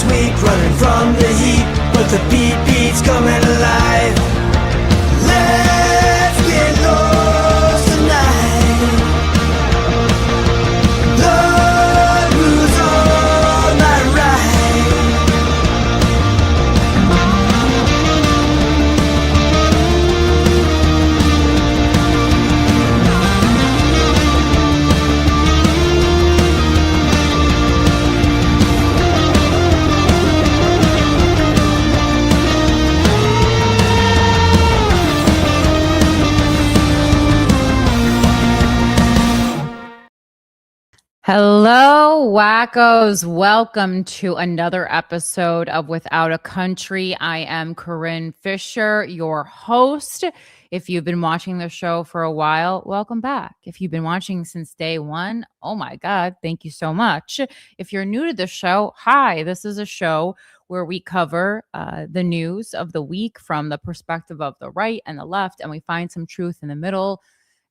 last week, running from the heat, but the beat's coming alive. Let's get lost tonight. Lord, who's on my right? Hello, WACOs. Welcome to another episode of Without a Country. I am Corinne Fisher, your host. If you've been watching the show for a while, welcome back. If you've been watching since day one, oh my God, thank you so much. If you're new to the show, hi, this is a show where we cover the news of the week from the perspective of the right and the left, and we find some truth in the middle.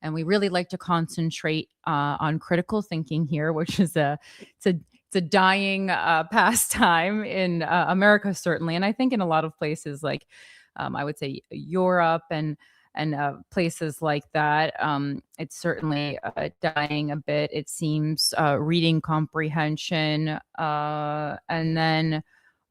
And we really like to concentrate on critical thinking here, which is it's a dying pastime in America, certainly. And I think in a lot of places like I would say Europe and places like that, it's certainly dying a bit. It seems reading comprehension and then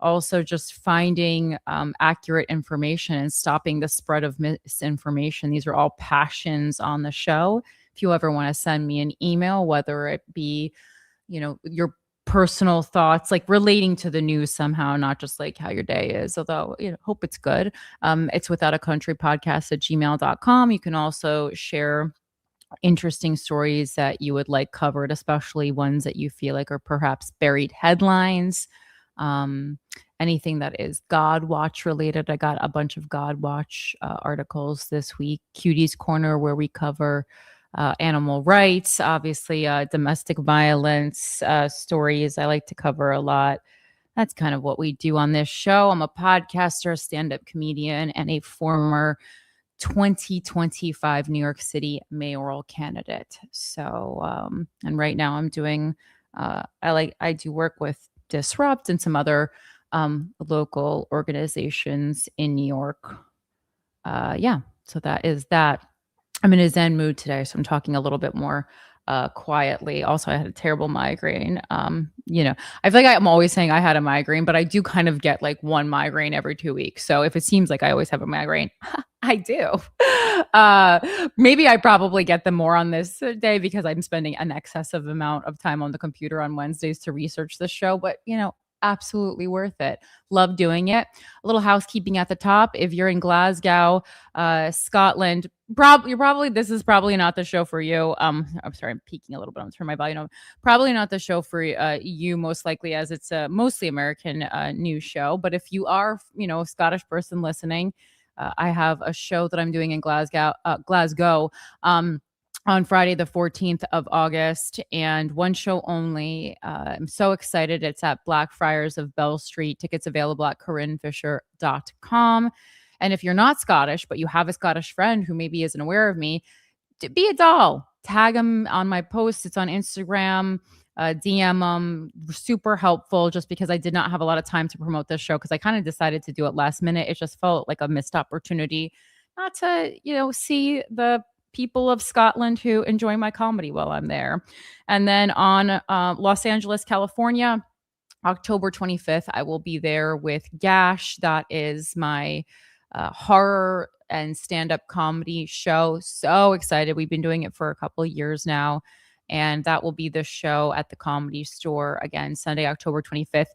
also just finding accurate information and stopping the spread of misinformation. These are all passions on the show. If you ever want to send me an email, whether it be, your personal thoughts, like relating to the news somehow, not just like how your day is, although, hope it's good. It's withoutacountrypodcast@gmail.com. You can also share interesting stories that you would like covered, especially ones that you feel like are perhaps buried headlines. Anything that is God Watch related. I got a bunch of God Watch articles this week. Cutie's Corner, where we cover animal rights, obviously domestic violence stories. I like to cover a lot. That's kind of what we do on this show. I'm a podcaster, a stand-up comedian, and a former 2025 New York City mayoral candidate. So, and right now I'm doing, I do work with Disrupt and some other local organizations in New York. So that is that. I'm in a Zen mood today, so I'm talking a little bit more quietly. Also, I had a terrible migraine. I feel like I'm always saying I had a migraine, but I do kind of get like one migraine every 2 weeks. So if it seems like I always have a migraine, I do. Maybe I probably get them more on this day because I'm spending an excessive amount of time on the computer on Wednesdays to research this show, but absolutely worth it. Love doing it. A little housekeeping at the top. If you're in Glasgow, Scotland, this is probably not the show for you. I'm sorry, I'm peeking a little bit. I'm turning my volume on. Probably not the show for you, most likely, as it's a mostly American news show. But if you are, a Scottish person listening, I have a show that I'm doing in Glasgow. On Friday, the 14th of August, and one show only. I'm so excited. It's at Blackfriars of Bell Street. Tickets available at CorinneFisher.com. And if you're not Scottish, but you have a Scottish friend who maybe isn't aware of me, be a doll. Tag them on my post. It's on Instagram. DM them. Super helpful, just because I did not have a lot of time to promote this show because I kind of decided to do it last minute. It just felt like a missed opportunity not to, see the people of Scotland who enjoy my comedy while I'm there. And then on Los Angeles, California, October 25th, I will be there with Gash. That is my horror and stand-up comedy show. So excited. We've been doing it for a couple of years now. And that will be the show at the Comedy Store, again, Sunday, October 25th.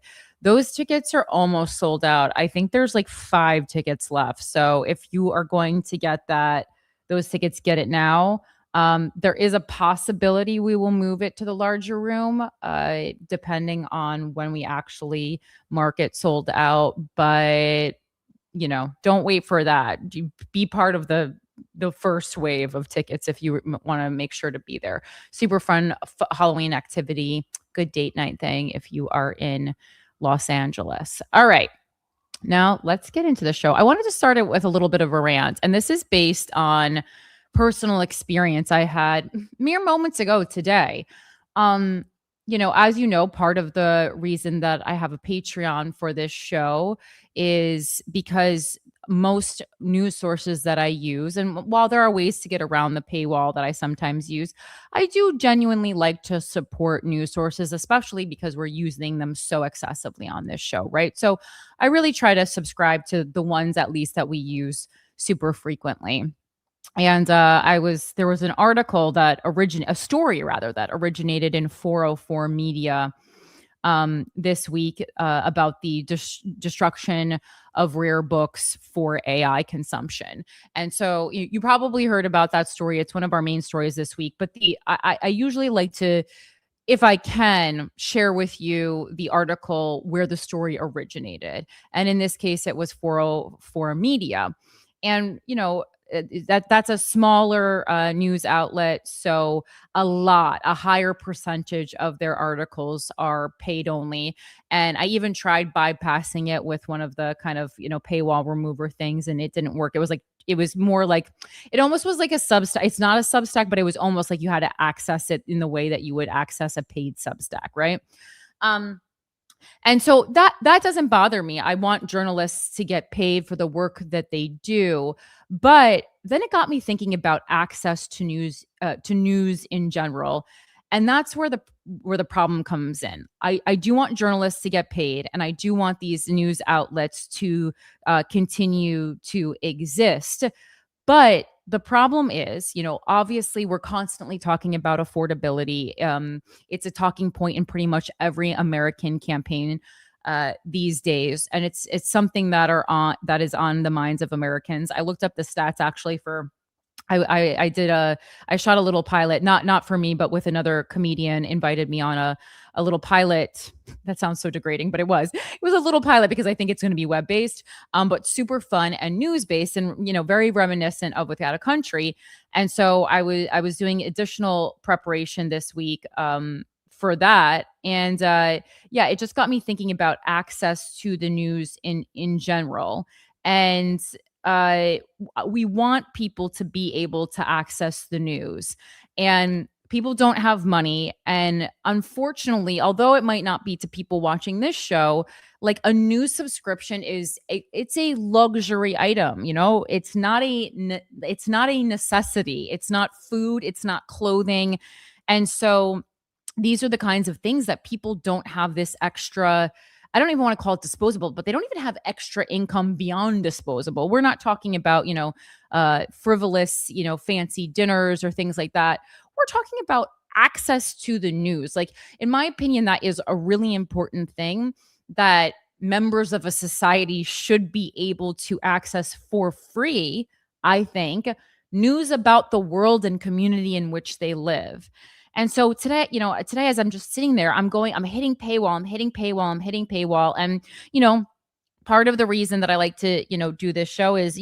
Those tickets are almost sold out. I think there's like 5 tickets left. So if you are going to get those tickets, get it now. There is a possibility we will move it to the larger room, depending on when we actually mark it sold out. But, don't wait for that. Be part of the first wave of tickets if you want to make sure to be there. Super fun Halloween activity, good date night thing if you are in Los Angeles. All right. Now, let's get into the show. I wanted to start it with a little bit of a rant, and this is based on personal experience I had mere moments ago today. as you know, part of the reason that I have a Patreon for this show is because most news sources that I use, and while there are ways to get around the paywall that I sometimes use, I do genuinely like to support news sources, especially because we're using them so excessively on this show, right? So I really try to subscribe to the ones at least that we use super frequently. And there was an article a story rather, that originated in 404 Media this week about the destruction of rare books for AI consumption. And so you probably heard about that story. It's one of our main stories this week. But I usually like to, if I can, share with you the article where the story originated. And in this case, it was 404 Media. And, that's a smaller news outlet. So a higher percentage of their articles are paid only. And I even tried bypassing it with one of the kind of, paywall remover things, and it didn't work. It was more like, it almost was like a Substack. It's not a Substack, but it was almost like you had to access it in the way that you would access a paid Substack, right? And so that doesn't bother me. I want journalists to get paid for the work that they do. But then it got me thinking about access to news in general. And that's where the problem comes in. I do want journalists to get paid, and I do want these news outlets to continue to exist. But the problem is, obviously we're constantly talking about affordability. It's a talking point in pretty much every American campaign these days, and it's something that is on the minds of Americans. I looked up the stats actually for. I shot a little pilot, not for me, but with another comedian invited me on a little pilot. That sounds so degrading, but it was a little pilot because I think it's going to be web based, but super fun and news based, and very reminiscent of Without a Country. And so I was doing additional preparation this week for that, and it just got me thinking about access to the news in general. And we want people to be able to access the news, and people don't have money. And unfortunately, although it might not be to people watching this show, like a news subscription it's a luxury item. It's not a necessity. It's not food. It's not clothing. And so these are the kinds of things that people don't have this extra. I don't even want to call it disposable, but they don't even have extra income beyond disposable. We're not talking about, frivolous, fancy dinners or things like that. We're talking about access to the news. Like, in my opinion, that is a really important thing that members of a society should be able to access for free. I think news about the world and community in which they live. And so today, as I'm just sitting there, I'm hitting paywall. And, part of the reason that I like to, do this show is,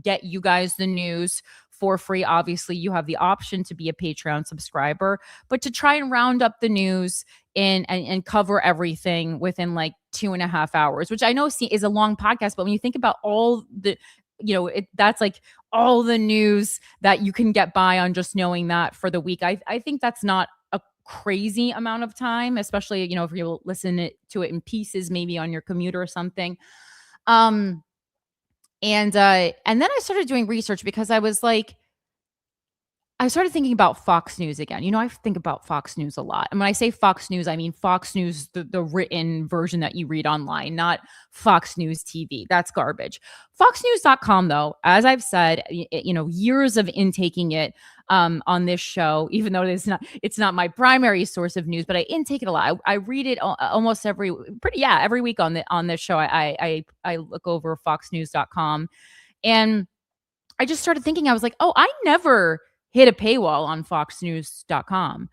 get you guys the news for free. Obviously, you have the option to be a Patreon subscriber, but to try and round up the news and cover everything within like 2.5 hours, which I know is a long podcast, but when you think about all the, that's like all the news that you can get by on just knowing that for the week. I think that's not a crazy amount of time, especially, if you listen to it in pieces, maybe on your commute or something. And then I started doing research because I started thinking about Fox News again. I think about Fox News a lot. And when I say Fox News, I mean Fox News, the written version that you read online, not Fox News TV. That's garbage. FoxNews.com, though, as I've said, years of intaking it on this show, even though it's not my primary source of news, but I intake it a lot. I read it almost every week on this show. I look over FoxNews.com, and I just started thinking, I was like, oh, I never hit a paywall on foxnews.com.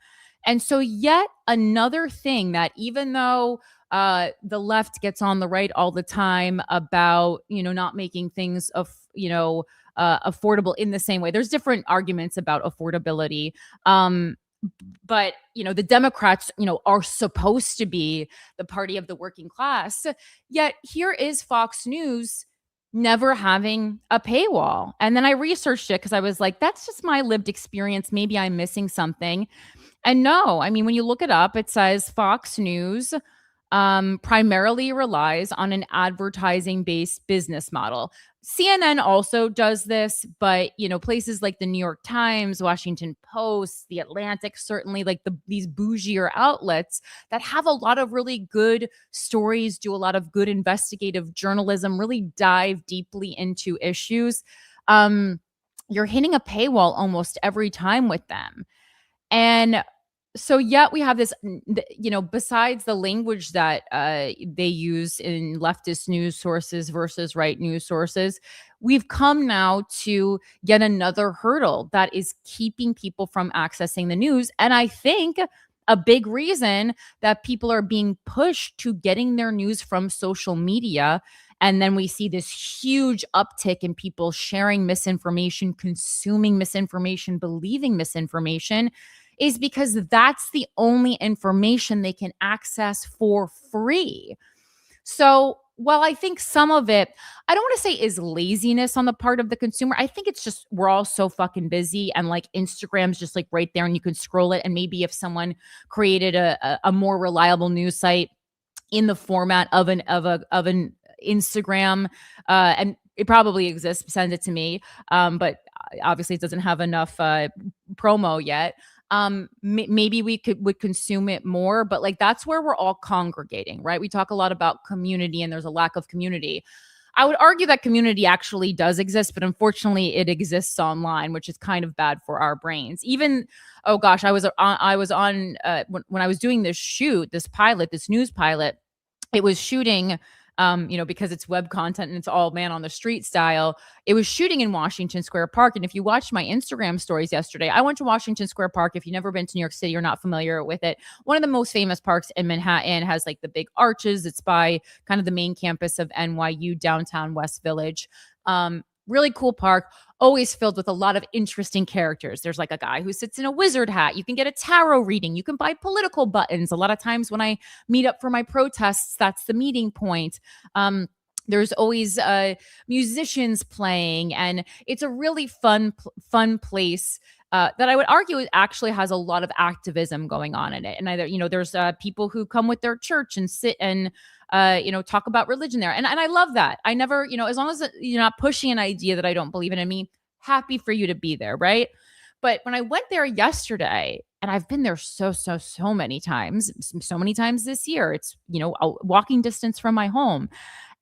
And so yet another thing that, even though the left gets on the right all the time about, not making things affordable in the same way. There's different arguments about affordability. But, the Democrats, are supposed to be the party of the working class. Yet here is Fox News never having a paywall. And then I researched it because I was like, that's just my lived experience. Maybe I'm missing something. And no, I mean, when you look it up, it says Fox News primarily relies on an advertising based business model. CNN also does this, but places like the New York Times, Washington Post, the Atlantic, certainly like these bougier outlets that have a lot of really good stories, do a lot of good investigative journalism, really dive deeply into issues. You're hitting a paywall almost every time with them. And so yet we have this, besides the language that they use in leftist news sources versus right news sources, we've come now to yet another hurdle that is keeping people from accessing the news. And I think a big reason that people are being pushed to getting their news from social media. And then we see this huge uptick in people sharing misinformation, consuming misinformation, believing misinformation, is because that's the only information they can access for free. So while I think some of it, I don't want to say is laziness on the part of the consumer. I think it's just we're all so fucking busy, and like Instagram's just like right there and you can scroll it. And maybe if someone created a more reliable news site in the format of an Instagram, and it probably exists, send it to me. But obviously it doesn't have enough promo yet. Maybe we would consume it more, but like that's where we're all congregating, right? We talk a lot about community and there's a lack of community. I would argue that community actually does exist, but unfortunately it exists online, which is kind of bad for our brains. Even, oh gosh, I was on when I was doing this shoot, this news pilot, it was shooting because it's web content and it's all man on the street style. It was shooting in Washington Square Park. And if you watched my Instagram stories yesterday, I went to Washington Square Park. If you've never been to New York City, you're not familiar with it. One of the most famous parks in Manhattan, has like the big arches. It's by kind of the main campus of NYU, downtown West Village. Really cool park, always filled with a lot of interesting characters. There's like a guy who sits in a wizard hat. You can get a tarot reading. You can buy political buttons. A lot of times when I meet up for my protests, that's the meeting point. There's always musicians playing, and it's a really fun place that I would argue it actually has a lot of activism going on in it. And there's people who come with their church and sit and talk about religion there. And I love that. I never, as long as you're not pushing an idea that I don't believe in, happy for you to be there, right? But when I went there yesterday, and I've been there so many times this year, it's, a walking distance from my home.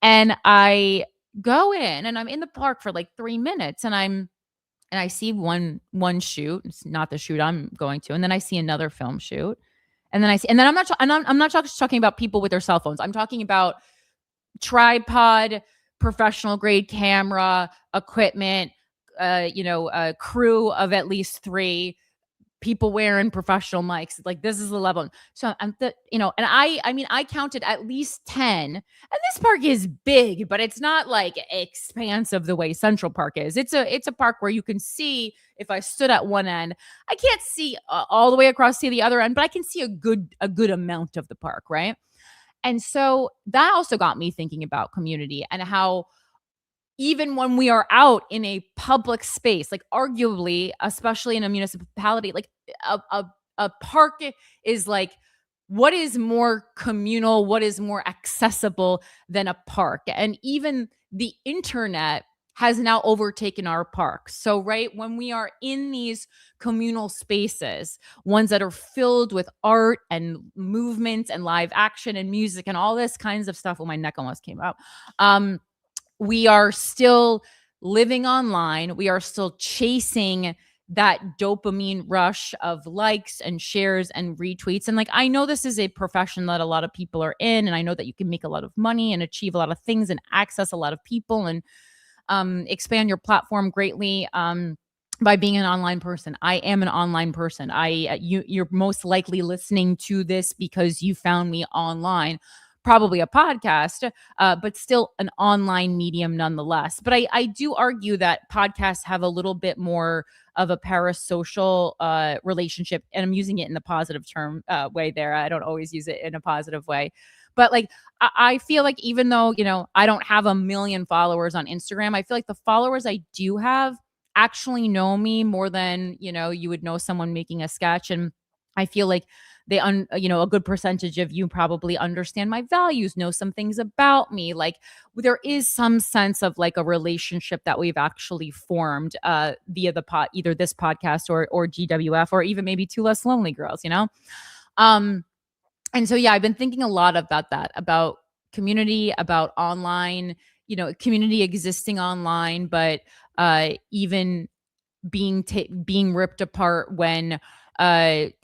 And I go in and I'm in the park for like 3 minutes, and I see one shoot. It's not the shoot I'm going to. And then I see another film shoot. And then I'm not just talking about people with their cell phones. I'm talking about tripod, professional grade camera, equipment, a crew of at least 3 people wearing professional mics. Like, this is the level. So and I counted at least 10. And this park is big, but it's not like expansive the way Central Park is. It's a park where you can see, if I stood at one end, I can't see all the way across to the other end, but I can see a good amount of the park, right? And so that also got me thinking about community and how even when we are out in a public space, like arguably, especially in a municipality, like a park is like, what is more communal, what is more accessible than a park? And even the internet has now overtaken our parks. So, right, when we are in these communal spaces, ones that are filled with art and movement and live action and music and all this kinds of stuff. Oh, my neck almost came out. We are still living online. We are still chasing that dopamine rush of likes and shares and retweets. And like, I know this is a profession that a lot of people are in, and I know that you can make a lot of money and achieve a lot of things and access a lot of people and expand your platform greatly by being an online person. I am an online person. You're most likely listening to this because you found me online. probably a podcast, but still an online medium nonetheless. But I do argue that podcasts have a little bit more of a parasocial relationship, and I'm using it in the positive term way there. I don't always use it in a positive way, but like I feel like even though, I don't have 1 million followers on Instagram, I feel like the followers I do have actually know me more than, you would know someone making a sketch. And I feel like a good percentage of you probably understand my values, know some things about me. Like there is some sense of like a relationship that we've actually formed via either this podcast or GWF, or even maybe Two Less Lonely Girls, and so, yeah, I've been thinking a lot about that, about community, about online, community existing online, but even being ripped apart when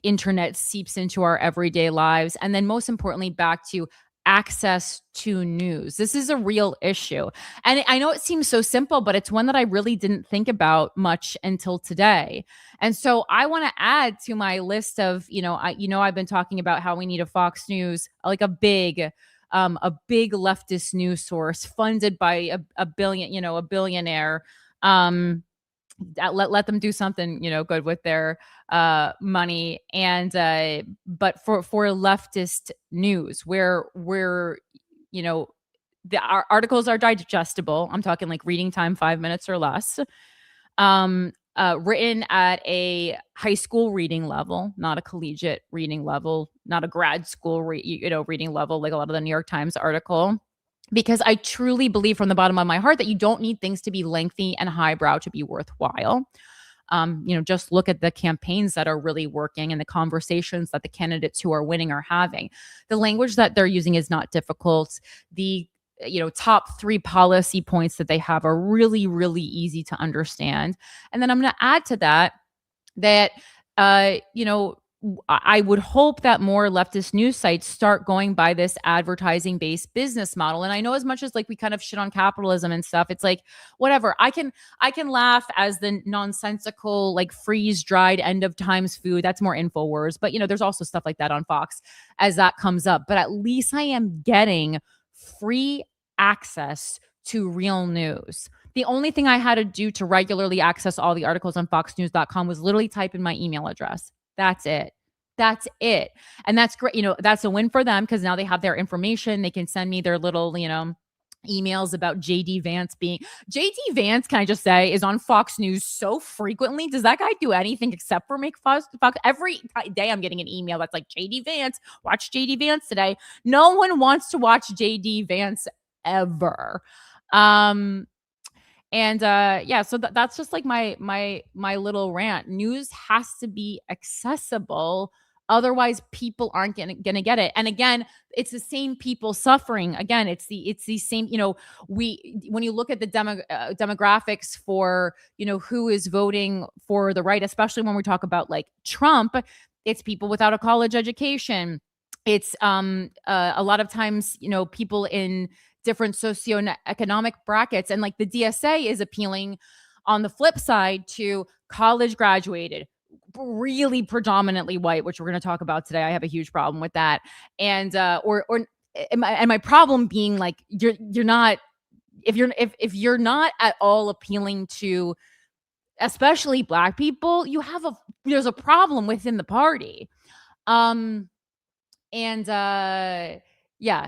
internet seeps into our everyday lives. And then most importantly, back to access to news. This is a real issue. And I know it seems so simple, but it's one that I really didn't think about much until today. And so I want to add to my list of, I've been talking about how we need a Fox News, like a big leftist news source funded by a billionaire. Let them do something, good with their money. And but for leftist news, where our articles are digestible. I'm talking like reading time 5 minutes or less. Written at a high school reading level, not a collegiate reading level, not a grad school reading level like a lot of the New York Times article. Because I truly believe from the bottom of my heart that you don't need things to be lengthy and highbrow to be worthwhile. Just look at the campaigns that are really working and the conversations that the candidates who are winning are having. The language that they're using is not difficult. The top 3 policy points that they have are really, really easy to understand. And then I'm going to add to that, I would hope that more leftist news sites start going by this advertising based business model. And I know as much as like we kind of shit on capitalism and stuff, it's like, whatever. I can laugh as the nonsensical, like freeze dried end of times food. That's more InfoWars. But there's also stuff like that on Fox as that comes up. But at least I am getting free access to real news. The only thing I had to do to regularly access all the articles on foxnews.com was literally type in my email address. That's it. And that's great. That's a win for them because now they have their information. They can send me their little, emails about JD Vance can I just say, is on Fox News so frequently. Does that guy do anything except for make Fox? Every day I'm getting an email that's like, JD Vance, watch JD Vance today. No one wants to watch JD Vance ever. So that's just like my little rant. News has to be accessible. Otherwise, people aren't gonna get it. And again, it's the same people suffering. Again, it's the same. When you look at the demographics for who is voting for the right, especially when we talk about like Trump, it's people without a college education. It's a lot of times people in different socioeconomic brackets, and like the DSA is appealing on the flip side to college graduated, really predominantly white, which we're going to talk about today. I have a huge problem with that. And my problem being like you're not, if you're not at all appealing to especially Black people, there's a problem within the party.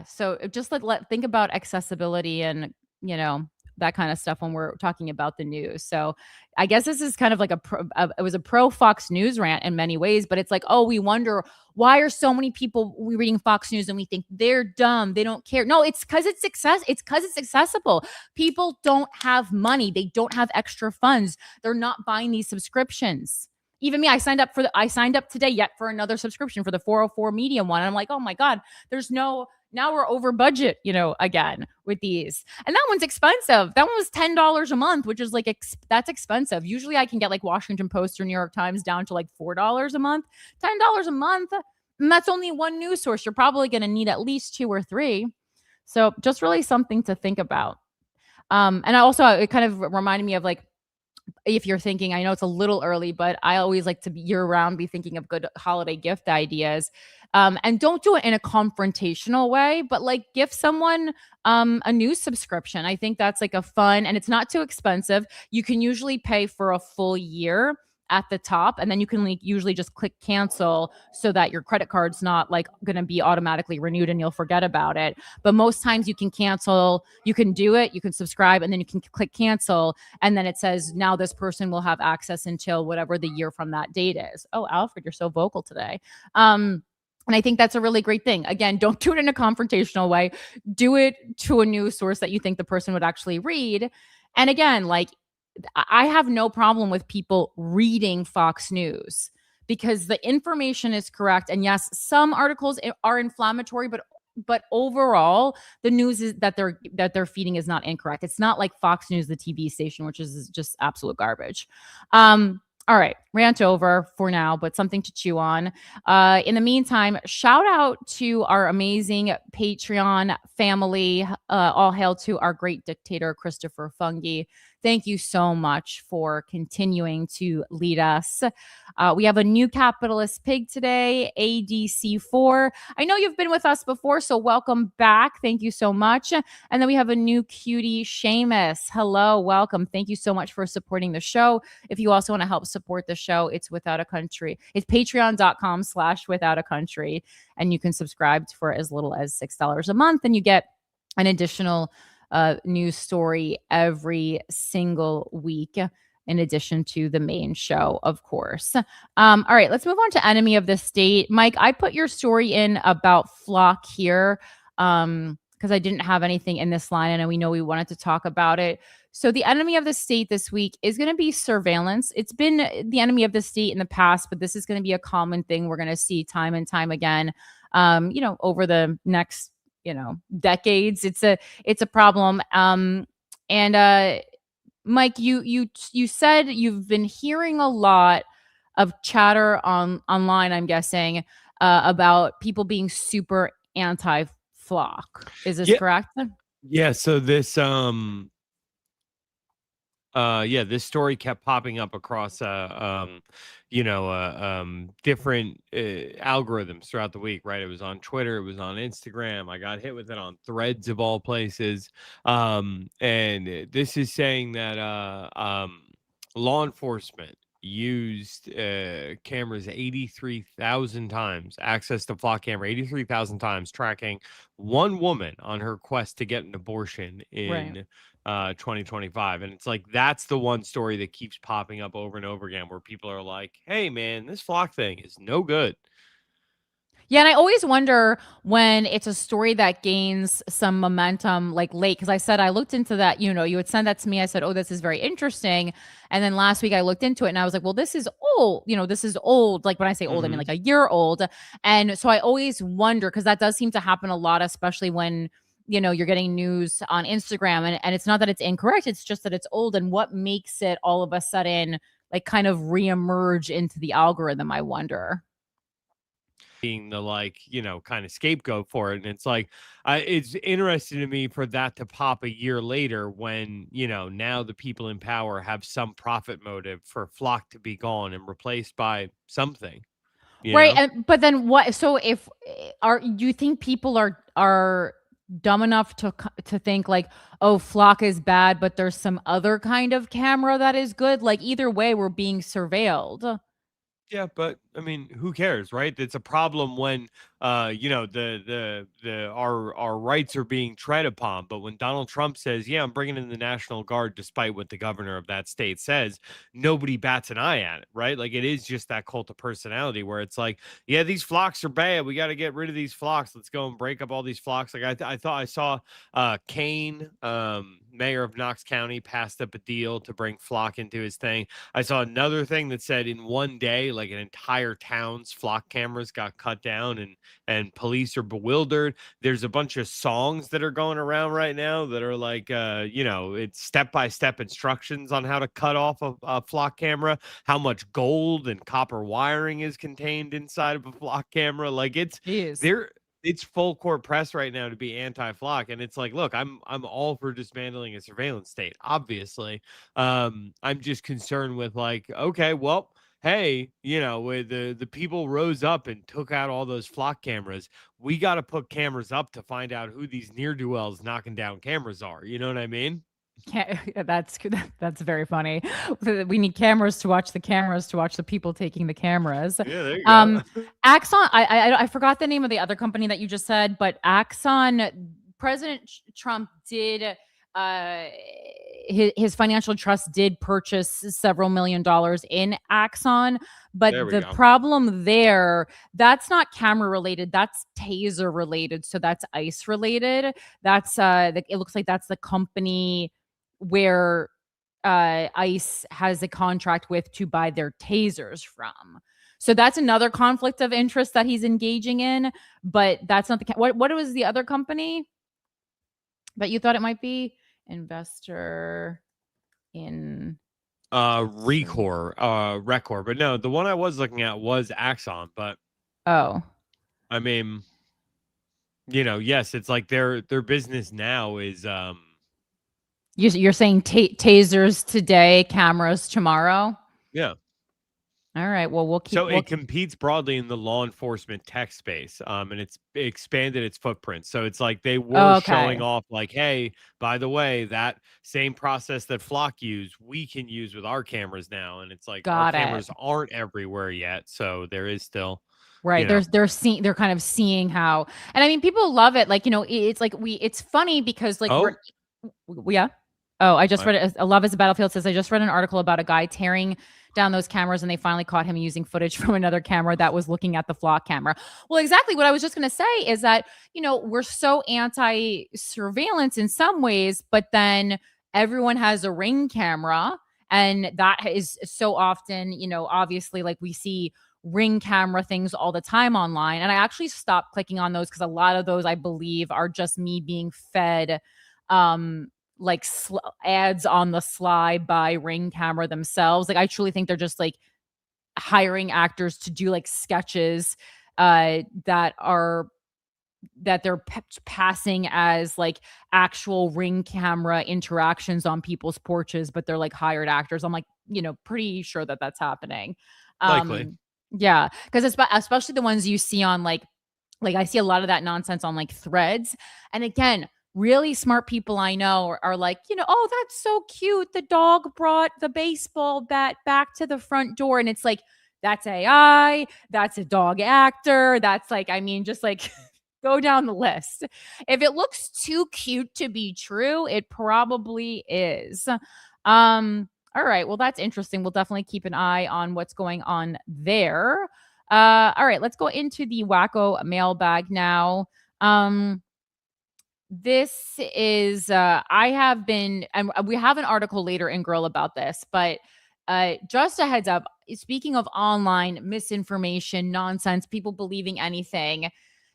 So just think about accessibility and that kind of stuff when we're talking about the news. So I guess this is kind of like it was a pro Fox News rant in many ways, but it's like, oh, we wonder why are so many people reading Fox News and we think they're dumb, they don't care. No, it's because it's accessible. People don't have money, they don't have extra funds, they're not buying these subscriptions. Even me, I signed up today yet for another subscription for the 404 Media one. And I'm like, oh my God, now we're over budget, again with these. And that one's expensive. That one was $10 a month, which is like, that's expensive. Usually I can get like Washington Post or New York Times down to like $4 a month, $10 a month. And that's only one news source. You're probably going to need at least 2 or 3. So just really something to think about. And it kind of reminded me of like, if you're thinking, I know it's a little early, but I always like to year round be thinking of good holiday gift ideas. And don't do it in a confrontational way, but like give someone a news subscription. I think that's like a fun, and it's not too expensive. You can usually pay for a full year at the top, and then you can like usually just click cancel so that your credit card's not like going to be automatically renewed and you'll forget about it. But most times you can cancel, you can do it, you can subscribe, and then you can click cancel, and then it says now this person will have access until whatever the year from that date is. Oh, Alfred, you're so vocal today. And I think that's a really great thing. Again, don't do it in a confrontational way. Do it to a news source that you think the person would actually read. And again, like I have no problem with people reading Fox News because the information is correct. And yes, some articles are inflammatory, but overall, the news is that they're feeding is not incorrect. It's not like Fox News, the TV station, which is just absolute garbage. All right, rant over for now, but something to chew on. In the meantime, shout out to our amazing Patreon family. All hail to our great dictator, Christopher Fungi. Thank you so much for continuing to lead us. We have a new capitalist pig today, ADC4. I know you've been with us before, so welcome back. Thank you so much. And then we have a new cutie, Seamus. Hello, welcome. Thank you so much for supporting the show. If you also want to help support the show, it's Without a Country. It's patreon.com/Without a Country. And you can subscribe for as little as $6 a month, and you get an additional news story every single week, in addition to the main show, of course. All right, let's move on to Enemy of the State. Mike, I put your story in about Flock here because I didn't have anything in this line, and we know we wanted to talk about it. So the Enemy of the State this week is going to be surveillance. It's been the Enemy of the State in the past, but this is going to be a common thing we're going to see time and time again, over the next decades. It's a problem. And Mike, you said you've been hearing a lot of chatter online, I'm guessing, about people being super anti-Flock. Is this correct? Yeah, so this this story kept popping up across different algorithms throughout the week, right? It was on Twitter, it was on Instagram. I got hit with it on Threads of all places. And this is saying that law enforcement used cameras 83,000 times, access to Flock camera 83,000 times, tracking one woman on her quest to get an abortion in 2025. And it's like that's the one story that keeps popping up over and over again, where people are like, hey man, this Flock thing is no good. Yeah, and I always wonder when it's a story that gains some momentum like late, because I said I looked into that, you had sent that to me. I said, oh, this is very interesting. And then last week I looked into it and I was like, well, this is old. This is old. Like when I say old, I mean like a year old. And so I always wonder, because that does seem to happen a lot, especially when you're getting news on Instagram, and it's not that it's incorrect, it's just that it's old. And what makes it all of a sudden like kind of reemerge into the algorithm, I wonder. Being the kind of scapegoat for it. And it's like it's interesting to me for that to pop a year later when now the people in power have some profit motive for Flock to be gone and replaced by something, right? But then what? So if do you think people are dumb enough to think like, oh, Flock is bad, but there's some other kind of camera that is good? Like either way, we're being surveilled. Yeah, but I mean, who cares, right? It's a problem when our rights are being tread upon. But when Donald Trump says, "Yeah, I'm bringing in the National Guard," despite what the governor of that state says, nobody bats an eye at it, right? Like it is just that cult of personality where it's like, "Yeah, these flocks are bad. We got to get rid of these flocks. Let's go and break up all these flocks." Like I thought I saw Kane, mayor of Knox County, passed up a deal to bring Flock into his thing. I saw another thing that said in one day, like an entire town's Flock cameras got cut down, and police are bewildered. There's a bunch of songs that are going around right now that are like, it's step-by-step instructions on how to cut off a Flock camera, how much gold and copper wiring is contained inside of a Flock camera. Like it's full court press right now to be anti-Flock. And it's like, look, I'm all for dismantling a surveillance state, obviously. I'm just concerned with like, okay, well, hey, with the people rose up and took out all those flock cameras. We got to put cameras up to find out who these ne'er-do-wells knocking down cameras are. You know what I mean? That's very funny. We need cameras to watch the cameras to watch the people taking the cameras. Yeah, there you go. Axon. I forgot the name of the other company that you just said, but Axon. President Trump did. His financial trust did purchase several $1 million in Axon, but the problem there, that's not camera related, that's taser related, so that's ICE related. That's it looks like that's the company where ICE has a contract with to buy their tasers from. So that's another conflict of interest that he's engaging in, but that's not the what was the other company that you thought it might be? Investor in Recor, but no, the one I was looking at was Axon, but I mean, yes, it's like their business now is you're saying tasers today, cameras tomorrow? Yeah. All right. Well, we'll keep. So it competes broadly in the law enforcement tech space, and it's expanded its footprint. So it's like they were showing off, like, hey, by the way, that same process that Flock used, we can use with our cameras now. And it's like our cameras aren't everywhere yet, so there is still right. They're kind of seeing how, and I mean, people love it. Like, it's like it's funny because like yeah. Oh, I just read it. A Love is a Battlefield says, I just read an article about a guy tearing down those cameras and they finally caught him using footage from another camera that was looking at the Flock camera. Well, exactly what I was just going to say is that, we're so anti-surveillance in some ways, but then everyone has a Ring camera, and that is so often, obviously, like we see Ring camera things all the time online. And I actually stopped clicking on those because a lot of those, I believe, are just me being fed like ads on the sly by Ring camera themselves. Like I truly think they're just like hiring actors to do like sketches that they're passing as like actual Ring camera interactions on people's porches, but they're like hired actors. I'm like, pretty sure that that's happening. Likely. Yeah, because especially the ones you see on like I see a lot of that nonsense on like Threads. And again, really smart people I know are like, oh, that's so cute. The dog brought the baseball bat back to the front door. And it's like, that's AI. That's a dog actor. That's like, I mean, just like go down the list. If it looks too cute to be true, it probably is. All right. Well, that's interesting. We'll definitely keep an eye on what's going on there. All right. Let's go into the WACO mailbag now. This is I have been, and we have an article later in GUUURL about this, but just a heads up, speaking of online misinformation, nonsense, people believing anything,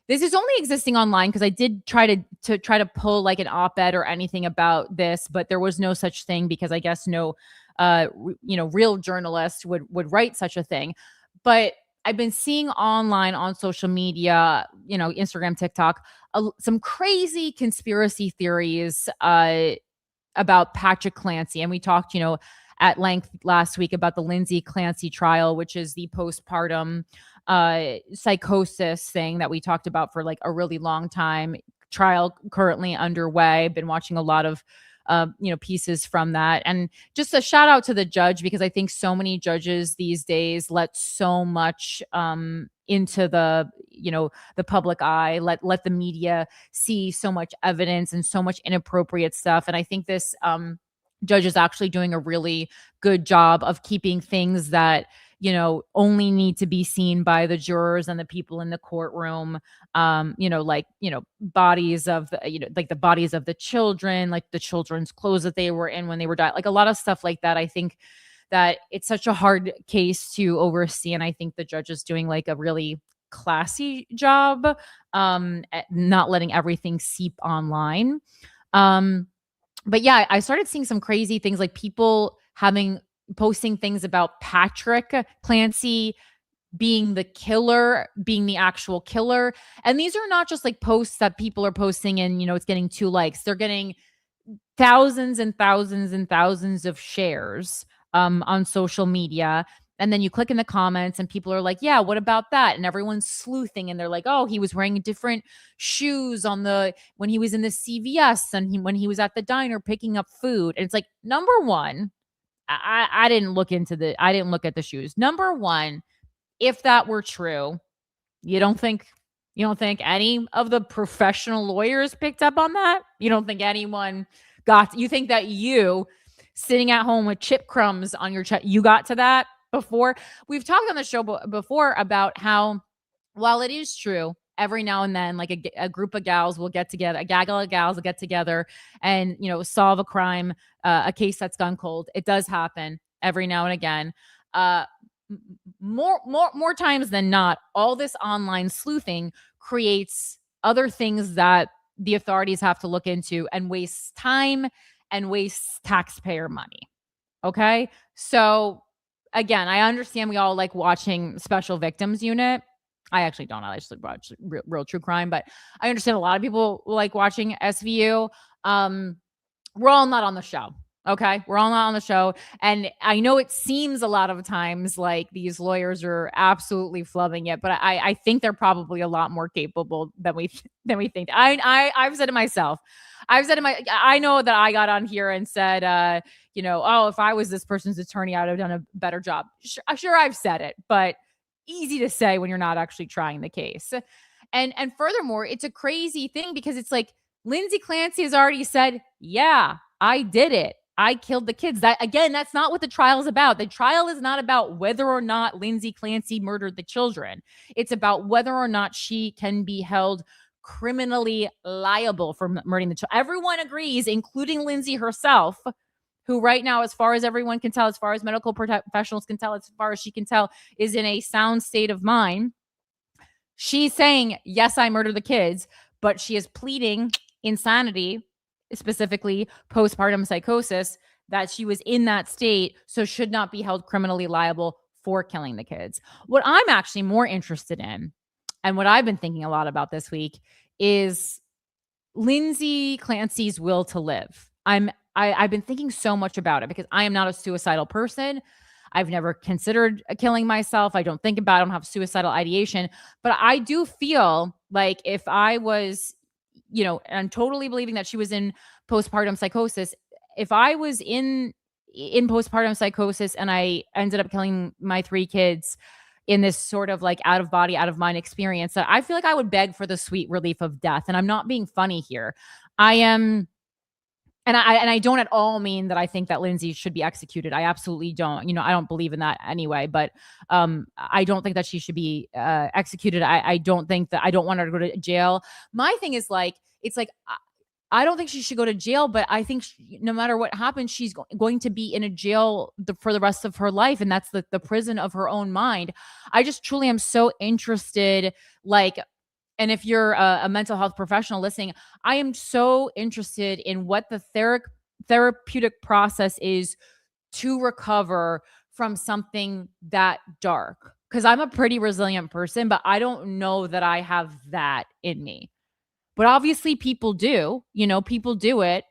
this is only existing online because I did try to pull like an op-ed or anything about this, but there was no such thing because I guess no real journalist would write such a thing. But I've been seeing online on social media, Instagram, TikTok, some crazy conspiracy theories about Patrick Clancy. And we talked, at length last week about the Lindsay Clancy trial, which is the postpartum psychosis thing that we talked about for like a really long time. Trial currently underway. Been watching a lot of pieces from that. And just a shout out to the judge, because I think so many judges these days let so much into the public eye, let the media see so much evidence and so much inappropriate stuff. And I think this judge is actually doing a really good job of keeping things that only need to be seen by the jurors and the people in the courtroom. Bodies of the bodies of the children, like the children's clothes that they were in when they were dying, like a lot of stuff like that. I think that it's such a hard case to oversee. And I think the judge is doing like a really classy job at not letting everything seep online. But yeah, I started seeing some crazy things, like people posting things about Patrick Clancy being the killer, being the actual killer. And these are not just like posts that people are posting and, it's getting 2 likes. They're getting thousands and thousands and thousands of shares on social media. And then you click in the comments and people are like, yeah, what about that? And everyone's sleuthing and they're like, oh, he was wearing different shoes when he was in the CVS and when he was at the diner picking up food. And it's like, number one, I didn't look at the shoes. Number one, if that were true, you don't think any of the professional lawyers picked up on that? You don't think anyone you think that you sitting at home with chip crumbs on your chest, you got to that before? We've talked on the show before about how, while it is true, every now and then, like a group of gals will get together, a gaggle of gals will get together and, solve a crime, a case that's gone cold. It does happen every now and again. More times than not, all this online sleuthing creates other things that the authorities have to look into and wastes time and wastes taxpayer money. Okay. So again, I understand we all like watching Special Victims Unit. I actually don't. I actually watch real true crime, but I understand a lot of people like watching SVU. We're all not on the show. Okay. We're all not on the show. And I know it seems a lot of times like these lawyers are absolutely flubbing it, but I think they're probably a lot more capable than we think. I've said to myself, I know that I got on here and said, oh, if I was this person's attorney, I would have done a better job. Sure, I've said it, but easy to say when you're not actually trying the case. And furthermore, it's a crazy thing because it's like Lindsay Clancy has already said, yeah, I did it. I killed the kids. That's not what the trial is about. The trial is not about whether or not Lindsay Clancy murdered the children. It's about whether or not she can be held criminally liable for murdering the children. Everyone agrees, including Lindsay herself, who right now, as far as everyone can tell, as far as medical professionals can tell, as far as she can tell, is in a sound state of mind. She's saying, yes, I murdered the kids, but she is pleading insanity, specifically postpartum psychosis, that she was in that state, so should not be held criminally liable for killing the kids. What I'm actually more interested in, and what I've been thinking a lot about this week, is Lindsay Clancy's will to live. I've been thinking so much about it because I am not a suicidal person. I've never considered killing myself. I don't think about it. I don't have suicidal ideation, but I do feel like if I was, and totally believing that she was in postpartum psychosis, if I was in postpartum psychosis and I ended up killing my 3 kids in this sort of like out of body, out of mind experience, that I feel like I would beg for the sweet relief of death. And I'm not being funny here. I am. And I don't at all mean that I think that Lindsay should be executed. I absolutely don't. I don't believe in that anyway. But I don't think that she should be executed. I don't want her to go to jail. My thing is like, it's like, I don't think she should go to jail, but I think no matter what happens, she's going to be in a jail for the rest of her life. And that's the prison of her own mind. I just truly am so interested, and if you're a mental health professional listening, I am so interested in what the therapeutic process is to recover from something that dark. Because I'm a pretty resilient person, but I don't know that I have that in me. But obviously people do, people do it.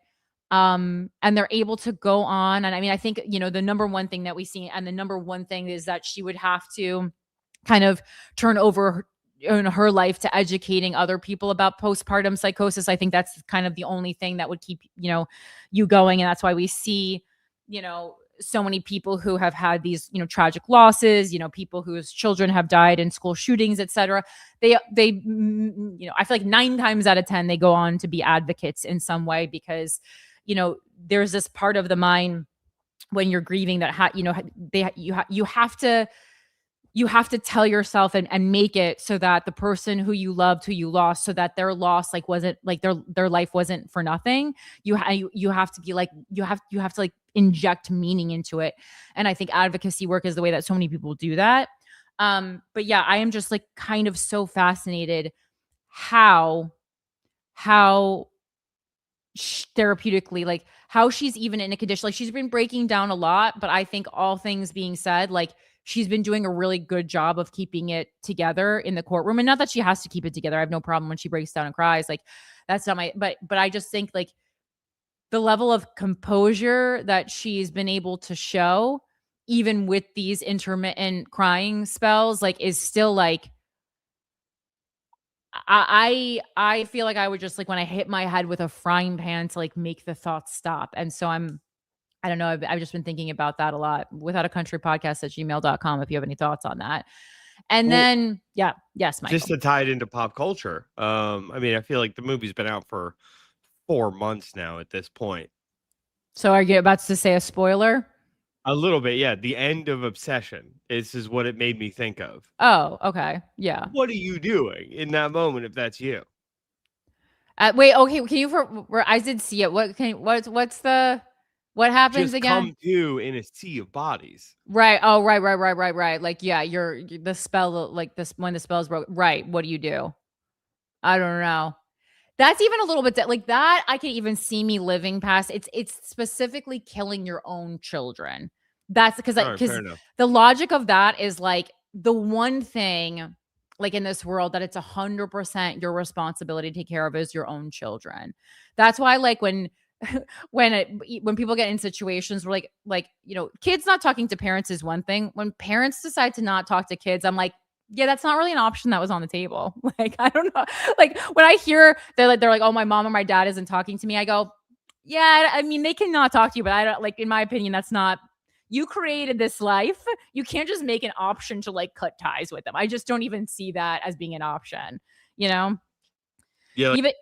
And they're able to go on. And I mean, I think, the number one thing that we see, and the number one thing is that she would have to kind of turn over in her life to educating other people about postpartum psychosis. I think that's kind of the only thing that would keep, you going. And that's why we see, so many people who have had these, tragic losses, people whose children have died in school shootings, etc. They, I feel like 9 times out of 10, they go on to be advocates in some way because, there's this part of the mind when you're grieving that, you have to tell yourself and make it so that the person who you loved, who you lost, so that their loss wasn't like their life wasn't for nothing. You have to be like, you have to like inject meaning into it. And I think advocacy work is the way that so many people do that. But yeah, I am just like kind of so fascinated how therapeutically, like how she's even in a condition, like she's been breaking down a lot, but I think all things being said, like she's been doing a really good job of keeping it together in the courtroom. And not that she has to keep it together. I have no problem when she breaks down and cries. Like that's not but I just think like the level of composure that she's been able to show even with these intermittent crying spells, like, is still like, I feel like I would just like when I hit my head with a frying pan to like make the thoughts stop. And so I don't know. I've just been thinking about that a lot. Without a country podcast at gmail.com if you have any thoughts on that. And Well, then, yeah, yes, Michael. just to tie it into pop culture. I mean, I feel like the movie's been out for 4 months now at this point. So are you about to say a spoiler? A little bit, yeah. The end of Obsession. This is what it made me think of. Oh, okay. Yeah. What are you doing in that moment if that's you? Wait, okay. Can you, I did see it. What happens Just again? come to in a sea of bodies. Right. Oh, right. Like, yeah, you're the spell, like this, when the spell's broke. Right. What do you do? I don't know. That's even a little bit like that. I can even see me living past. It's specifically killing your own children. That's because All right, fair enough. the logic of that is like the one thing like in this world that it's 100% your responsibility to take care of is your own children. That's why like when when people get in situations where you know, kids not talking to parents is one thing. When parents decide to not talk to kids, I'm like, yeah, that's not really an option that was on the table. Like, I don't know. Like when I hear they're like, oh, my mom or my dad isn't talking to me, I go, yeah, I mean, they cannot talk to you, but I don't like, in my opinion, that's not, you created this life. You can't just make an option to like cut ties with them. I just don't even see that as being an option, you know? Yeah. Even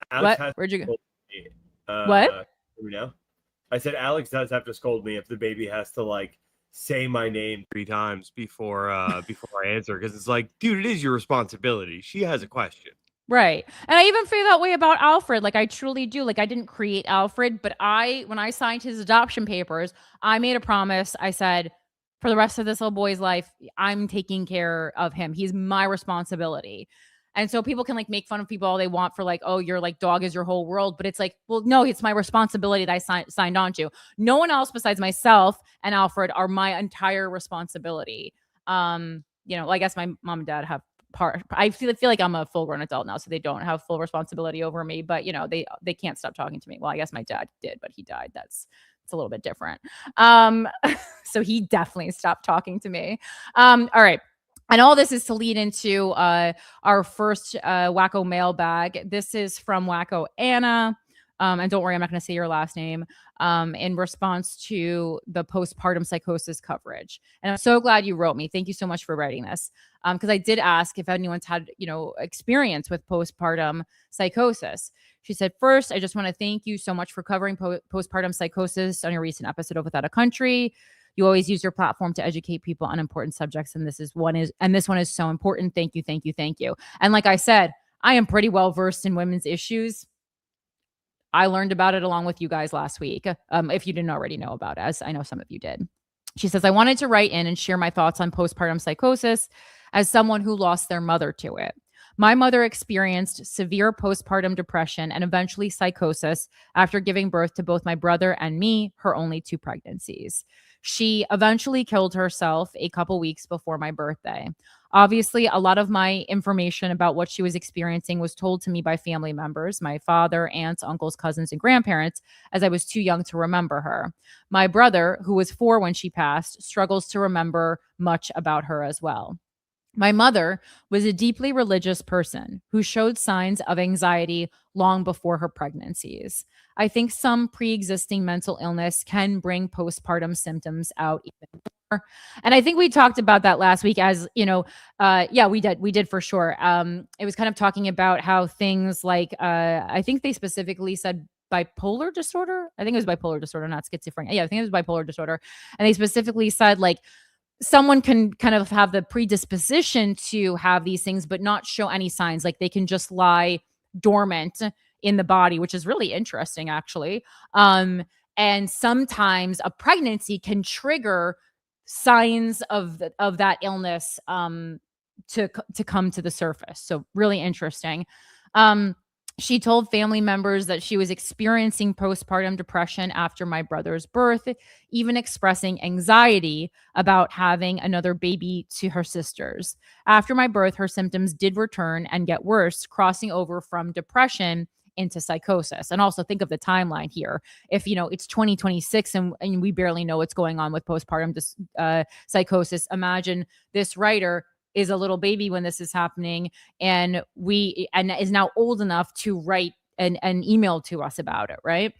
Alex what? Where'd you go? What? You know? I said Alex does have to scold me if the baby has to like say my name 3 times before I answer, because it's like, dude, it is your responsibility. She has a question. Right. And I even feel that way about Alfred. Like I truly do. Like I didn't create Alfred, but when I signed his adoption papers, I made a promise. I said, for the rest of this little boy's life, I'm taking care of him. He's my responsibility. And so people can like make fun of people all they want for like, oh, your like dog is your whole world. But it's like, well, no, it's my responsibility that I signed on to. No one else besides myself and Alfred are my entire responsibility. You know, I guess my mom and dad have I feel like I'm a full grown adult now, so they don't have full responsibility over me, but you know, they can't stop talking to me. Well, I guess my dad did, but he died. It's a little bit different. So he definitely stopped talking to me. All right. And all this is to lead into our first WACO mailbag. This is from WACO Anna. And don't worry, I'm not going to say your last name, in response to the postpartum psychosis coverage. And I'm so glad you wrote me. Thank you so much for writing this. Because I did ask if anyone's had, you know, experience with postpartum psychosis. She said, first, I just want to thank you so much for covering postpartum psychosis on your recent episode of Without a Country. You always use your platform to educate people on important subjects. And this one is so important. Thank you. And like I said, I am pretty well versed in women's issues. I learned about it along with you guys last week. If you didn't already know about it, as I know some of you did. She says, I wanted to write in and share my thoughts on postpartum psychosis as someone who lost their mother to it. My mother experienced severe postpartum depression and eventually psychosis after giving birth to both my brother and me, her only 2 pregnancies. She eventually killed herself a couple weeks before my birthday. Obviously, a lot of my information about what she was experiencing was told to me by family members, my father, aunts, uncles, cousins, and grandparents, as I was too young to remember her. My brother, who was 4 when she passed, struggles to remember much about her as well. My mother was a deeply religious person who showed signs of anxiety long before her pregnancies. I think some pre-existing mental illness can bring postpartum symptoms out even more. And I think we talked about that last week, as you know, yeah, we did for sure. It was kind of talking about how things like, I think they specifically said bipolar disorder. I think it was bipolar disorder, not schizophrenia. Yeah, I think it was bipolar disorder. And they specifically said like, someone can kind of have the predisposition to have these things, but not show any signs. Like they can just lie dormant in the body, which is really interesting, actually. And sometimes a pregnancy can trigger signs of that illness to come to the surface. So really interesting. She told family members that she was experiencing postpartum depression after my brother's birth, even expressing anxiety about having another baby to her sisters. After my birth, her symptoms did return and get worse, crossing over from depression into psychosis. And also think of the timeline here. If, it's 2026 and we barely know what's going on with postpartum psychosis, imagine this writer is a little baby when this is happening and is now old enough to write an email to us about it, right?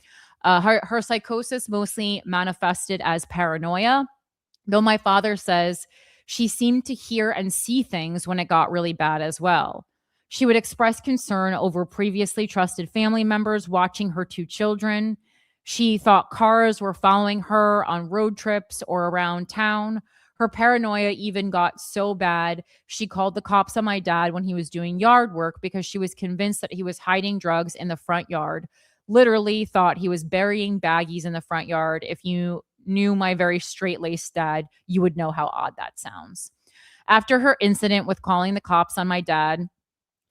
Her psychosis mostly manifested as paranoia, though my father says she seemed to hear and see things when it got really bad as well. She would express concern over previously trusted family members watching her 2 children. She thought cars were following her on road trips or around town. Her paranoia even got so bad, she called the cops on my dad when he was doing yard work because she was convinced that he was hiding drugs in the front yard. Literally thought he was burying baggies in the front yard. If you knew my very straight-laced dad, you would know how odd that sounds. After her incident with calling the cops on my dad,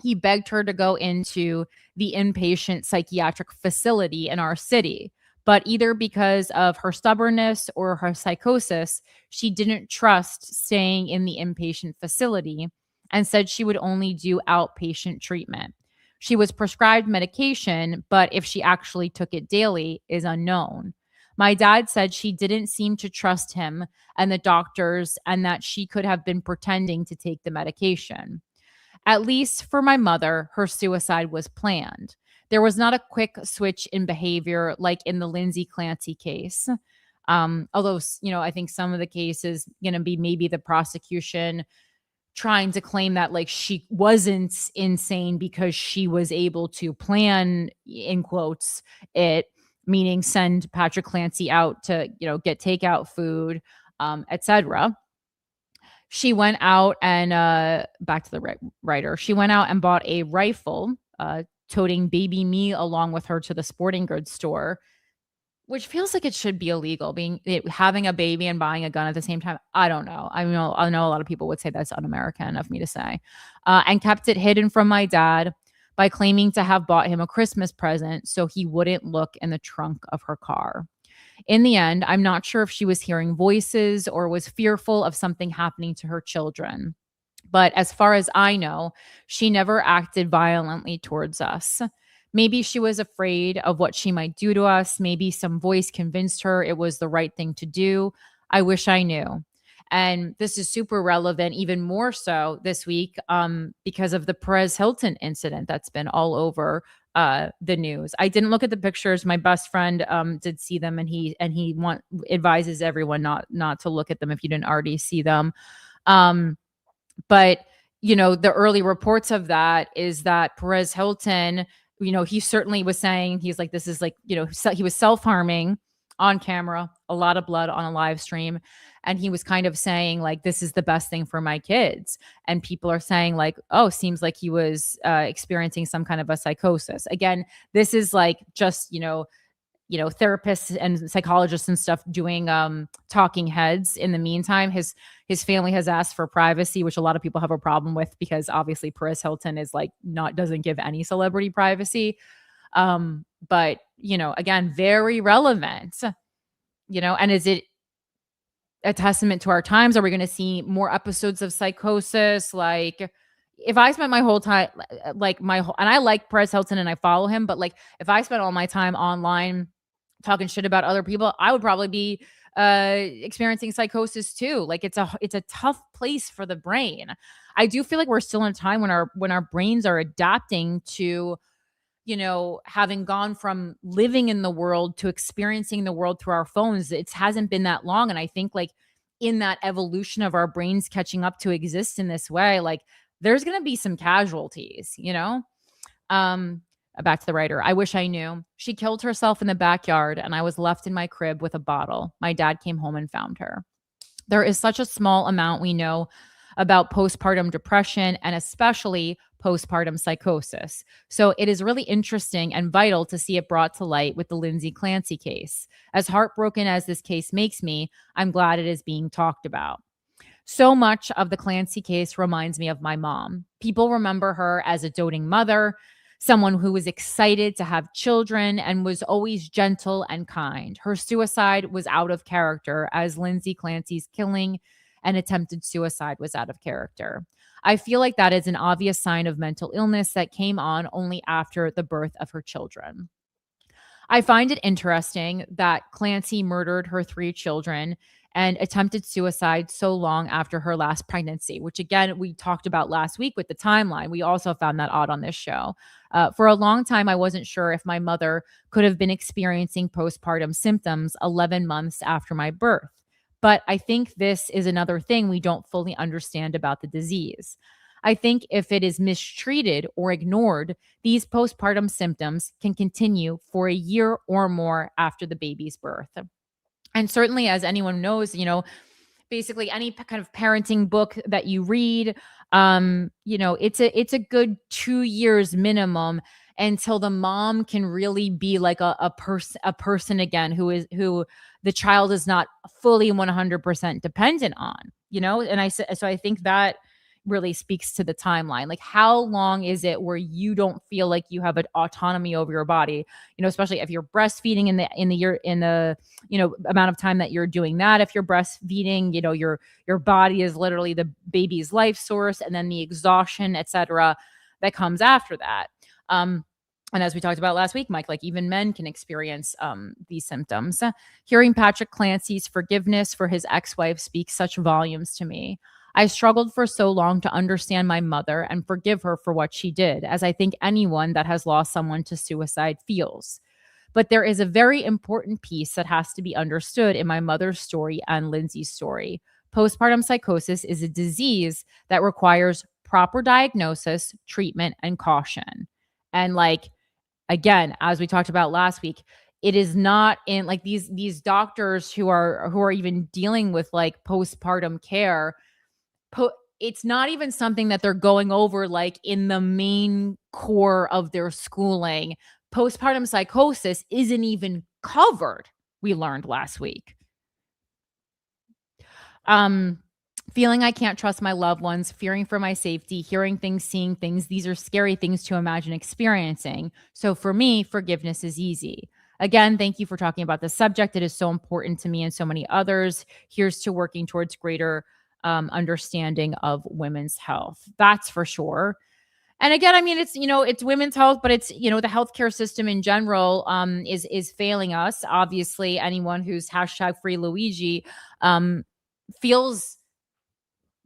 he begged her to go into the inpatient psychiatric facility in our city. But either because of her stubbornness or her psychosis, she didn't trust staying in the inpatient facility and said she would only do outpatient treatment. She was prescribed medication, but if she actually took it daily is unknown. My dad said she didn't seem to trust him and the doctors and that she could have been pretending to take the medication. At least for my mother, her suicide was planned. There was not a quick switch in behavior like in the Lindsay Clancy case. Although, I think some of the cases going to be maybe the prosecution trying to claim that like she wasn't insane because she was able to plan, in quotes, it, meaning send Patrick Clancy out to, get takeout food, etc. She went out and back to the writer. She went out and bought a rifle, toting baby me along with her to the sporting goods store, which feels like it should be illegal. Having a baby and buying a gun at the same time. I don't know. I know a lot of people would say that's un-American of me to say, and kept it hidden from my dad by claiming to have bought him a Christmas present so he wouldn't look in the trunk of her car. In the end, I'm not sure if she was hearing voices or was fearful of something happening to her children. But as far as I know, she never acted violently towards us. Maybe she was afraid of what she might do to us. Maybe some voice convinced her it was the right thing to do. I wish I knew. And this is super relevant, even more so this week, because of the Perez Hilton incident that's been all over the news. I didn't look at the pictures. My best friend did see them, and he advises everyone not to look at them if you didn't already see them. But the early reports of that is that Perez Hilton, he certainly was saying, he's like, this is like, he was self-harming on camera, a lot of blood on a live stream. And he was kind of saying like, this is the best thing for my kids. And people are saying like, oh, seems like he was experiencing some kind of a psychosis. Again, this is like just, therapists and psychologists and stuff doing talking heads. In the meantime, his family has asked for privacy, which a lot of people have a problem with because obviously Perez Hilton is like doesn't give any celebrity privacy. But again, very relevant, and is it a testament to our times? Are we going to see more episodes of Psychosis? Like if I spent my whole time, and I like Perez Hilton and I follow him, but like if I spent all my time online talking shit about other people, I would probably be experiencing psychosis too. Like it's a tough place for the brain. I do feel like we're still in a time when our brains are adapting to, having gone from living in the world to experiencing the world through our phones. It hasn't been that long. And I think like in that evolution of our brains catching up to exist in this way, like there's going to be some casualties, Back to the writer. I wish I knew. She killed herself in the backyard and I was left in my crib with a bottle. My dad came home and found her. There is such a small amount we know about postpartum depression and especially postpartum psychosis. So it is really interesting and vital to see it brought to light with the Lindsay Clancy case. As heartbroken as this case makes me, I'm glad it is being talked about. So much of the Clancy case reminds me of my mom. People remember her as a doting mother, someone who was excited to have children and was always gentle and kind. Her suicide was out of character, as Lindsay Clancy's killing and attempted suicide was out of character. I feel like that is an obvious sign of mental illness that came on only after the birth of her children. I find it interesting that Clancy murdered her 3 children and attempted suicide so long after her last pregnancy, which again, we talked about last week with the timeline. We also found that odd on this show. For a long time, I wasn't sure if my mother could have been experiencing postpartum symptoms 11 months after my birth. But I think this is another thing we don't fully understand about the disease. I think if it is mistreated or ignored, these postpartum symptoms can continue for a year or more after the baby's birth. And certainly, as anyone knows, basically any kind of parenting book that you read, it's a good 2 years minimum until the mom can really be like a person again who the child is not fully 100% dependent on, and I think that really speaks to the timeline. Like, how long is it where you don't feel like you have an autonomy over your body, especially if you're breastfeeding in the amount of time that you're doing that. If you're breastfeeding, your body is literally the baby's life source, and then the exhaustion, etc., that comes after that. And as we talked about last week, Mike, like even men can experience these symptoms. Hearing Patrick Clancy's forgiveness for his ex-wife speaks such volumes to me. I struggled for so long to understand my mother and forgive her for what she did, as I think anyone that has lost someone to suicide feels. But there is a very important piece that has to be understood in my mother's story and Lindsay's story. Postpartum psychosis is a disease that requires proper diagnosis, treatment, and caution. And again, as we talked about last week, it is not in these doctors who are even dealing with postpartum care. It's not even something that they're going over in the main core of their schooling. Postpartum psychosis isn't even covered, we learned last week. Feeling I can't trust my loved ones, fearing for my safety, hearing things, seeing things, these are scary things to imagine experiencing. So for me, forgiveness is easy. Again, thank you for talking about this subject. It is so important to me and so many others. Here's to working towards greater understanding of women's health. That's for sure. And again, I mean, it's women's health, but it's, the healthcare system in general is failing us. Obviously, anyone who's #FreeLuigi feels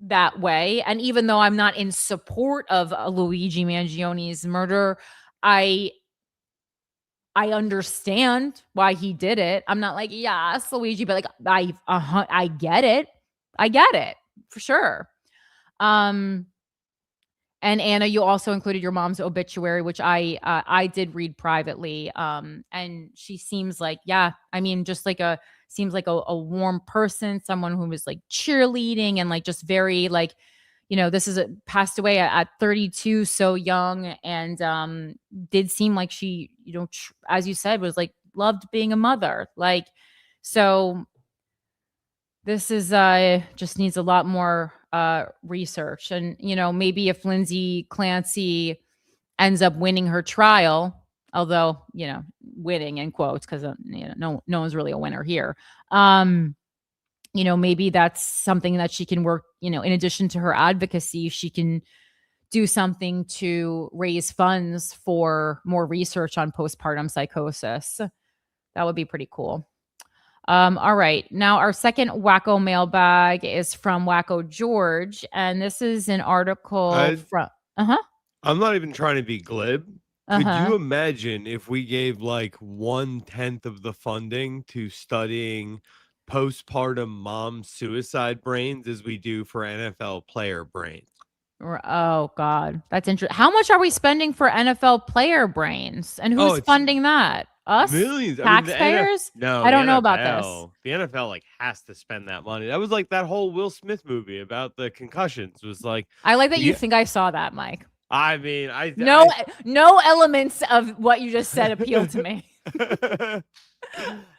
that way. And even though I'm not in support of Luigi Mangione's murder, I understand why he did it. I'm not like, yes, Luigi, but I get it. I get it. For sure. And Anna, you also included your mom's obituary, which I did read privately. And she seems like, seems like a warm person, someone who was cheerleading and just very this is passed away at 32, so young, and did seem like she, as you said, was loved being a mother. So this is just needs a lot more research. And, maybe if Lindsay Clancy ends up winning her trial, although, winning in quotes, because, no one's really a winner here. Maybe that's something that she can work, in addition to her advocacy, she can do something to raise funds for more research on postpartum psychosis. That would be pretty cool. All right. Now, our second WACO mailbag is from WACO George, and this is an article from... I'm not even trying to be glib. Could you imagine if we gave 1/10 of the funding to studying postpartum mom suicide brains as we do for NFL player brains? Oh, God. That's interesting. How much are we spending for NFL player brains? And who's funding that? Us? Millions. Taxpayers? No, I don't know about this. The NFL has to spend that money. That was that whole Will Smith movie about the concussions was I like that you think I saw that, Mike. I mean, no elements of what you just said appeal to me.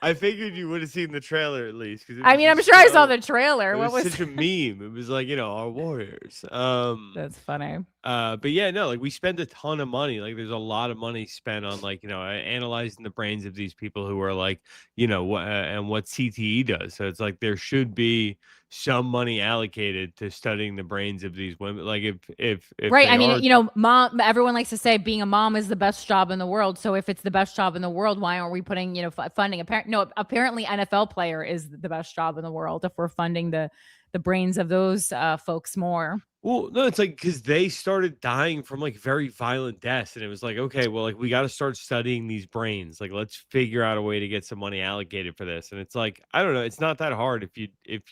I figured you would have seen the trailer at least, because I mean, I'm sure I saw the trailer. It What was was such a meme. It was like, our warriors. That's funny. But yeah, no, like we spend a ton of money. Like there's a lot of money spent on like, analyzing the brains of these people who are like, and what CTE does. So it's like there should be some money allocated to studying the brains of these women. Like if Right. they I mean, are mom, everyone likes to say being a mom is the best job in the world. So if it's the best job in the world, why aren't we putting, funding? Apparently NFL player is the best job in the world if we're funding the brains of those folks more. Well, no, it's like because they started dying from like very violent deaths, and it was like, okay, well, like we got to start studying these brains. Like, let's figure out a way to get some money allocated for this. And it's like, I don't know, it's not that hard if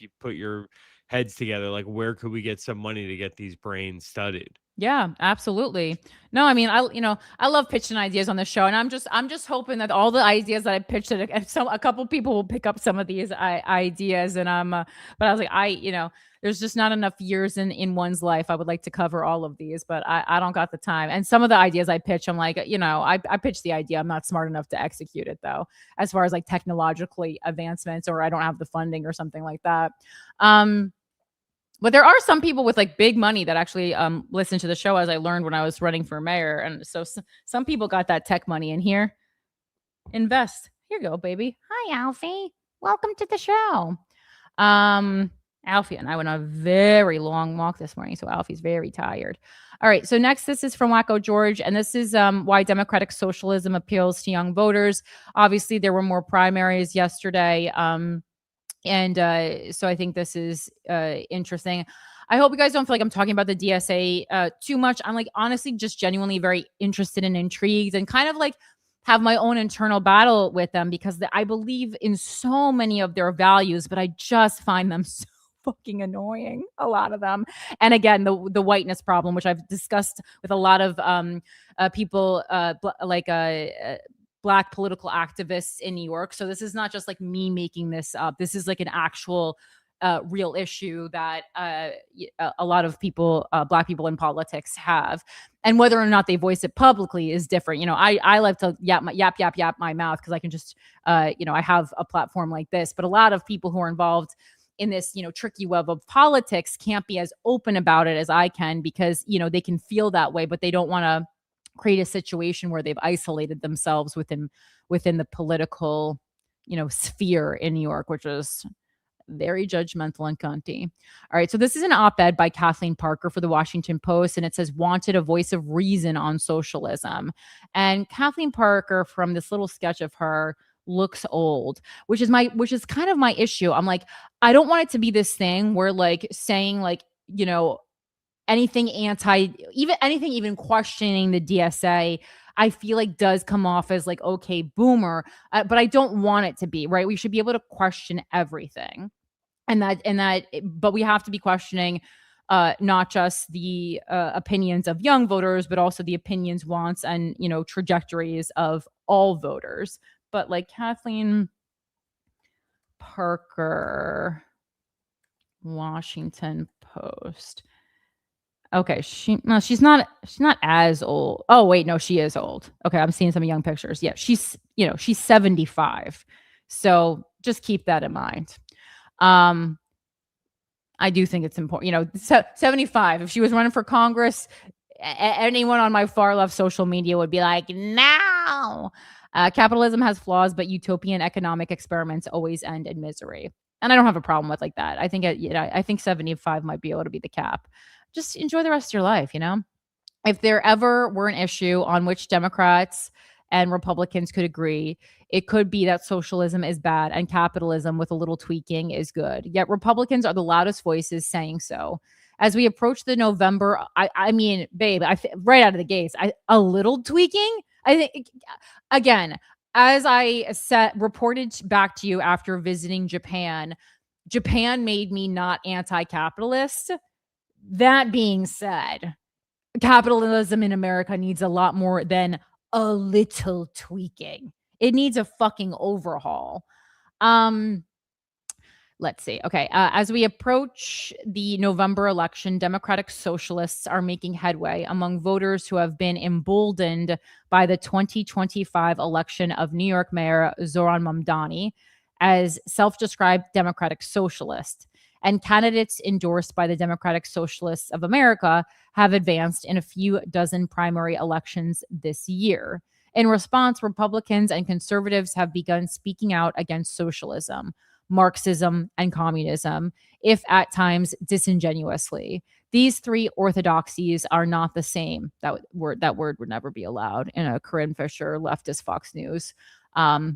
you put your heads together. Like, where could we get some money to get these brains studied? Yeah, absolutely. No, I mean, I love pitching ideas on the show, and I'm just hoping that all the ideas that I pitched, that a couple people will pick up some of these ideas, and but I was like, there's just not enough years in one's life. I would like to cover all of these, but I don't got the time. And some of the ideas I pitch, I'm like, I pitched the idea. I'm not smart enough to execute it though, as far as like technologically advancements, or I don't have the funding or something like that. But there are some people with like big money that actually listen to the show, as I learned when I was running for mayor. And so some people got that tech money in here. Invest. Here you go, baby. Hi, Alfie. Welcome to the show. Alfie and I went on a very long walk this morning, so Alfie's very tired. All right, so next, this is from WACO George, and this is why democratic socialism appeals to young voters. Obviously, there were more primaries yesterday. So I think this is interesting. I hope you guys don't feel like I'm talking about the DSA too much. I'm like honestly just genuinely very interested and intrigued, and kind of like have my own internal battle with them, because I believe in so many of their values, but I just find them so fucking annoying, a lot of them. And again, the whiteness problem, which I've discussed with a lot of people Black political activists in New York. So this is not just like me making this up. This is like an actual real issue that a lot of people, Black people in politics have. And whether or not they voice it publicly is different. I like to yap my mouth, because I can just, I have a platform like this. But a lot of people who are involved in this, tricky web of politics can't be as open about it as I can, because, they can feel that way, but they don't want to create a situation where they've isolated themselves within the political, sphere in New York, which is very judgmental and cunty. All right. So this is an op-ed by Kathleen Parker for the Washington Post, and it says, wanted a voice of reason on socialism. And Kathleen Parker, from this little sketch of her, looks old, which is kind of my issue. I'm like, I don't want it to be this thing where like saying like, anything even questioning the DSA, I feel like does come off as like, okay, boomer, but I don't want it to be, right? We should be able to question everything. But we have to be questioning not just the opinions of young voters, but also the opinions, wants, and, trajectories of all voters. But like Kathleen Parker, Washington Post. Okay, she's not as old. Oh wait, no, she is old. Okay, I'm seeing some young pictures. Yeah, she's 75. So just keep that in mind. I do think it's important. 75. If she was running for Congress, anyone on my far left social media would be like, no. Capitalism has flaws, but utopian economic experiments always end in misery. And I don't have a problem with like that. I think I think 75 might be able to be the cap. Just enjoy the rest of your life, If there ever were an issue on which Democrats and Republicans could agree, it could be that socialism is bad and capitalism with a little tweaking is good. Yet Republicans are the loudest voices saying so. As we approach the November, I mean, babe, right out of the gates, a little tweaking. I think, again, as I reported back to you after visiting Japan made me not anti-capitalist. That being said, capitalism in America needs a lot more than a little tweaking. It needs a fucking overhaul. Let's see. Okay. As we approach the November election, Democratic Socialists are making headway among voters who have been emboldened by the 2025 election of New York Mayor Zohran Mamdani as self-described Democratic Socialist. And candidates endorsed by the Democratic Socialists of America have advanced in a few dozen primary elections this year. In response, Republicans and conservatives have begun speaking out against socialism, Marxism, and communism, if at times disingenuously. These three orthodoxies are not the same. That word would never be allowed in a Corinne Fisher leftist Fox News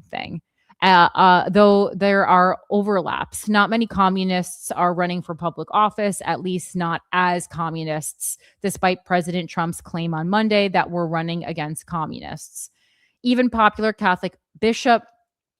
thing. Though there are overlaps, not many communists are running for public office, at least not as communists, despite President Trump's claim on Monday that we're running against communists. Even popular Catholic Bishop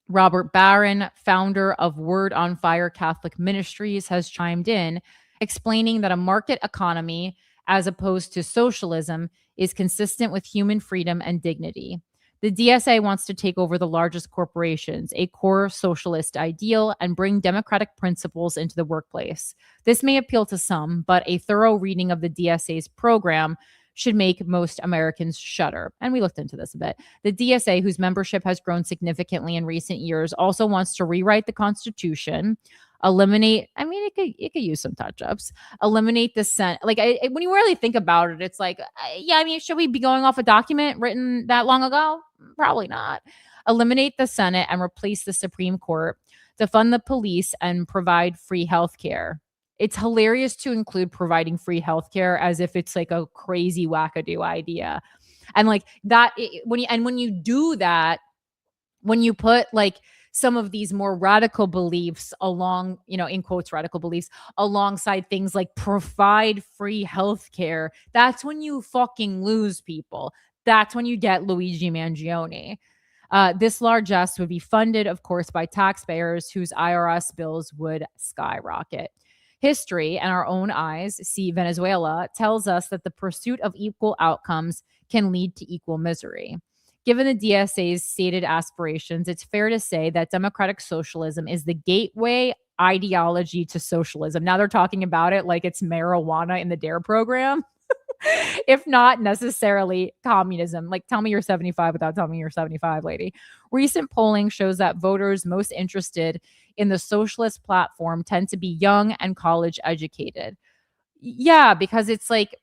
Robert Barron, founder of Word on Fire Catholic Ministries, has chimed in, explaining that a market economy, as opposed to socialism, is consistent with human freedom and dignity. The DSA wants to take over the largest corporations, a core socialist ideal, and bring democratic principles into the workplace. This may appeal to some, but a thorough reading of the DSA's program should make most Americans shudder. And we looked into this a bit. The DSA, whose membership has grown significantly in recent years, also wants to rewrite the Constitution, eliminate, I mean, it could use some touch-ups, eliminate the Senate. Like, when you really think about it, it's like, yeah, I mean, should we be going off a document written that long ago? Probably not. Eliminate the Senate and replace the Supreme Court, defund the police, and provide free health care. It's hilarious to include providing free healthcare as if it's like a crazy wackadoo idea. And like that, when you do that, when you put like some of these more radical beliefs along, in quotes, radical beliefs alongside things like provide free healthcare, that's when you fucking lose people. That's when you get Luigi Mangione. This largesse would be funded, of course, by taxpayers whose IRS bills would skyrocket. History and our own eyes, see Venezuela, tells us that the pursuit of equal outcomes can lead to equal misery. Given the DSA's stated aspirations, it's fair to say that democratic socialism is the gateway ideology to socialism. Now they're talking about it like it's marijuana in the DARE program. If not necessarily communism. Like, tell me you're 75 without telling me you're 75, lady. Recent polling shows that voters most interested in the socialist platform tend to be young and college educated. Yeah, because it's like,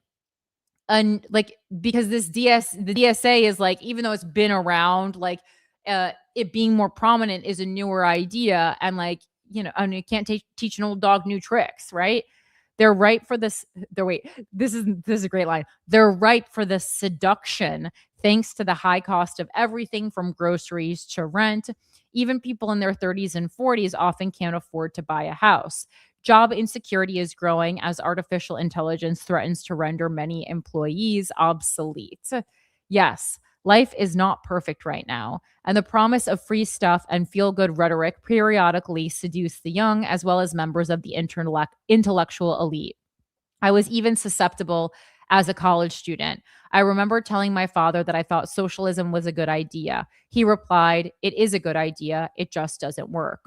because the DSA is like, even though it's been around, like it being more prominent is a newer idea, and like, and you can't teach an old dog new tricks, right? They're ripe for this. This is a great line. They're ripe for the seduction, thanks to the high cost of everything from groceries to rent. Even people in their 30s and 40s often can't afford to buy a house. Job insecurity is growing as artificial intelligence threatens to render many employees obsolete. Yes, life is not perfect right now, and the promise of free stuff and feel-good rhetoric periodically seduce the young as well as members of the intellectual elite. I was even susceptible as a college student. I remember telling my father that I thought socialism was a good idea. He replied, "It is a good idea. It just doesn't work."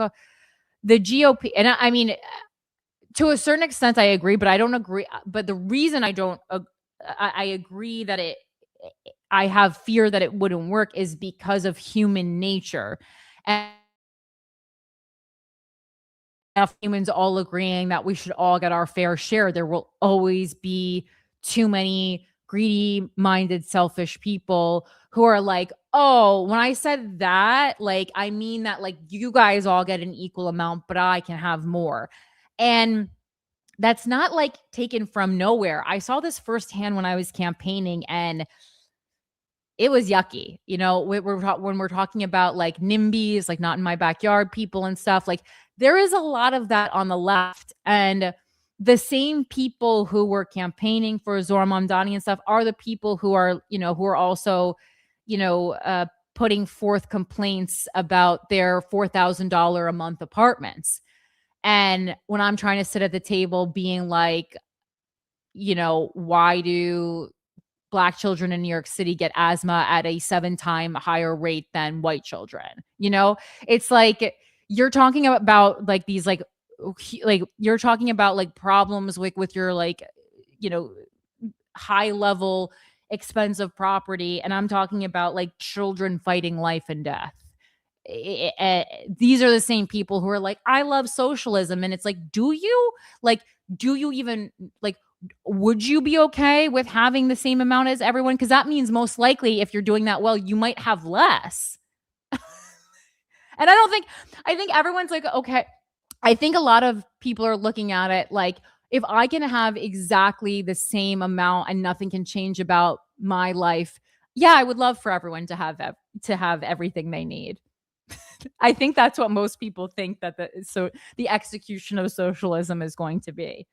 The GOP, and I mean, to a certain extent, I agree, but I don't agree. But the reason I don't, I agree that I have fear that it wouldn't work is because of human nature. And enough humans all agreeing that we should all get our fair share, there will always be too many greedy minded, selfish people who are like, oh, when I said that, like, I mean that like you guys all get an equal amount, but I can have more. And that's not like taken from nowhere. I saw this firsthand when I was campaigning, and it was yucky. When we're talking about like NIMBYs, like not in my backyard people and stuff, like there is a lot of that on the left. And the same people who were campaigning for Zohran Mamdani and stuff are the people who are, who are also, putting forth complaints about their $4,000 a month apartments. And when I'm trying to sit at the table being like, why do Black children in New York City get asthma at a 7-time higher rate than white children? It's like you're talking about like these like like you're talking about like problems with your like, you know, high level expensive property, and I'm talking about like children fighting life and death. These are the same people who are like, I love socialism, and it's like, do you like, do you even like, would you be okay with having the same amount as everyone? Because that means most likely if you're doing that well, you might have less. And I think everyone's like, okay. I think a lot of people are looking at it like, if I can have exactly the same amount and nothing can change about my life, yeah, I would love for everyone to have everything they need. I think that's what most people think that the execution of socialism is going to be.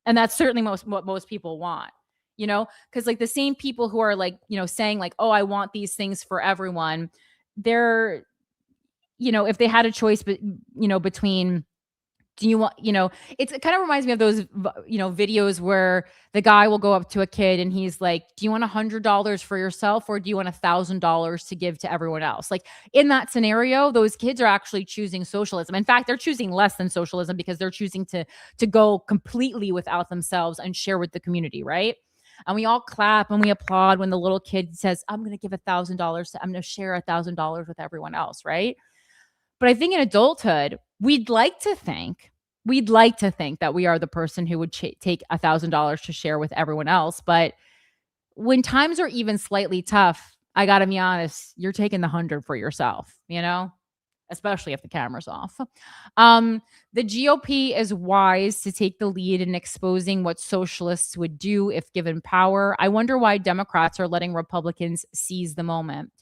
And that's certainly what most people want, you know, because like the same people who are like, you know, saying like, oh, I want these things for everyone, they're, you know, if they had a choice, but you know, between, do you want, you know, it kind of reminds me of those, you know, videos where the guy will go up to a kid and he's like, do you want $100 for yourself, or do you want $1,000 to give to everyone else? Like in that scenario, those kids are actually choosing socialism. In fact, they're choosing less than socialism because they're choosing to go completely without themselves and share with the community, right? And we all clap and we applaud when the little kid says, I'm going to give $1,000 I'm going to share $1,000 with everyone else, right? But I think in adulthood, we'd like to think that we are the person who would take $1,000 to share with everyone else. But when times are even slightly tough, I got to be honest, you're taking the 100 for yourself, you know, especially if the camera's off. The GOP is wise to take the lead in exposing what socialists would do if given power. I wonder why Democrats are letting Republicans seize the moment.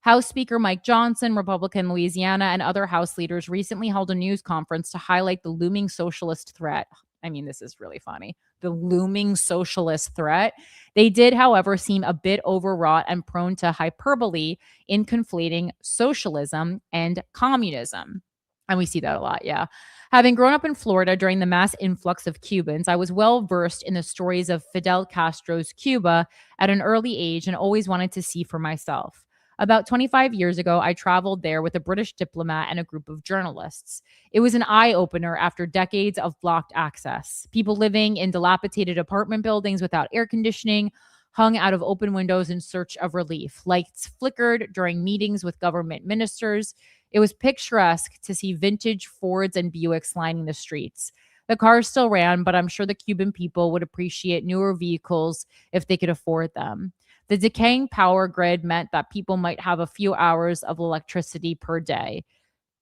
House Speaker Mike Johnson, Republican Louisiana, and other House leaders recently held a news conference to highlight the looming socialist threat. I mean, this is really funny. The looming socialist threat. They did, however, seem a bit overwrought and prone to hyperbole in conflating socialism and communism. And we see that a lot, yeah. Having grown up in Florida during the mass influx of Cubans, I was well versed in the stories of Fidel Castro's Cuba at an early age and always wanted to see for myself. About 25 years ago, I traveled there with a British diplomat and a group of journalists. It was an eye-opener after decades of blocked access. People living in dilapidated apartment buildings without air conditioning, hung out of open windows in search of relief. Lights flickered during meetings with government ministers. It was picturesque to see vintage Fords and Buicks lining the streets. The cars still ran, but I'm sure the Cuban people would appreciate newer vehicles if they could afford them. The decaying power grid meant that people might have a few hours of electricity per day.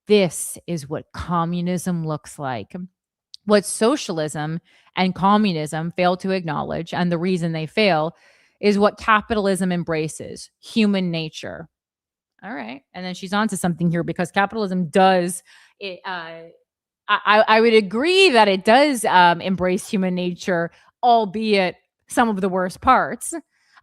This is what communism looks like. What socialism and communism fail to acknowledge, and the reason they fail, is what capitalism embraces: human nature. All right. And then she's on to something here, because capitalism does it. I would agree that it does embrace human nature, albeit some of the worst parts.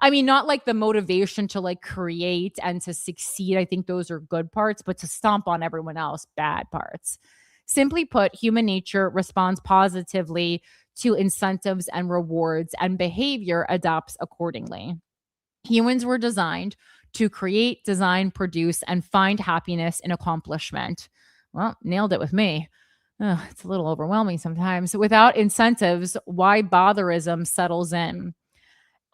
I mean, not like the motivation to like create and to succeed. I think those are good parts, but to stomp on everyone else, bad parts. Simply put, human nature responds positively to incentives and rewards, and behavior adapts accordingly. Humans were designed to create, design, produce, and find happiness in accomplishment. Well, nailed it with me. It's a little overwhelming sometimes. Without incentives, why botherism settles in.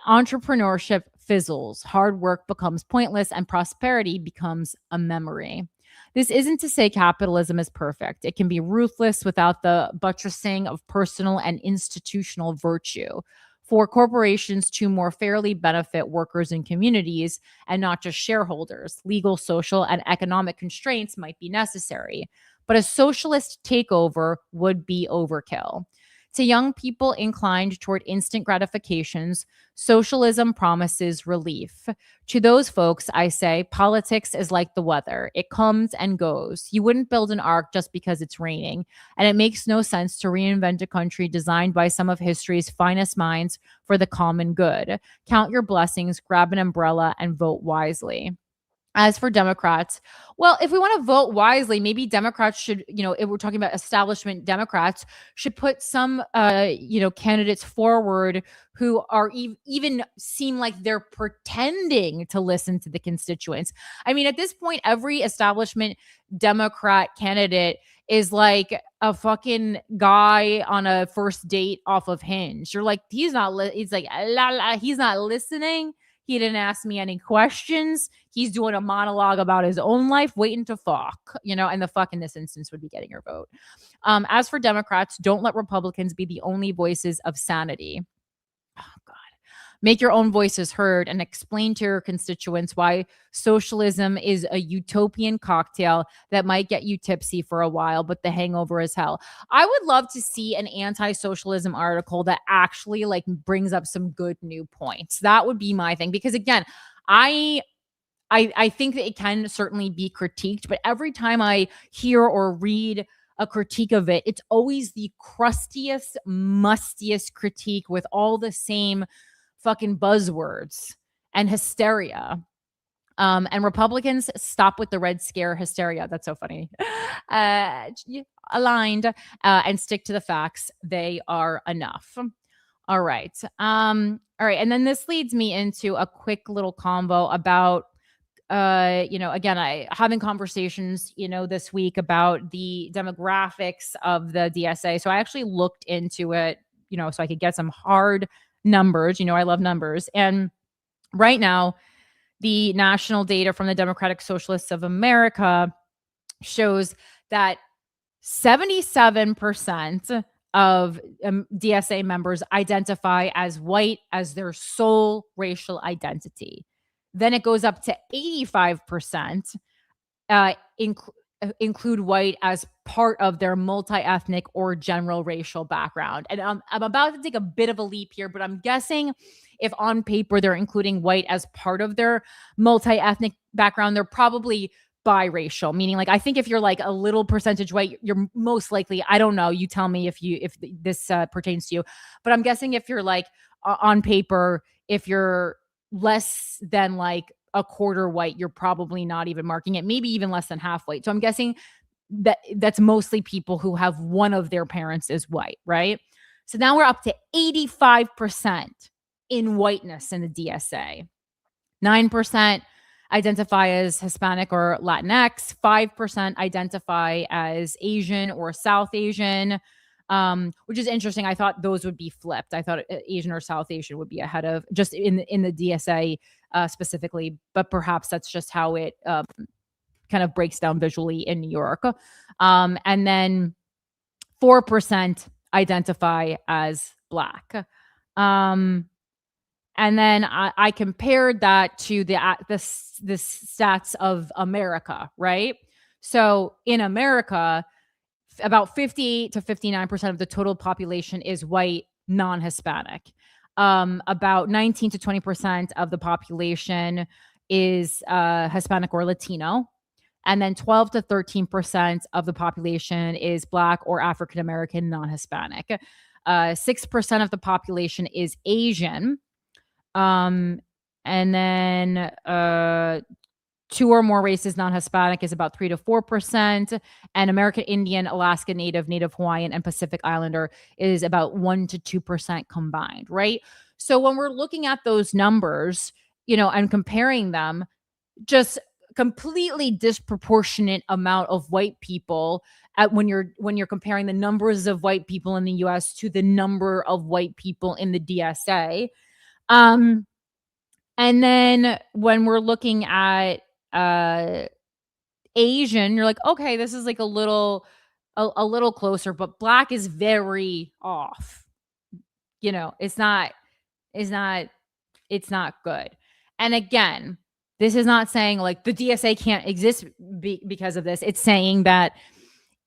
Entrepreneurship fizzles, hard work becomes pointless, and prosperity becomes a memory. This isn't to say capitalism is perfect. It can be ruthless without the buttressing of personal and institutional virtue. For corporations to more fairly benefit workers and communities, and not just shareholders, legal, social, and economic constraints might be necessary. But a socialist takeover would be overkill. To young people inclined toward instant gratifications, socialism promises relief. To those folks, I say, politics is like the weather. It comes and goes. You wouldn't build an ark just because it's raining, and it makes no sense to reinvent a country designed by some of history's finest minds for the common good. Count your blessings, grab an umbrella, and vote wisely. As for Democrats, well, if we want to vote wisely, maybe Democrats should, if we're talking about establishment Democrats, should put some, candidates forward who are even seem like they're pretending to listen to the constituents. I mean, at this point, every establishment Democrat candidate is like a fucking guy on a first date off of Hinge. You're like, he's like, la, la, he's not listening. He didn't ask me any questions. He's doing a monologue about his own life, waiting to fuck, and the fuck in this instance would be getting your vote. As for Democrats, don't let Republicans be the only voices of sanity. Oh, God. Make your own voices heard and explain to your constituents why socialism is a utopian cocktail that might get you tipsy for a while, but the hangover is hell. I would love to see an anti-socialism article that actually like brings up some good new points. That would be my thing, because again, I think that it can certainly be critiqued, but every time I hear or read a critique of it, it's always the crustiest, mustiest critique with all the same fucking buzzwords and hysteria. And Republicans, stop with the Red Scare hysteria. That's so funny. Aligned and stick to the facts. They are enough. All right. All right. And then this leads me into a quick little convo about again, I having conversations, this week about the demographics of the DSA. So I actually looked into it, so I could get some hard numbers. I love numbers. And right now, the national data from the Democratic Socialists of America shows that 77% of DSA members identify as white as their sole racial identity. Then it goes up to 85%, include white as part of their multi-ethnic or general racial background. And I'm about to take a bit of a leap here, but I'm guessing if on paper they're including white as part of their multi-ethnic background, they're probably biracial, meaning like I think if you're like a little percentage white, you're most likely, I don't know, you tell me if this pertains to you, but I'm guessing if you're like on paper, if you're less than like a quarter white, you're probably not even marking it, maybe even less than half white. So I'm guessing that that's mostly people who have one of their parents is white, right? So now we're up to 85% in whiteness in the DSA. 9% identify as Hispanic or Latinx. 5% identify as Asian or South Asian, which is interesting. I thought those would be flipped. I thought Asian or South Asian would be ahead of just in the DSA specifically, but perhaps that's just how it kind of breaks down visually in New York. And then 4% identify as Black. And then I compared that to the stats of America, right? So in America, about 58 to 59% of the total population is white, non-Hispanic. About 19 to 20% of the population is Hispanic or Latino. And then 12 to 13% of the population is Black or African American, non-Hispanic. 6% of the population is Asian. And then 2 or more races non-Hispanic is about 3 to 4%, and American Indian, Alaska Native, Native Hawaiian, and Pacific Islander is about 1 to 2% combined, right? So when we're looking at those numbers, and comparing them, just completely disproportionate amount of white people when you're comparing the numbers of white people in the US to the number of white people in the DSA. And then when we're looking at Asian, you're like, okay, this is like a little closer, but Black is very off. It's not good. And again, this is not saying like the DSA can't exist because of this. It's saying that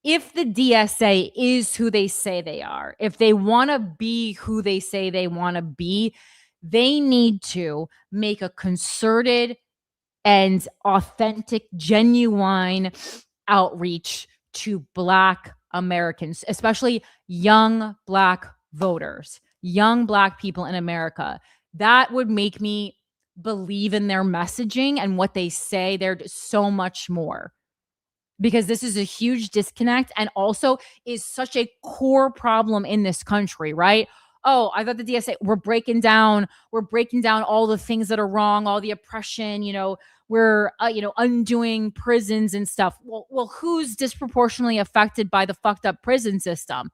if the DSA is who they say they are, if they want to be who they say they want to be, they need to make a concerted and authentic, genuine outreach to Black Americans, especially young Black voters, young Black people in America. That would make me believe in their messaging and what they say. They're so much more, because this is a huge disconnect and also is such a core problem in this country, right? Oh, I thought the DSA, we're breaking down all the things that are wrong, all the oppression, undoing prisons and stuff. Well, who's disproportionately affected by the fucked up prison system?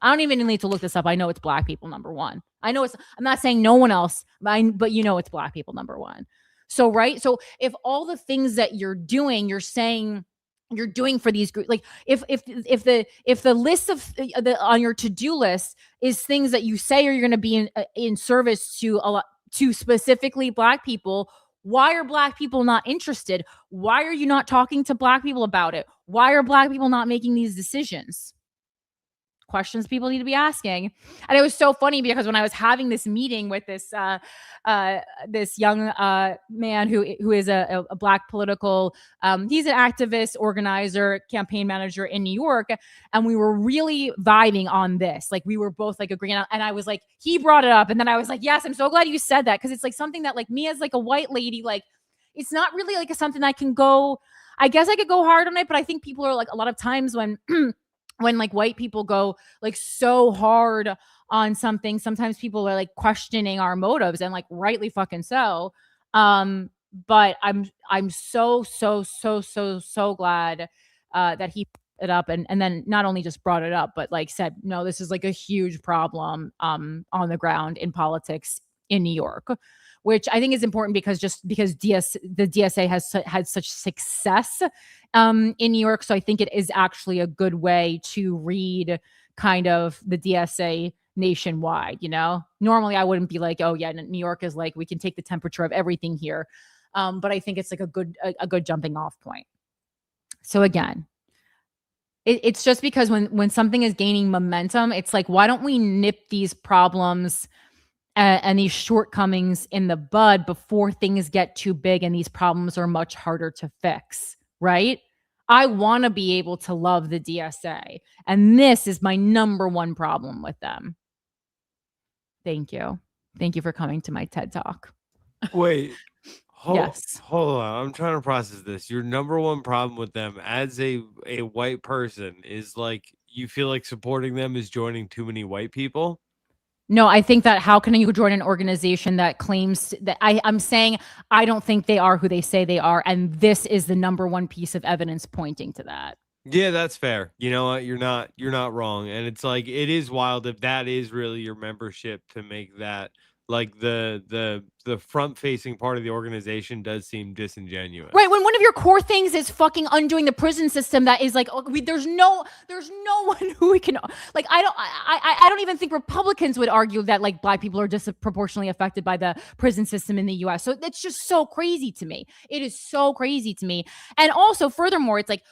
I don't even need to look this up. I know it's Black people, number one. I'm not saying no one else, but it's Black people, number one. So, right. So if all the things that you're doing, you're saying you're doing for these groups, like if the list of on your to-do list is things that you say are you're going to be in service to specifically Black people, why are Black people not interested? Why are you not talking to Black people about it? Why are Black people not making these decisions? Questions people need to be asking. And it was so funny because when I was having this meeting with this young man who is a Black political, he's an activist, organizer, campaign manager in New York, and we were really vibing on this. Like we were both like agreeing, and I was like, he brought it up, and then I was like, yes, I'm so glad you said that, because it's like something that like me as like a white lady, like it's not really like something I can go. I guess I could go hard on it, but I think people are like, a lot of times when when like white people go like so hard on something, sometimes people are like questioning our motives, and like rightly fucking so. But I'm so glad that he put it up, and then not only just brought it up, but like said, no, this is like a huge problem on the ground in politics in New York, which I think is important because the DSA has had such success in New York. So I think it is actually a good way to read kind of the DSA nationwide. Normally I wouldn't be like, oh yeah, New York is like, we can take the temperature of everything here. But I think it's like a good jumping off point. So again, it's just because when something is gaining momentum, it's like, why don't we nip these problems and these shortcomings in the bud before things get too big and these problems are much harder to fix, right? I want to be able to love the DSA, and this is my number one problem with them. Thank you. Thank you for coming to my TED Talk. Wait. Yes. Hold on. I'm trying to process this. Your number one problem with them as a white person is like, you feel like supporting them is joining too many white people? No, I think that how can you join an organization that claims that I'm saying I don't think they are who they say they are. And this is the number one piece of evidence pointing to that. Yeah, that's fair. You know what? You're not wrong. And it's like, it is wild if that is really your membership, to make that like the front facing part of the organization does seem disingenuous. Right, when one of your core things is fucking undoing the prison system, that is like, there's no one who we can, like, I don't even think Republicans would argue that like Black people are disproportionately affected by the prison system in the US. So it's just so crazy to me. It is so crazy to me. And also, furthermore, it's like,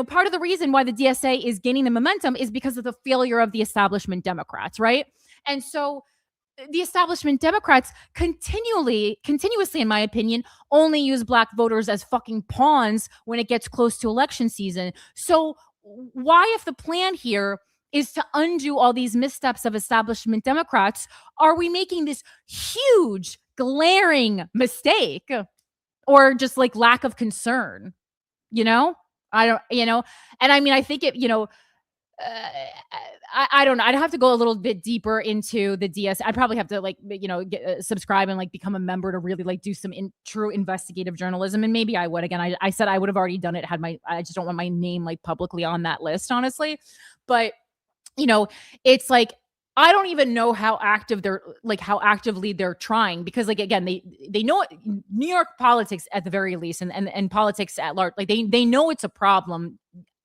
part of the reason why the DSA is gaining the momentum is because of the failure of the establishment Democrats, right? And so the establishment Democrats continuously, in my opinion, only use Black voters as fucking pawns when it gets close to election season. So why, if the plan here is to undo all these missteps of establishment Democrats, are we making this huge, glaring mistake, or just like lack of concern? I don't, and I mean, I think it, I don't know. I'd have to go a little bit deeper into the DS. I'd probably have to like, subscribe and like become a member to really like do some true investigative journalism. And maybe I would. Again, I said I would have already done it. I just don't want my name like publicly on that list, honestly. But, it's like, I don't even know how actively they're trying, because like, again, they know New York politics at the very least, and politics at large, like they know it's a problem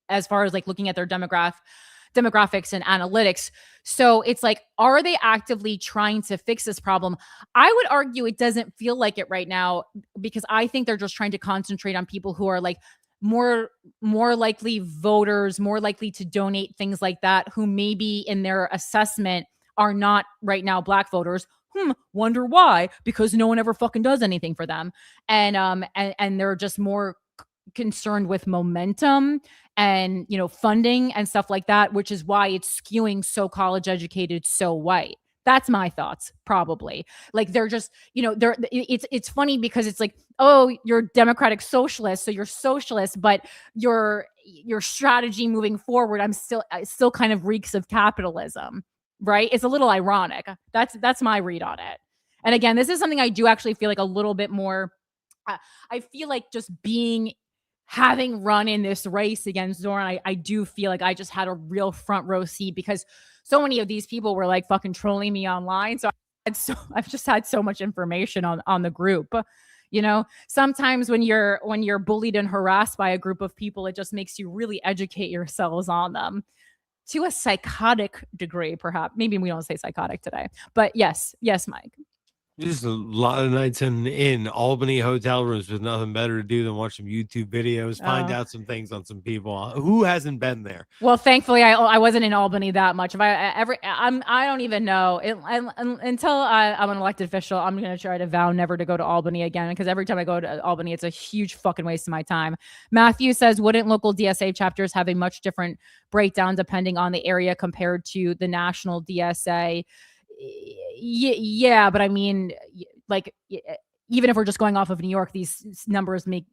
as far as like looking at their demographics and analytics. So it's like, are they actively trying to fix this problem? I would argue it doesn't feel like it right now, because I think they're just trying to concentrate on people who are like more likely voters, more likely to donate, things like that, who maybe in their assessment are not right now Black voters. Wonder why? Because no one ever fucking does anything for them. And they're just more concerned with momentum and funding and stuff like that, which is why it's skewing so college educated, so white. That's my thoughts, probably. Like they're just, it's funny because it's like, oh, you're Democratic Socialist, so you're socialist, but your strategy moving forward, still kind of reeks of capitalism, right? It's a little ironic. That's my read on it. And again, this is something I do actually feel like a little bit more I feel like just having run in this race against Zoran, I do feel like I just had a real front row seat because so many of these people were like fucking trolling me online. So I've just had so much information on the group. You know, sometimes when you're bullied and harassed by a group of people, it just makes you really educate yourselves on them to a psychotic degree, perhaps. Maybe we don't say psychotic today, but yes, Mike. Just a lot of nights in Albany hotel rooms with nothing better to do than watch some YouTube videos, find out some things on some people. Who hasn't been there? Well, thankfully, I wasn't in Albany that much. If I don't even know until I'm an elected official. I'm gonna try to vow never to go to Albany again because every time I go to Albany, it's a huge fucking waste of my time. Matthew says, wouldn't local DSA chapters have a much different breakdown depending on the area compared to the national DSA? Yeah, but I mean, like, even if we're just going off of New York, these numbers make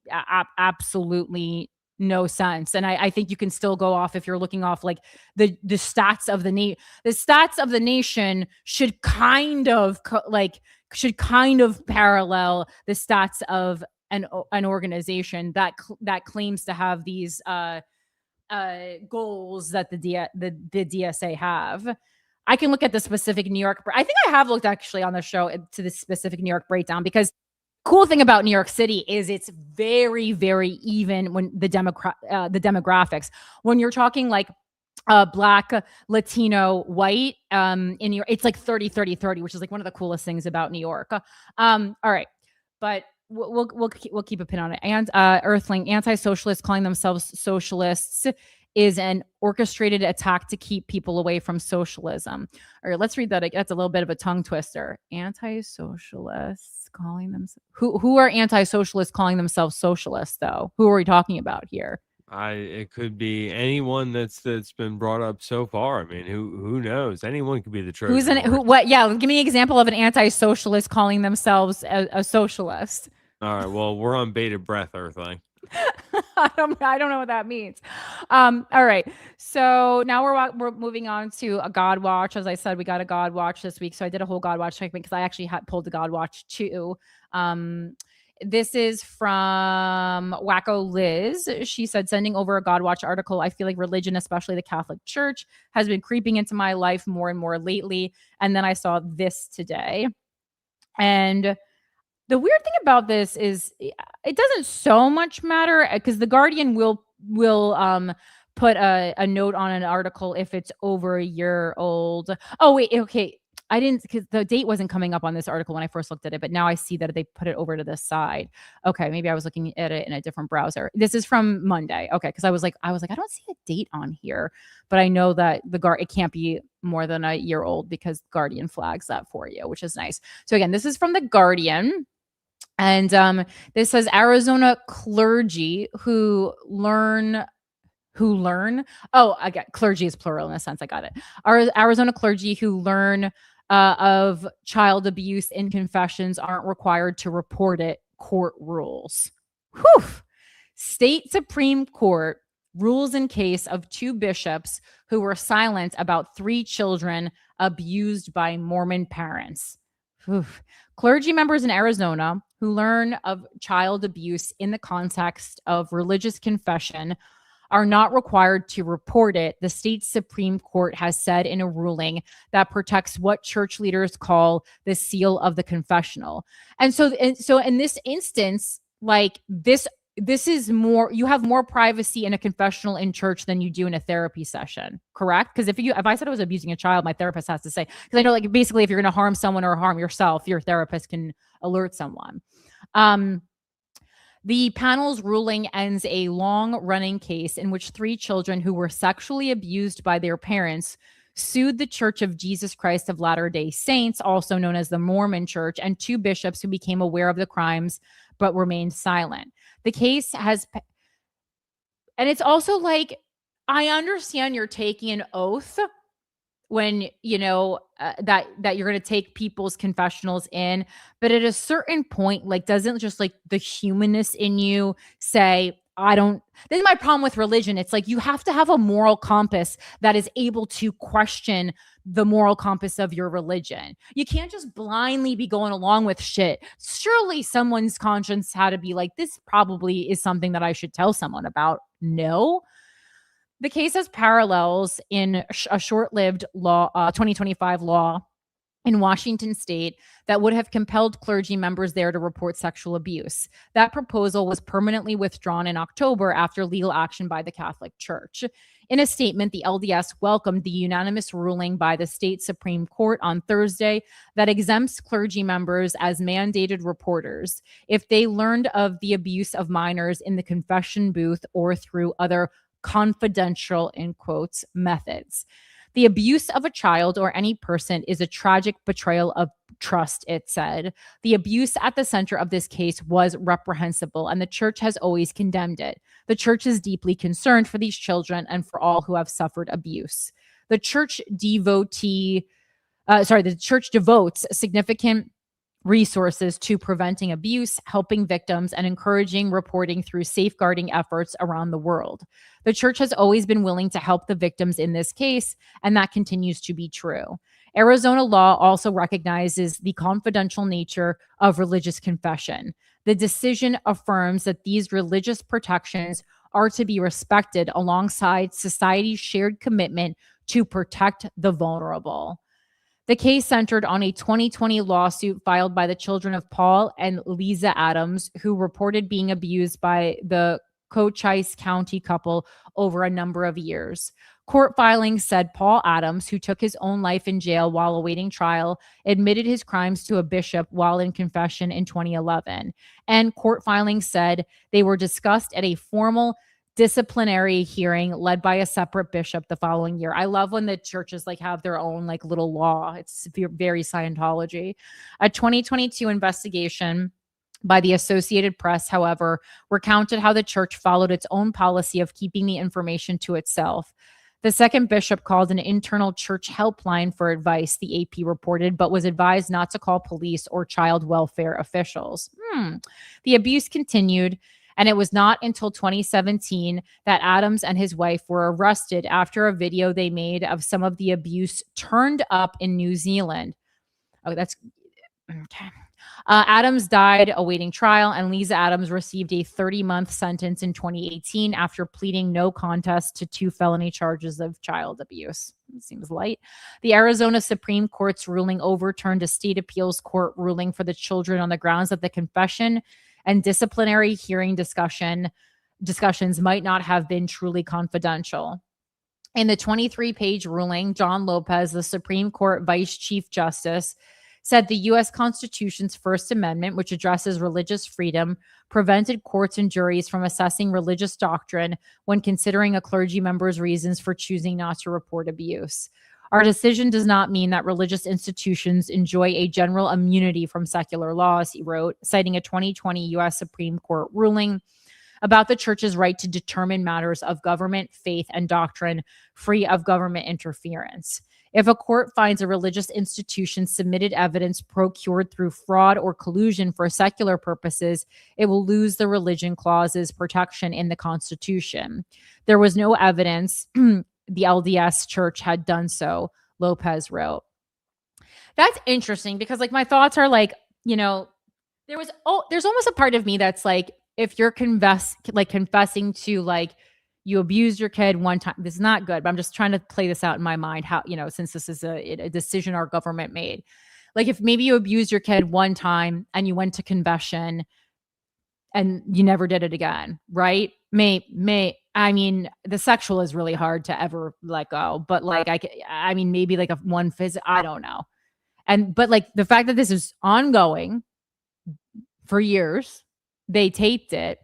absolutely no sense. And I think you can still go off if you're looking off like the stats of the stats of the nation should kind of parallel the stats of an organization that claims to have these goals that the DSA have. I can look at the specific New York. I think I have looked actually on the show to the specific New York breakdown, because cool thing about New York City is it's very, very even when the demographics. When you're talking like Black, Latino, white, in New York, it's like 30-30-30, which is like one of the coolest things about New York. All right, but we'll keep a pin on it. And Earthling, anti-socialists calling themselves socialists is an orchestrated attack to keep people away from socialism. All right, let's read that. That's a little bit of a tongue twister. Anti-socialists calling themselves, who are anti-socialists calling themselves socialists though? Who are we talking about here? It could be anyone that's been brought up so far. I mean, who knows? Anyone could be the Trojan horse. Yeah, give me an example of an anti-socialist calling themselves a socialist. All right, well, we're on bated breath, Earthling. I don't know what that means. All right. So now we're moving on to a God Watch. As I said, we got a God Watch this week. So I did a whole God Watch segment because I actually had pulled the God Watch too. This is from WACO Liz. She said, sending over a God Watch article. I feel like religion, especially the Catholic Church, has been creeping into my life more and more lately. And then I saw this today. And the weird thing about this is it doesn't so much matter because the Guardian will put a note on an article if it's over a year old. Oh, wait. Okay. I didn't, because the date wasn't coming up on this article when I first looked at it, but now I see that they put it over to the side. Okay. Maybe I was looking at it in a different browser. This is from Monday. Okay. Because I was like, I don't see a date on here, but I know that it can't be more than a year old because Guardian flags that for you, which is nice. So again, this is from the Guardian. And this says Arizona clergy who learn. Oh, I got clergy is plural in a sense. I got it. Arizona clergy who learn of child abuse in confessions aren't required to report it. Court rules. Whew. State Supreme Court rules in case of 2 bishops who were silent about 3 children abused by Mormon parents. Whew. Clergy members in Arizona who learn of child abuse in the context of religious confession are not required to report it, the state Supreme Court has said in a ruling that protects what church leaders call the seal of the confessional. And so in this instance, like this is more, you have more privacy in a confessional in church than you do in a therapy session, correct? Because if I said I was abusing a child, my therapist has to say, because I know like basically if you're going to harm someone or harm yourself, your therapist can alert someone. The panel's ruling ends a long-running case in which 3 children who were sexually abused by their parents sued the Church of Jesus Christ of Latter-day Saints, also known as the Mormon Church, and 2 bishops who became aware of the crimes but remained silent. The case has, and it's also like, I understand you're taking an oath when you know that you're going to take people's confessionals in, but at a certain point, like, doesn't just like the humanness in you say, this is my problem with religion. It's like you have to have a moral compass that is able to question the moral compass of your religion. You can't just blindly be going along with shit. Surely someone's conscience had to be like, this probably is something that I should tell someone about. No. The case has parallels in a short-lived law, 2025 law in Washington state that would have compelled clergy members there to report sexual abuse. That proposal was permanently withdrawn in October after legal action by the Catholic Church. In a statement, the LDS welcomed the unanimous ruling by the state Supreme Court on Thursday that exempts clergy members as mandated reporters if they learned of the abuse of minors in the confession booth or through other confidential, in quotes, methods. The abuse of a child or any person is a tragic betrayal of trust, it said. The abuse at the center of this case was reprehensible, and the church has always condemned it. The church is deeply concerned for these children and for all who have suffered abuse. The church devotes significant resources to preventing abuse, helping victims, and encouraging reporting through safeguarding efforts around the world. The church has always been willing to help the victims in this case, and that continues to be true. Arizona law also recognizes the confidential nature of religious confession. The decision affirms that these religious protections are to be respected alongside society's shared commitment to protect the vulnerable. The case centered on a 2020 lawsuit filed by the children of Paul and Lisa Adams, who reported being abused by the Cochise County couple over a number of years. Court filings said Paul Adams, who took his own life in jail while awaiting trial, admitted his crimes to a bishop while in confession in 2011. And court filings said they were discussed at a formal disciplinary hearing led by a separate bishop the following year. I love when the churches like have their own like little law. It's very Scientology. A 2022 investigation by the Associated Press, however, recounted how the church followed its own policy of keeping the information to itself. The second bishop called an internal church helpline for advice, the AP reported, but was advised not to call police or child welfare officials. The abuse continued, and it was not until 2017 that Adams and his wife were arrested after a video they made of some of the abuse turned up in New Zealand. Oh, that's okay. Adams died awaiting trial, and Lisa Adams received a 30-month sentence in 2018 after pleading no contest to 2 felony charges of child abuse. It seems light. The Arizona Supreme Court's ruling overturned a state appeals court ruling for the children on the grounds that the confession and disciplinary hearing discussions might not have been truly confidential. In the 23-page ruling, John Lopez, the Supreme Court Vice Chief Justice, said the U.S. Constitution's First Amendment, which addresses religious freedom, prevented courts and juries from assessing religious doctrine when considering a clergy member's reasons for choosing not to report abuse. Our decision does not mean that religious institutions enjoy a general immunity from secular laws, he wrote, citing a 2020 U.S. Supreme Court ruling about the church's right to determine matters of government, faith, and doctrine free of government interference. If a court finds a religious institution submitted evidence procured through fraud or collusion for secular purposes, it will lose the religion clause's protection in the Constitution. There was no evidence the LDS church had done so, Lopez wrote. That's interesting because like my thoughts are like, you know, there's almost a part of me that's like, if you're confessing to like you abused your kid one time, this is not good, but I'm just trying to play this out in my mind how, you know, since this is a decision our government made. Like if maybe you abused your kid one time and you went to confession and you never did it again, right? I mean, the sexual is really hard to ever let go, but like, I mean, maybe like one visit, I don't know. But like the fact that this is ongoing for years, they taped it.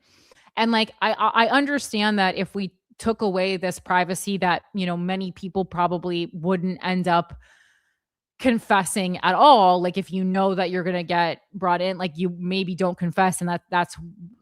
And like, I understand that if we took away this privacy that, you know, many people probably wouldn't end up confessing at all. Like if you know that you're going to get brought in, like you maybe don't confess. And that's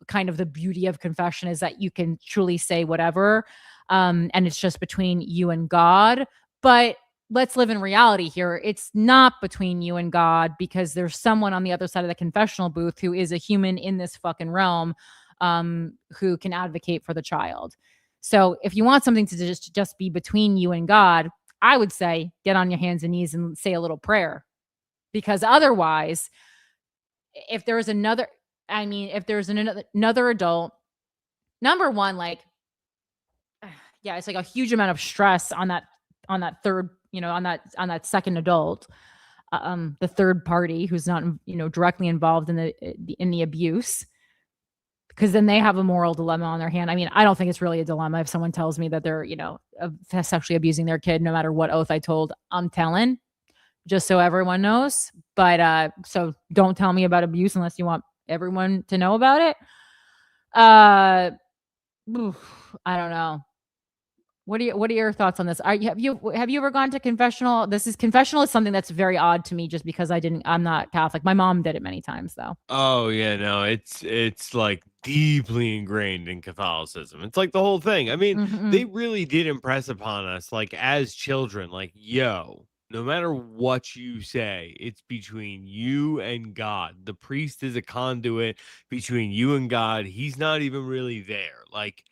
kind of the beauty of confession, is that you can truly say whatever. And it's just between you and God. But let's live in reality here. It's not between you and God, because there's someone on the other side of the confessional booth who is a human in this fucking realm, who can advocate for the child. So if you want something to just be between you and God, I would say get on your hands and knees and say a little prayer, because otherwise, if there's another, if there's another adult, number one, like, yeah, it's like a huge amount of stress on that third, on that second adult, the third party who's not, directly involved in the abuse, because then they have a moral dilemma on their hand. I mean, I don't think it's really a dilemma if someone tells me that they're, sexually abusing their kid, no matter what oath I told, I'm telling, just so everyone knows. But so don't tell me about abuse unless you want everyone to know about it. I don't know. What are your thoughts on this? Have you ever gone to confessional? Confessional is something that's very odd to me, just because I'm not Catholic. My mom did it many times though. Oh yeah, no, it's like deeply ingrained in Catholicism. It's like the whole thing. I mean, they really did impress upon us, like as children, like, yo, no matter what you say, it's between you and God. The priest is a conduit between you and God. He's not even really there. Like,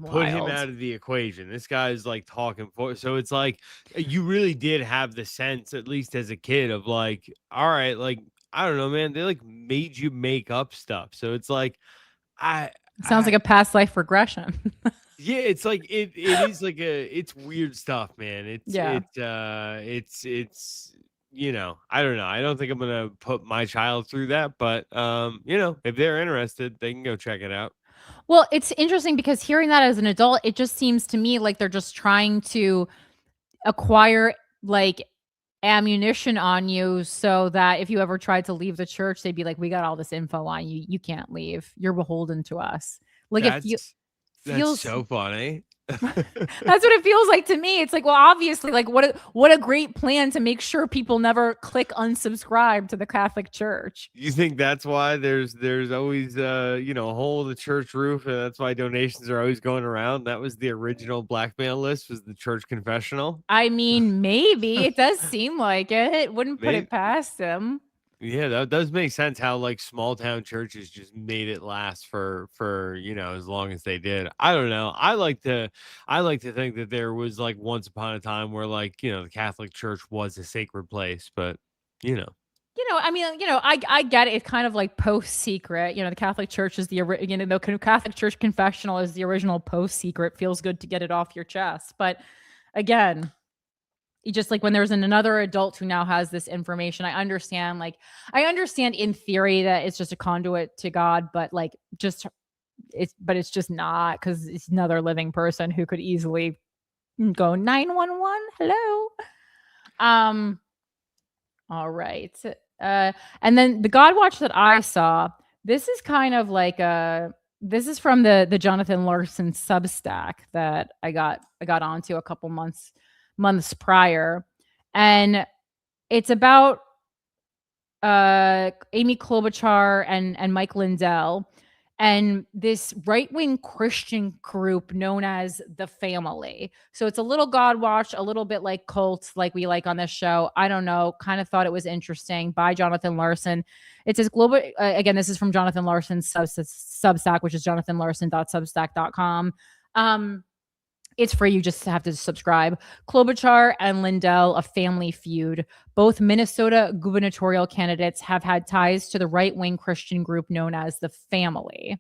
put him out of the equation. This guy's like talking for. So it's like you really did have the sense, at least as a kid, of like, all right, like, I don't know, man. They like made you make up stuff. So it's like, sounds like a past life regression. Yeah, it's like it is like it's weird stuff, man. It's I don't know. I don't think I'm gonna put my child through that, but if they're interested, they can go check it out. Well, it's interesting because hearing that as an adult, it just seems to me like they're just trying to acquire like ammunition on you, so that if you ever tried to leave the church, they'd be like, we got all this info on you. You can't leave. You're beholden to us. Like, that's so funny. That's what it feels like to me. It's like, well, obviously, like, what a great plan to make sure people never click unsubscribe to the Catholic Church. You think that's why there's always a hole in the church roof, and that's why donations are always going around? That was the original blackmail list, was the church confessional. I mean, maybe it does seem like it. Wouldn't put it past them. Yeah, that does make sense, how like small town churches just made it last for as long as they did. I don't know. I like to think that there was like once upon a time where like, the Catholic Church was a sacred place, but I get it. It's kind of like post-secret. The Catholic Church is the Catholic Church confessional is the original post-secret. Feels good to get it off your chest. But again, just like when there's another adult who now has this information, I understand in theory that it's just a conduit to God, but it's just not, because it's another living person who could easily go 911. Hello. All right. And then the God Watch that I saw, this is kind of like this is from the Jonathan Larson Substack that I got onto a couple months prior, and it's about Amy Klobuchar and Mike Lindell and this right-wing Christian group known as The Family. So it's a little God Watch, a little bit like cults, like we like on this show. I don't know, kind of thought it was interesting, by Jonathan Larson. It says global, again, this is from Jonathan Larson's Substack, which is jonathanlarson.substack.com. It's free. You just have to subscribe. Klobuchar and Lindell, a family feud. Both Minnesota gubernatorial candidates have had ties to the right-wing Christian group known as The Family.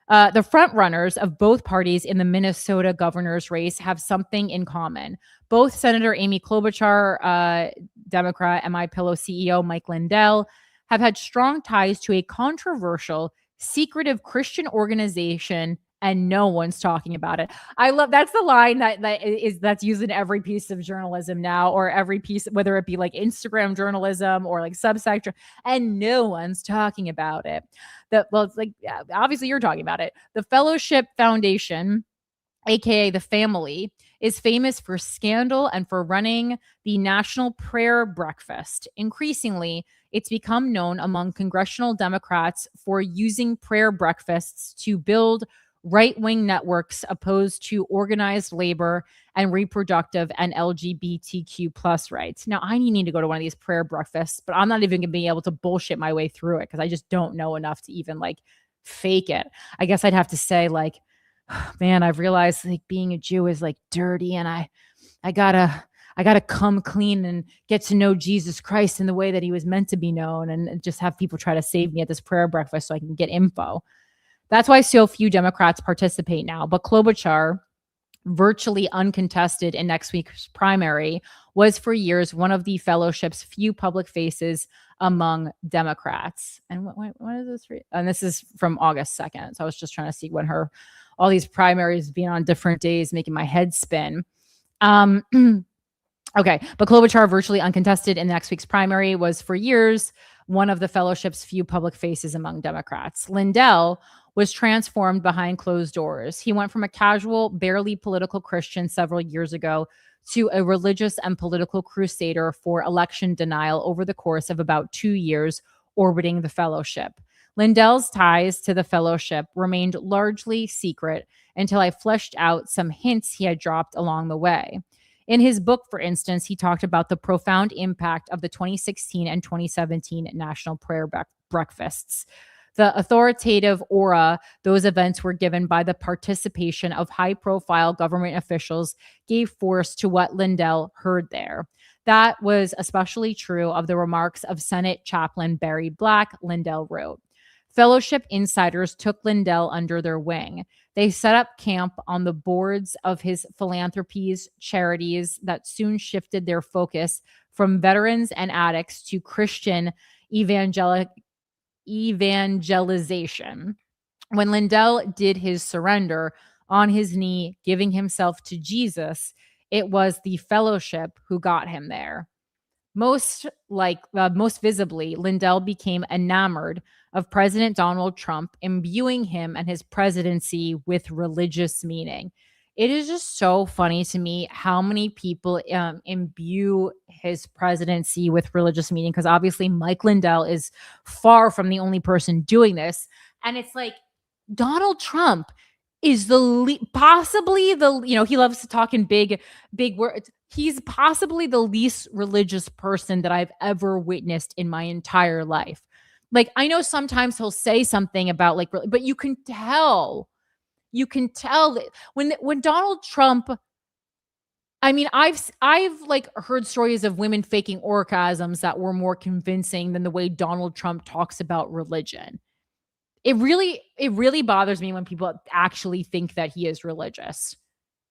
The frontrunners of both parties in the Minnesota governor's race have something in common. Both Senator Amy Klobuchar, Democrat, and MyPillow CEO Mike Lindell have had strong ties to a controversial, secretive Christian organization, and no one's talking about it. I love, that's the line that's used in every piece of journalism now, or every piece, whether it be like Instagram journalism or like Substack, and no one's talking about it. It's like, obviously you're talking about it. The Fellowship Foundation, aka The Family, is famous for scandal and for running the National Prayer Breakfast. Increasingly, it's become known among congressional Democrats for using prayer breakfasts to build right-wing networks opposed to organized labor and reproductive and LGBTQ plus rights. Now, I need to go to one of these prayer breakfasts, but I'm not even going to be able to bullshit my way through it because I just don't know enough to even like fake it. I guess I'd have to say like, man, I've realized like being a Jew is like dirty, and I gotta I got to come clean and get to know Jesus Christ in the way that he was meant to be known, and just have people try to save me at this prayer breakfast so I can get info. That's why so few Democrats participate now. But Klobuchar, virtually uncontested in next week's primary, was for years one of the fellowship's few public faces among Democrats. And what is this? And this is from August 2nd. So I was just trying to see when all these primaries being on different days, making my head spin. Okay, but Klobuchar, virtually uncontested in next week's primary, was for years one of the fellowship's few public faces among Democrats. Lindell was transformed behind closed doors. He went from a casual, barely political Christian several years ago to a religious and political crusader for election denial over the course of about 2 years orbiting the fellowship. Lindell's ties to the fellowship remained largely secret until I fleshed out some hints he had dropped along the way. In his book, for instance, he talked about the profound impact of the 2016 and 2017 National Prayer Breakfasts. The authoritative aura those events were given by the participation of high-profile government officials gave force to what Lindell heard there. That was especially true of the remarks of Senate Chaplain Barry Black, Lindell wrote. Fellowship insiders took Lindell under their wing. They set up camp on the boards of his philanthropies, charities that soon shifted their focus from veterans and addicts to Christian evangelization. When Lindell did his surrender on his knee, giving himself to Jesus, it was the fellowship who got him there. Most visibly, Lindell became enamored of President Donald Trump, imbuing him and his presidency with religious meaning. It is just so funny to me how many people imbue his presidency with religious meaning, because obviously Mike Lindell is far from the only person doing this. And it's like Donald Trump is possibly he loves to talk in big words. He's possibly the least religious person that I've ever witnessed in my entire life. Like, I know sometimes he'll say something about but you can tell that when Donald Trump, I mean, I've heard stories of women faking orgasms that were more convincing than the way Donald Trump talks about religion. It really bothers me when people actually think that he is religious.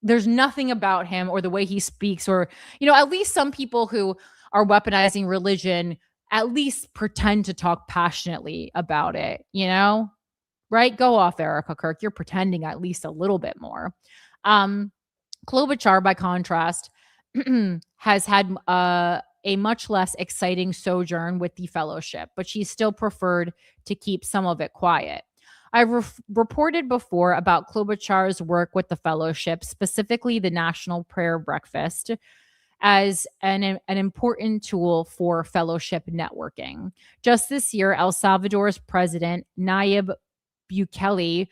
There's nothing about him or the way he speaks, or, at least some people who are weaponizing religion at least pretend to talk passionately about it, right? Go off, Erica Kirk. You're pretending at least a little bit more. Klobuchar, by contrast, has had a much less exciting sojourn with the fellowship, but she still preferred to keep some of it quiet. I've reported before about Klobuchar's work with the fellowship, specifically the National Prayer Breakfast, as an important tool for fellowship networking. Just this year, El Salvador's president, Nayib Bukele,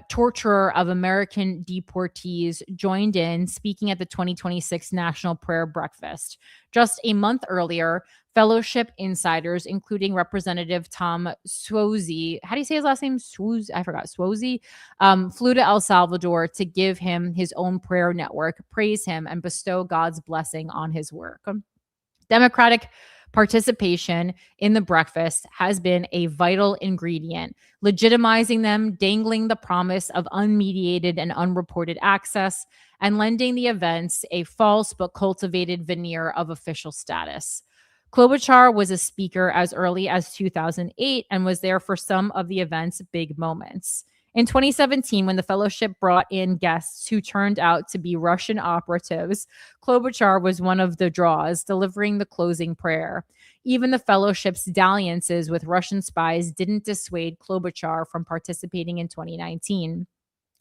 torturer of American deportees, joined in speaking at the 2026 National Prayer Breakfast. Just a month earlier, fellowship insiders, including Representative Tom Suozzi, how do you say his last name? Suozzi, flew to El Salvador to give him his own prayer network, praise him, and bestow God's blessing on his work. Democratic participation in the breakfast has been a vital ingredient, legitimizing them, dangling the promise of unmediated and unreported access, and lending the events a false but cultivated veneer of official status. Klobuchar was a speaker as early as 2008 and was there for some of the event's big moments. In 2017, when the fellowship brought in guests who turned out to be Russian operatives, Klobuchar was one of the draws, delivering the closing prayer. Even the fellowship's dalliances with Russian spies didn't dissuade Klobuchar from participating in 2019.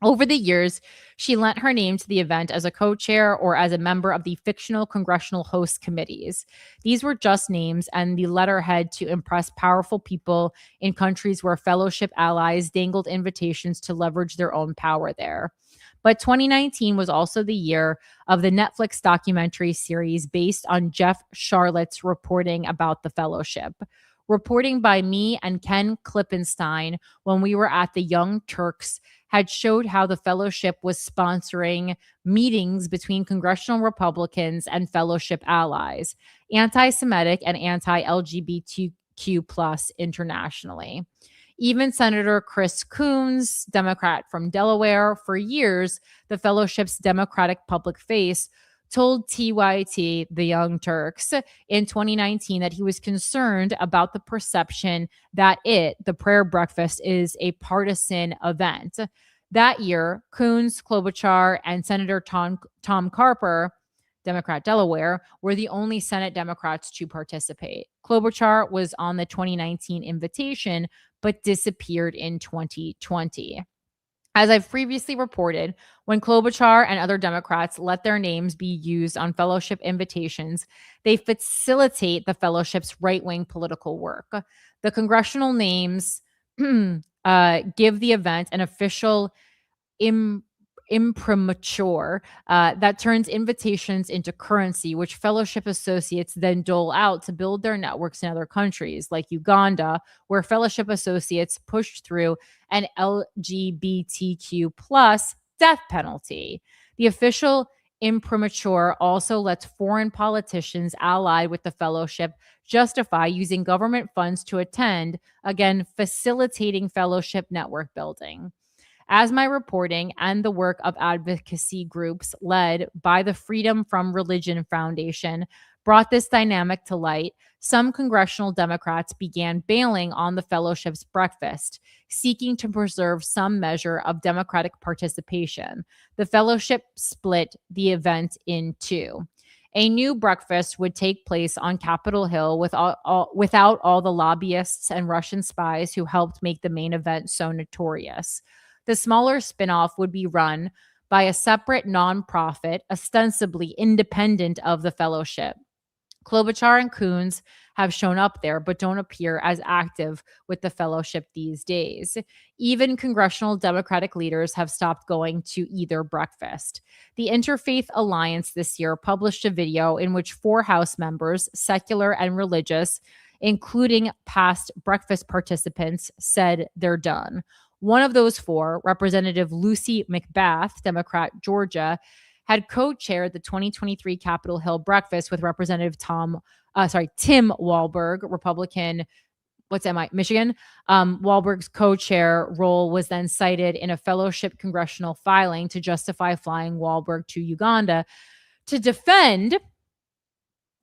Over the years, she lent her name to the event as a co-chair or as a member of the fictional congressional host committees. These were just names and the letterhead to impress powerful people in countries where fellowship allies dangled invitations to leverage their own power there. But 2019 was also the year of the Netflix documentary series based on Jeff Charlotte's reporting about the fellowship. Reporting by me and Ken Klippenstein when we were at the Young Turks had showed how the fellowship was sponsoring meetings between congressional Republicans and fellowship allies, anti-Semitic and anti-LGBTQ plus internationally. Even Senator Chris Coons, Democrat from Delaware, for years, the fellowship's Democratic public face, told TYT, the Young Turks, in 2019 that he was concerned about the perception that the prayer breakfast, is a partisan event. That year, Coons, Klobuchar, and Senator Tom Carper, Democrat Delaware, were the only Senate Democrats to participate. Klobuchar was on the 2019 invitation, but disappeared in 2020. As I've previously reported, when Klobuchar and other Democrats let their names be used on fellowship invitations, they facilitate the fellowship's right-wing political work. The congressional names give the event an official imprimatur that turns invitations into currency, which fellowship associates then dole out to build their networks in other countries, like Uganda, where fellowship associates pushed through an LGBTQ plus death penalty. The official imprimatur also lets foreign politicians allied with the fellowship justify using government funds to attend, again, facilitating fellowship network building. As my reporting and the work of advocacy groups led by the Freedom from Religion Foundation brought this dynamic to light, some congressional Democrats began bailing on the fellowship's breakfast, seeking to preserve some measure of Democratic participation. The fellowship split the event in two. A new breakfast would take place on Capitol Hill without all the lobbyists and Russian spies who helped make the main event so notorious. The smaller spinoff would be run by a separate nonprofit, ostensibly independent of the fellowship. Klobuchar and Coons have shown up there, but don't appear as active with the fellowship these days. Even congressional Democratic leaders have stopped going to either breakfast. The Interfaith Alliance this year published a video in which 4 House members, secular and religious, including past breakfast participants, said they're done. One of those 4, Representative Lucy McBath, Democrat, Georgia, had co-chaired the 2023 Capitol Hill breakfast with Representative Tim Walberg, Republican, Michigan. Walberg's co-chair role was then cited in a fellowship congressional filing to justify flying Walberg to Uganda to defend,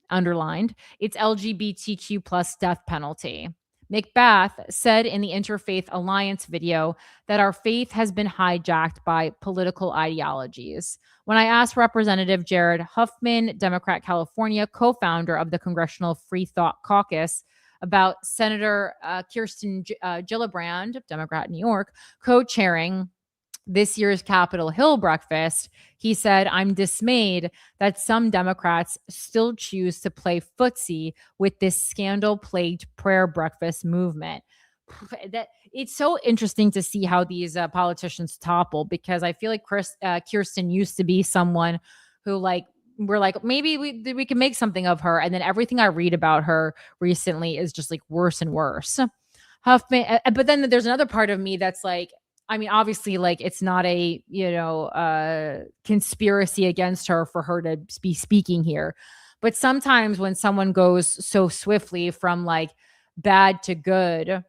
underlined, its LGBTQ plus death penalty. McBath said in the Interfaith Alliance video that our faith has been hijacked by political ideologies. When I asked Representative Jared Huffman, Democrat California, co-founder of the Congressional Free Thought Caucus, about Senator Kirsten Gillibrand, Democrat New York, co-chairing this year's Capitol Hill breakfast, he said, "I'm dismayed that some Democrats still choose to play footsie with this scandal-plagued prayer breakfast movement." That it's so interesting to see how these politicians topple, because I feel like Kirsten used to be someone who, like, we're like, maybe we can make something of her, and then everything I read about her recently is just like worse and worse. Huffman, but then there's another part of me that's like, I mean, obviously, like, it's not a, conspiracy against her for her to be speaking here. But sometimes when someone goes so swiftly from like bad to good,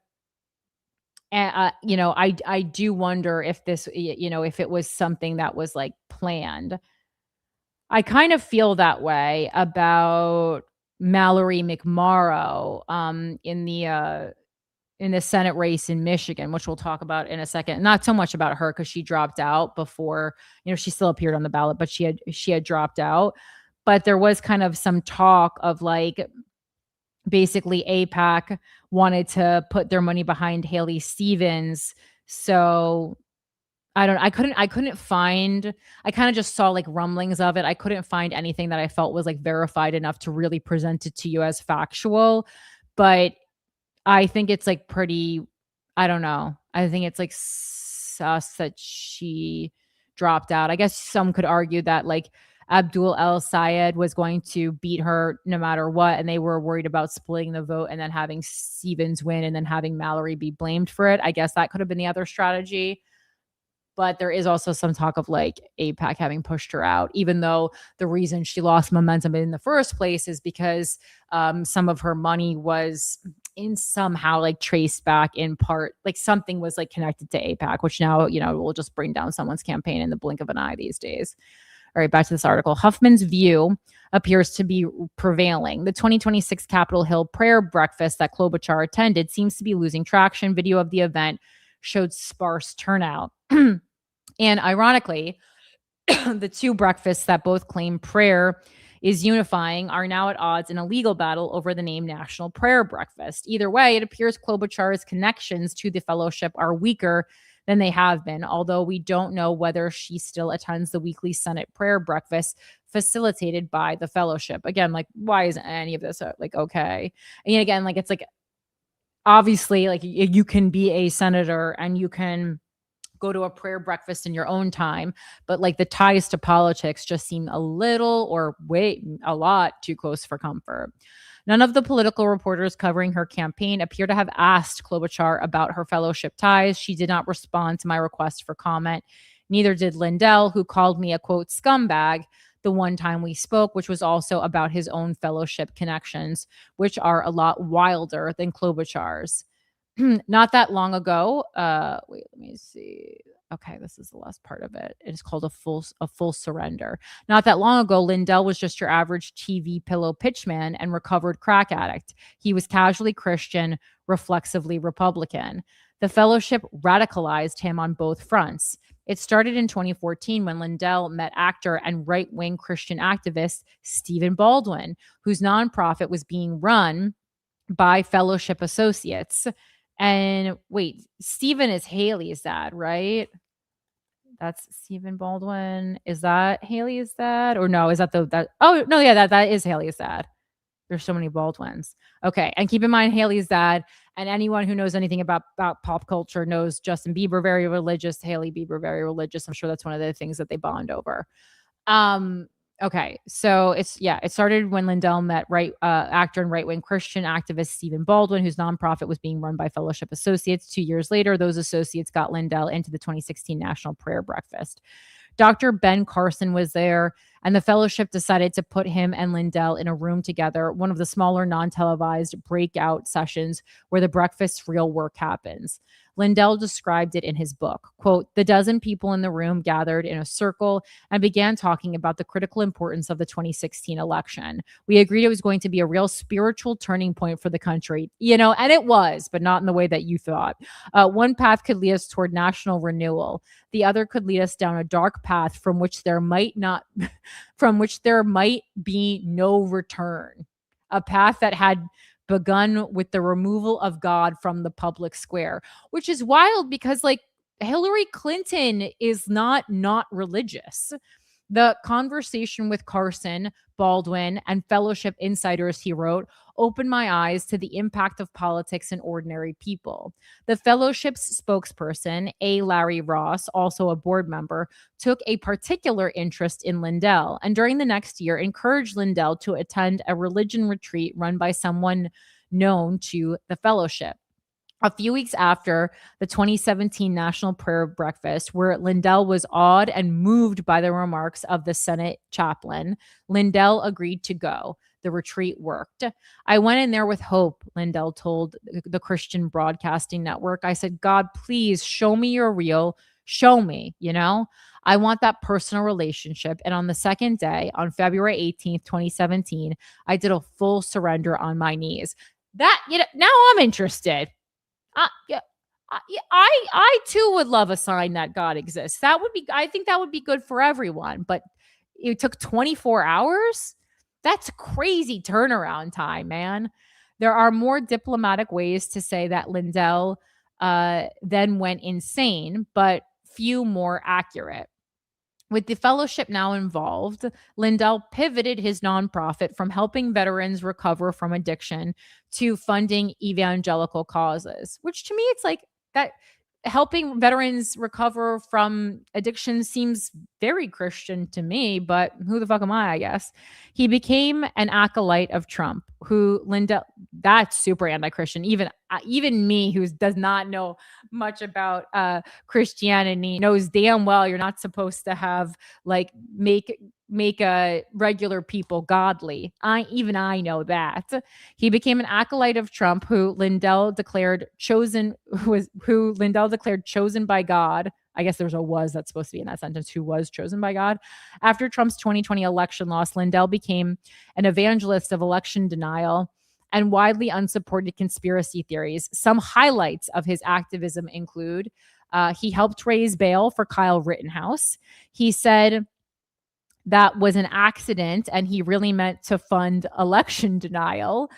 I do wonder if this, if it was something that was like planned. I kind of feel that way about Mallory McMorrow in the Senate race in Michigan, which we'll talk about in a second. Not so much about her because she dropped out before, she still appeared on the ballot, but she had dropped out. But there was kind of some talk of like, basically AIPAC wanted to put their money behind Haley Stevens. So I couldn't find, I kind of just saw like rumblings of it. I couldn't find anything that I felt was like verified enough to really present it to you as factual. But I think it's like pretty, I don't know. I think it's like sus that she dropped out. I guess some could argue that like Abdul El Sayed was going to beat her no matter what, and they were worried about splitting the vote and then having Stevens win and then having Mallory be blamed for it. I guess that could have been the other strategy. But there is also some talk of like AIPAC having pushed her out, even though the reason she lost momentum in the first place is because some of her money was in somehow like traced back in part, like something was like connected to AIPAC, which now, will just bring down someone's campaign in the blink of an eye these days. All right, back to this article. Huffman's view appears to be prevailing. The 2026 Capitol Hill prayer breakfast that Klobuchar attended seems to be losing traction. Video of the event showed sparse turnout. And ironically, the two breakfasts that both claim prayer is unifying are now at odds in a legal battle over the name National Prayer Breakfast. Either way, it appears Klobuchar's connections to the fellowship are weaker than they have been, although we don't know whether she still attends the weekly Senate prayer breakfast facilitated by the fellowship. Again, like, why isn't any of this like okay? And again, like, it's like, obviously, like, you can be a senator and you can go to a prayer breakfast in your own time, but like the ties to politics just seem a little or a lot too close for comfort. None of the political reporters covering her campaign appear to have asked Klobuchar about her fellowship ties. She did not respond to my request for comment. Neither did Lindell, who called me a quote scumbag the one time we spoke, which was also about his own fellowship connections, which are a lot wilder than Klobuchar's. Not that long ago, wait, let me see. Okay, this is the last part of it. It is called a full surrender. Not that long ago, Lindell was just your average TV pillow pitchman and recovered crack addict. He was casually Christian, reflexively Republican. The fellowship radicalized him on both fronts. It started in 2014 when Lindell met actor and right-wing Christian activist Stephen Baldwin, whose nonprofit was being run by fellowship associates. And wait, Stephen is Haley's dad, right? That's Stephen Baldwin. Is that Haley's dad? Or no, is that that? Oh, no, yeah, that is Haley's dad. There's so many Baldwins. Okay. And keep in mind, Haley's dad, and anyone who knows anything about pop culture knows Justin Bieber, very religious, Haley Bieber, very religious. I'm sure that's one of the things that they bond over. Okay, so it started when Lindell met actor and right-wing Christian activist Stephen Baldwin, whose nonprofit was being run by Fellowship Associates. 2 years later, those associates got Lindell into the 2016 National Prayer Breakfast. Dr. Ben Carson was there, and the fellowship decided to put him and Lindell in a room together, one of the smaller non-televised breakout sessions where the breakfast's real work happens. Lindell described it in his book, quote, "The dozen people in the room gathered in a circle and began talking about the critical importance of the 2016 election. We agreed it was going to be a real spiritual turning point for the country, and it was, but not in the way that you thought. One path could lead us toward national renewal. The other could lead us down a dark path from which there might be no return. A path that had begun with the removal of God from the public square," which is wild because like Hillary Clinton is not religious. The conversation with Carson, Baldwin, and fellowship insiders, he wrote, opened my eyes to the impact of politics in ordinary people. The fellowship's spokesperson, A. Larry Ross, also a board member, took a particular interest in Lindell, and during the next year encouraged Lindell to attend a religion retreat run by someone known to the fellowship. A few weeks after the 2017 National Prayer Breakfast, where Lindell was awed and moved by the remarks of the Senate chaplain, Lindell agreed to go. The retreat worked. "I went in there with hope," Lindell told the Christian Broadcasting Network. "I said, God, please show me you're real. Show me, I want that personal relationship." And on the second day, on February 18th, 2017, I did a full surrender on my knees. That, now I'm interested. I too would love a sign that God exists. I think that would be good for everyone, but it took 24 hours. That's crazy turnaround time, man. There are more diplomatic ways to say that Lindell then went insane, but few more accurate. With the fellowship now involved, Lindell pivoted his nonprofit from helping veterans recover from addiction to funding evangelical causes, which to me, it's like that. helping veterans recover from addiction seems very Christian to me, but who the fuck am I guess. He became an acolyte of Trump, who Linda, that's super anti-Christian. Even me, who does not know much about Christianity, knows damn well you're not supposed to have like make regular people godly. I know that. He became an acolyte of Trump, who Lindell declared chosen by God. I guess there's a was that's supposed to be in that sentence, who was chosen by God. After Trump's 2020 election loss, Lindell became an evangelist of election denial and widely unsupported conspiracy theories. Some highlights of his activism include he helped raise bail for Kyle Rittenhouse. He said that was an accident and he really meant to fund election denial.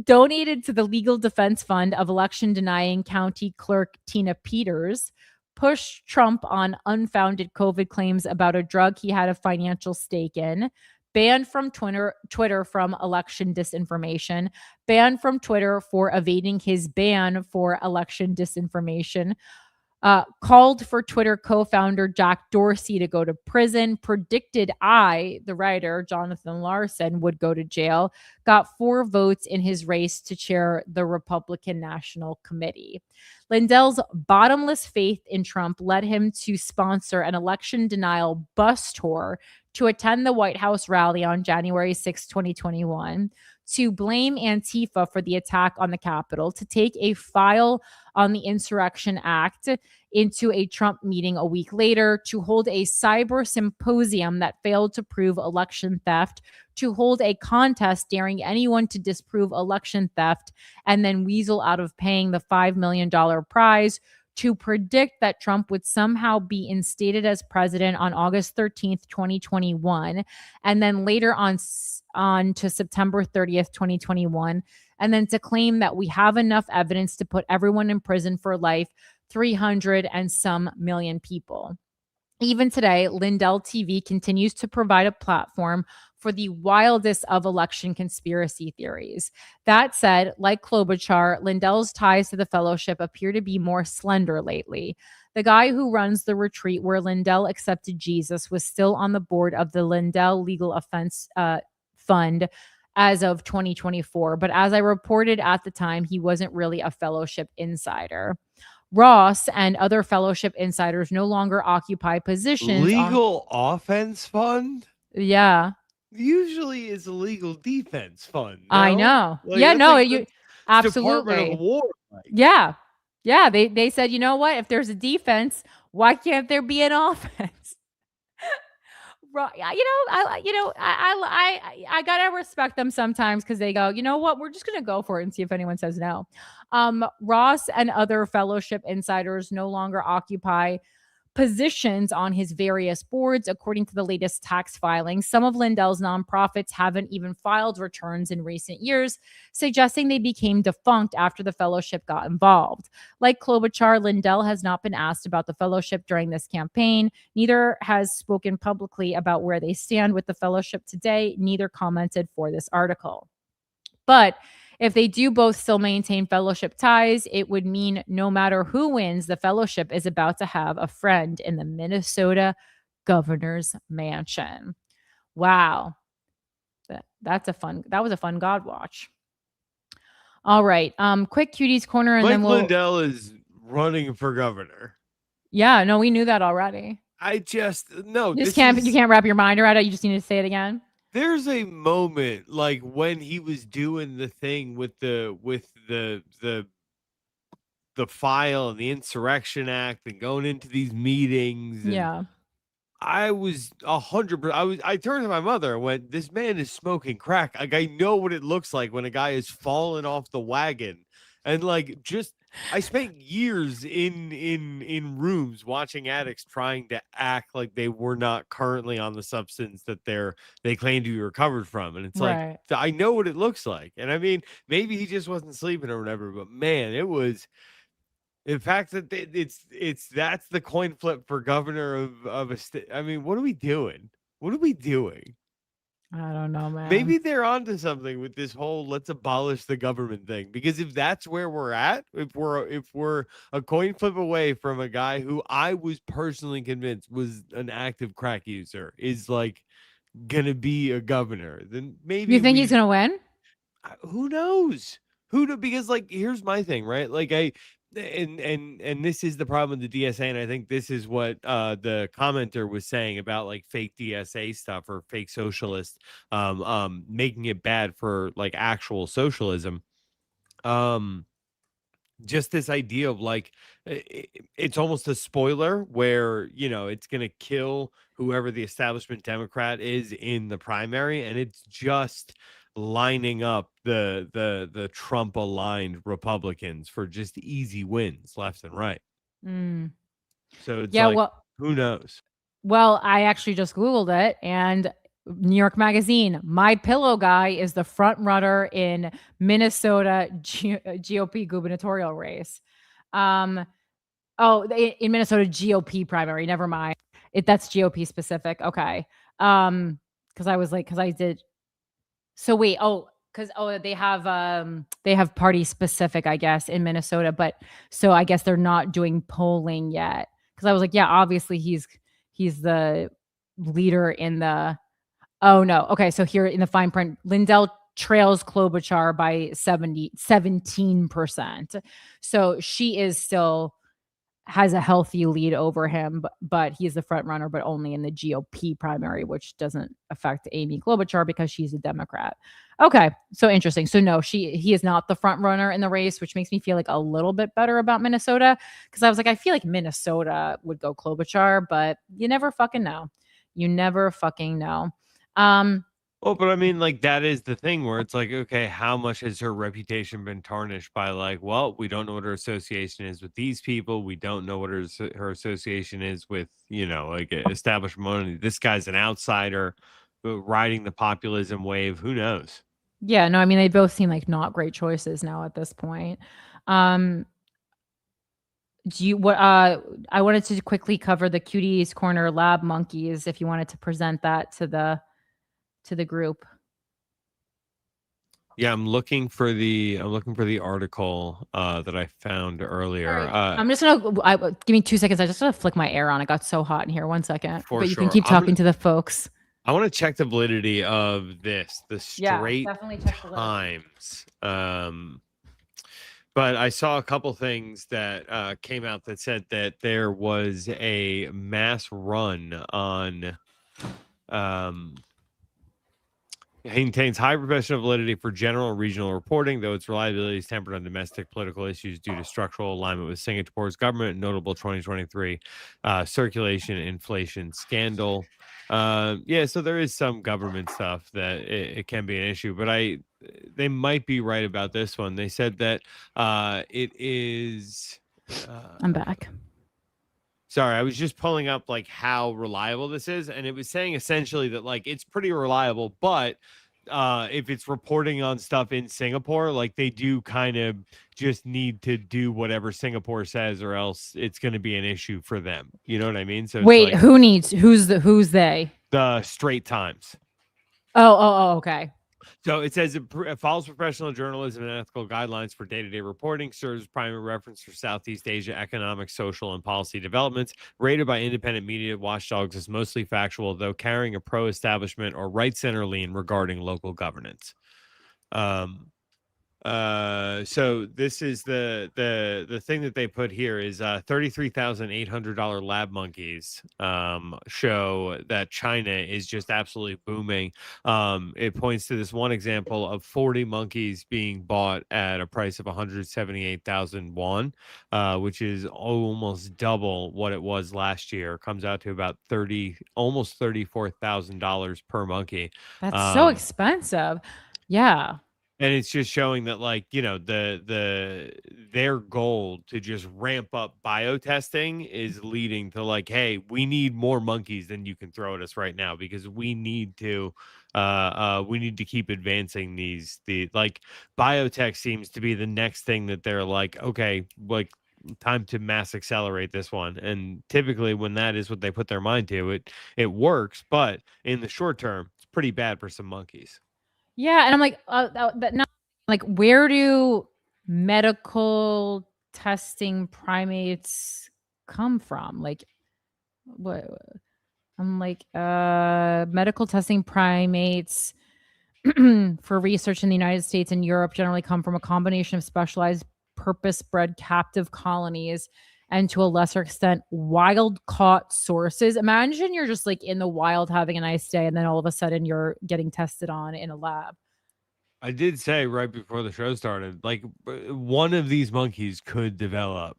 Donated to the legal defense fund of election denying County Clerk Tina Peters. Pushed Trump on unfounded COVID claims about a drug he had a financial stake in. Banned from Twitter from election disinformation. Banned from Twitter for evading his ban for election disinformation. Called for Twitter co-founder Jack Dorsey to go to prison, predicted the writer, Jonathan Larson, would go to jail, got 4 votes in his race to chair the Republican National Committee. Lindell's bottomless faith in Trump led him to sponsor an election denial bus tour to attend the White House rally on January 6, 2021, to blame Antifa for the attack on the Capitol, to take a file on the Insurrection Act into a Trump meeting a week later, to hold a cyber symposium that failed to prove election theft, to hold a contest daring anyone to disprove election theft and then weasel out of paying the $5 million prize, to predict that Trump would somehow be instated as president on August 13th, 2021, and then later on to September 30th, 2021, and then to claim that we have enough evidence to put everyone in prison for life, 300 and some million people. Even today, Lindell TV continues to provide a platform for the wildest of election conspiracy theories. That said, like Klobuchar, Lindell's ties to the fellowship appear to be more slender lately. The guy who runs the retreat where Lindell accepted Jesus was still on the board of the Lindell Legal Offense Fund as of 2024. But as I reported at the time, he wasn't really a fellowship insider. Ross and other fellowship insiders no longer occupy positions. Legal offense fund? Yeah. Usually is a legal defense fund. No? I know. Like, yeah, no, like you Department absolutely. of War. Like. Yeah. Yeah. They said, you know what? If there's a defense, why can't there be an offense? Right. I gotta respect them sometimes because they go, you know what? We're just gonna go for it and see if anyone says no. Ross and other fellowship insiders no longer occupy positions on his various boards, according to the latest tax filings. Some of Lindell's nonprofits haven't even filed returns in recent years, suggesting they became defunct after the fellowship got involved. Like Klobuchar, Lindell has not been asked about the fellowship during this campaign. Neither has spoken publicly about where they stand with the fellowship today. Neither commented for this article. But if they do both still maintain fellowship ties, it would mean no matter who wins, the fellowship is about to have a friend in the Minnesota governor's mansion. Wow. That was a fun God watch. All right. Quick cuties corner. And Mike then Lindell is running for governor. Yeah, no, we knew that already. You can't wrap your mind around it. You just need to say it again. There's a moment like when he was doing the thing with the file and the Insurrection Act and going into these meetings. And yeah. I was 100%. I turned to my mother and went, "This man is smoking crack. Like I know what it looks like when a guy is falling off the wagon." And like I spent years in rooms watching addicts trying to act like they were not currently on the substance that they claim to be recovered from. And it's right. like, I know what it looks like. And I mean, maybe he just wasn't sleeping or whatever, but man, it was, in fact, that that's the coin flip for governor of a state. I mean, what are we doing? What are we doing? I don't know, man. Maybe they're onto something with this whole let's abolish the government thing, because if that's where we're at, if we're a coin flip away from a guy who I was personally convinced was an active crack user is like gonna be a governor, then maybe You think he's gonna win? who knows? Because like here's my thing, right? Like and this is the problem with the DSA, and I think this is what the commenter was saying about like fake DSA stuff or fake socialist making it bad for like actual socialism. Just this idea of like it's almost a spoiler where it's going to kill whoever the establishment Democrat is in the primary, and it's just lining up the Trump aligned Republicans for just easy wins left and right. So it's Yeah, like, well, who knows? Well, I actually just Googled it, and New York Magazine, My Pillow guy is the front runner in Minnesota GOP gubernatorial race. In Minnesota GOP primary. Never mind. That's GOP specific. Okay. Because I did. So wait. Because they have party specific, I guess, in Minnesota, but so I guess they're not doing polling yet. Because I was like, yeah, obviously he's the leader in the. Oh no. Okay, so here in the fine print, Lindell trails Klobuchar by 17%. So she is still has a healthy lead over him, but he's the front runner, but only in the GOP primary, which doesn't affect Amy Klobuchar because she's a Democrat. Okay, so interesting. So no, he is not the front runner in the race, which makes me feel like a little bit better about Minnesota, because I was like, I feel like Minnesota would go Klobuchar, but you never fucking know. You never fucking know. Well, but I mean, like, that is the thing where it's like, okay, how much has her reputation been tarnished by, like, well, we don't know what her association is with these people. We don't know what her association is with, like, establishment money. This guy's an outsider riding the populism wave. Who knows? Yeah, no, I mean, they both seem like not great choices now at this point. I wanted to quickly cover the Cuties Corner lab monkeys if you wanted to present that to the group. Yeah, I'm looking for the article that I found earlier. Right. I'm just gonna give me 2 seconds. I just want to flick my air on. It got so hot in here. 1 second. But you can keep talking to the folks. I want to check the validity of this, the Straight definitely check the Times. But I saw a couple things that came out that said that there was a mass run on maintains high professional validity for general and regional reporting, though its reliability is tempered on domestic political issues due to structural alignment with Singapore's government and notable 2023 circulation inflation scandal. So there is some government stuff that it can be an issue, but they might be right about this one. They said that it is. I'm back. Sorry, I was just pulling up like how reliable this is, and it was saying essentially that like it's pretty reliable, but if it's reporting on stuff in Singapore, like they do kind of just need to do whatever Singapore says, or else it's going to be an issue for them. You know what I mean? So wait, who's they? The Straight Times. Oh, okay. So it says it follows professional journalism and ethical guidelines for day-to-day reporting, serves primary reference for Southeast Asia economic, social, and policy developments, rated by independent media watchdogs as mostly factual, though carrying a pro-establishment or right-center lean regarding local governance. So this is the thing that they put here is $33,800 lab monkeys show that China is just absolutely booming. It points to this one example of 40 monkeys being bought at a price of 178,000 won, which is almost double what it was last year. Comes out to about almost $34,000 per monkey. That's so expensive. Yeah. And it's just showing that, like, their goal to just ramp up biotesting is leading to like, hey, we need more monkeys than you can throw at us right now, because we need to keep advancing the biotech seems to be the next thing that they're like, okay, like time to mass accelerate this one. And typically when that is what they put their mind to, it works, but in the short term, it's pretty bad for some monkeys. Yeah, and I'm like, where do medical testing primates come from? Like, what? I'm like, medical testing primates for research in the United States and Europe generally come from a combination of specialized purpose-bred captive colonies and to a lesser extent wild caught sources. Imagine you're just like in the wild having a nice day and then all of a sudden you're getting tested on in a lab. I did say right before the show started, like one of these monkeys could develop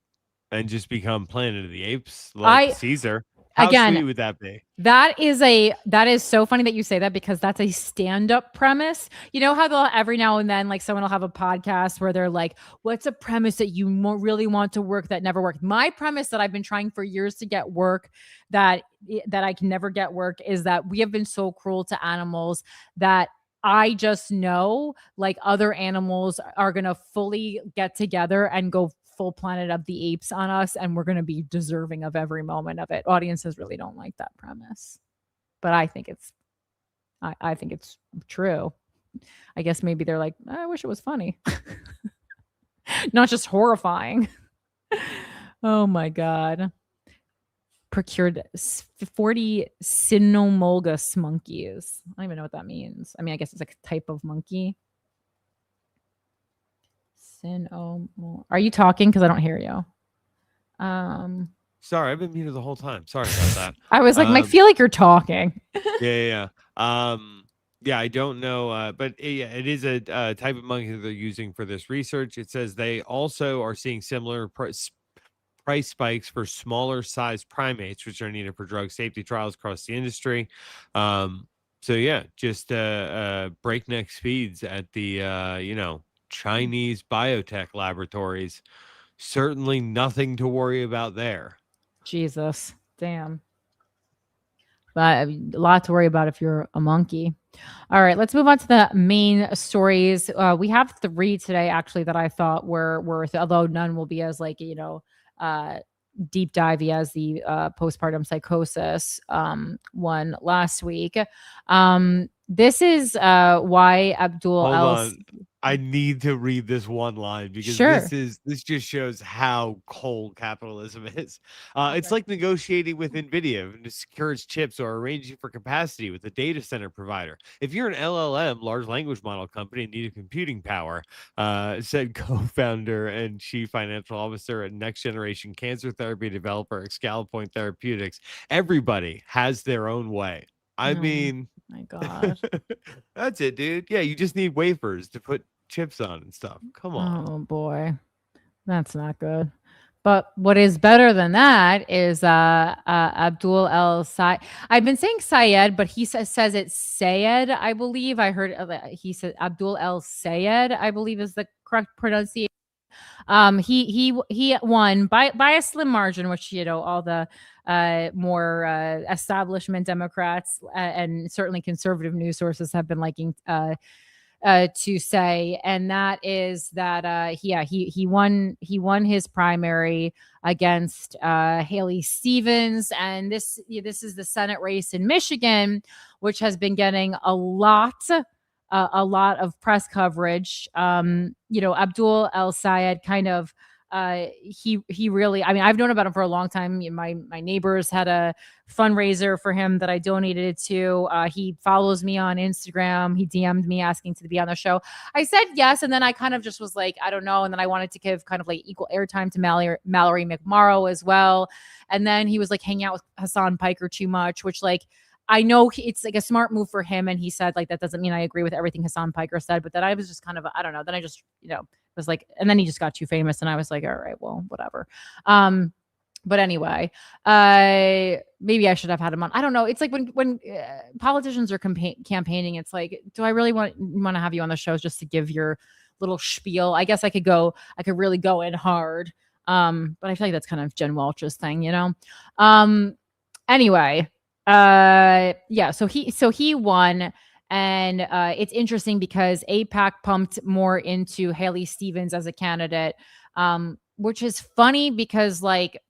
and just become Planet of the Apes, like Caesar. How sweet would that be? That is so funny that you say that, because that's a stand-up premise. You know how they'll every now and then, like, someone will have a podcast where they're like, what's a premise that you really want to work that never worked? My premise that I've been trying for years to get work that I can never get work is that we have been so cruel to animals that I just know like other animals are going to fully get together and go full Planet of the Apes on us, and we're going to be deserving of every moment of it. Audiences really don't like that premise, but I think it's true. I guess maybe they're like, I wish it was funny. Not just horrifying. Oh my God. Procured 40 cynomolgus monkeys. I don't even know what that means. I mean, I guess it's like a type of monkey. Are you talking? Because I don't hear you. Sorry, I've been muted the whole time. Sorry about that. I was like, I feel like you're talking. Yeah. Yeah, I don't know, but it is a type of monkey that they're using for this research. It says they also are seeing similar price spikes for smaller sized primates, which are needed for drug safety trials across the industry. So yeah, just breakneck speeds at the Chinese biotech laboratories. Certainly nothing to worry about there. Jesus, damn. But a lot to worry about if you're a monkey. All right, let's move on to the main stories. We have 3 today, actually, that I thought were worth, although none will be as like, deep divey as the postpartum psychosis one last week. This is why Abdul Hold on. I need to read this one line because this just shows how cold capitalism is. It's like negotiating with NVIDIA to secure its chips or arranging for capacity with a data center provider. If you're an LLM, large language model company, and need computing power, said co-founder and chief financial officer at next generation cancer therapy developer Excalibur Therapeutics, everybody has their own way. I mean, my God. That's it, dude. Yeah, you just need wafers to put chips on and stuff. Come on. Oh boy. That's not good. But what is better than that is Abdul El Sayed. I've been saying Syed, but he says it's Sayed, I believe. I heard he said Abdul El Sayed, I believe is the correct pronunciation. He won by a slim margin, which all the more establishment Democrats and certainly conservative news sources have been liking to say, and that is that he won his primary against Haley Stevens, and this is the Senate race in Michigan, which has been getting a lot of press coverage. Abdul El Sayed kind of he really, I mean, I've known about him for a long time. My neighbors had a fundraiser for him that I donated it to. He follows me on Instagram. He DM'd me asking to be on the show. I said yes, and then I kind of just was like, I don't know. And then I wanted to give kind of like equal airtime to Mallory McMorrow as well. And then he was like hanging out with Hassan Piker too much, which like I know it's like a smart move for him. And he said like, that doesn't mean I agree with everything Hassan Piker said, but that I was just kind of, I don't know. Then I just, was like, and then he just got too famous and I was like, all right, well, whatever. But anyway, maybe I should have had him on. I don't know. It's like when politicians are campaigning, it's like, do I really want to have you on the show just to give your little spiel? I guess I could really go in hard. But I feel like that's kind of Jen Welch's thing, Anyway, yeah, so he won. And it's interesting because AIPAC pumped more into Haley Stevens as a candidate, which is funny because like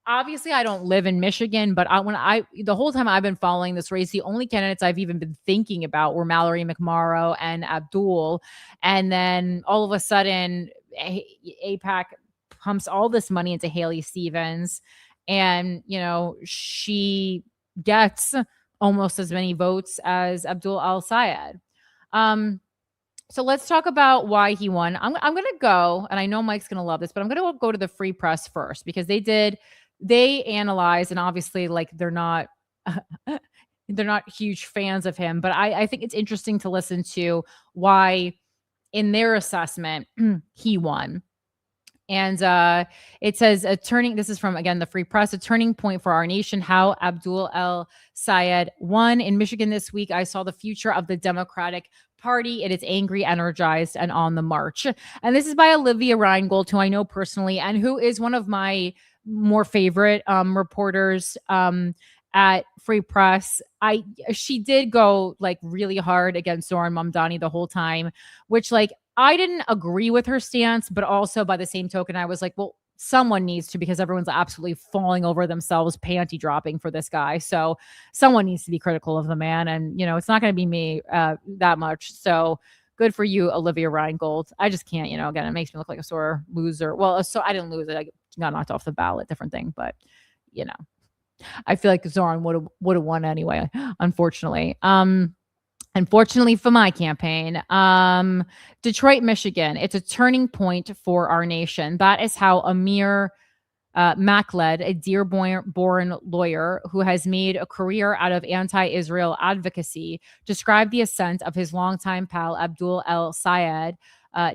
obviously I don't live in Michigan, but the whole time I've been following this race, the only candidates I've even been thinking about were Mallory McMorrow and Abdul. And then all of a sudden, AIPAC pumps all this money into Haley Stevens, and she gets almost as many votes as Abdul Al-Sayed. So let's talk about why he won. I'm going to go, and I know Mike's going to love this, but I'm going to go to the Free Press first, because they analyzed, and obviously like they're not huge fans of him, but I think it's interesting to listen to why in their assessment he won. And it says this is from, again, the Free Press, a turning point for our nation, how Abdul El-Sayed won. In Michigan this week, I saw the future of the Democratic Party. It is angry, energized, and on the march. And this is by Olivia Reingold, who I know personally, and who is one of my more favorite reporters at Free Press. She did go like really hard against Zoran Mamdani the whole time, which like I didn't agree with her stance, but also by the same token, I was like, well, someone needs to, because everyone's absolutely falling over themselves, panty dropping for this guy. So someone needs to be critical of the man. And, it's not going to be me that much. So good for you, Olivia Reingold. I just can't, again, it makes me look like a sore loser. Well, so I didn't lose it. I got knocked off the ballot, different thing. But, I feel like Zoran would have won anyway, unfortunately. Unfortunately for my campaign, Detroit, Michigan, it's a turning point for our nation. That is how Amir Macled, a Dearborn lawyer who has made a career out of anti-Israel advocacy, described the ascent of his longtime pal Abdul El-Sayed,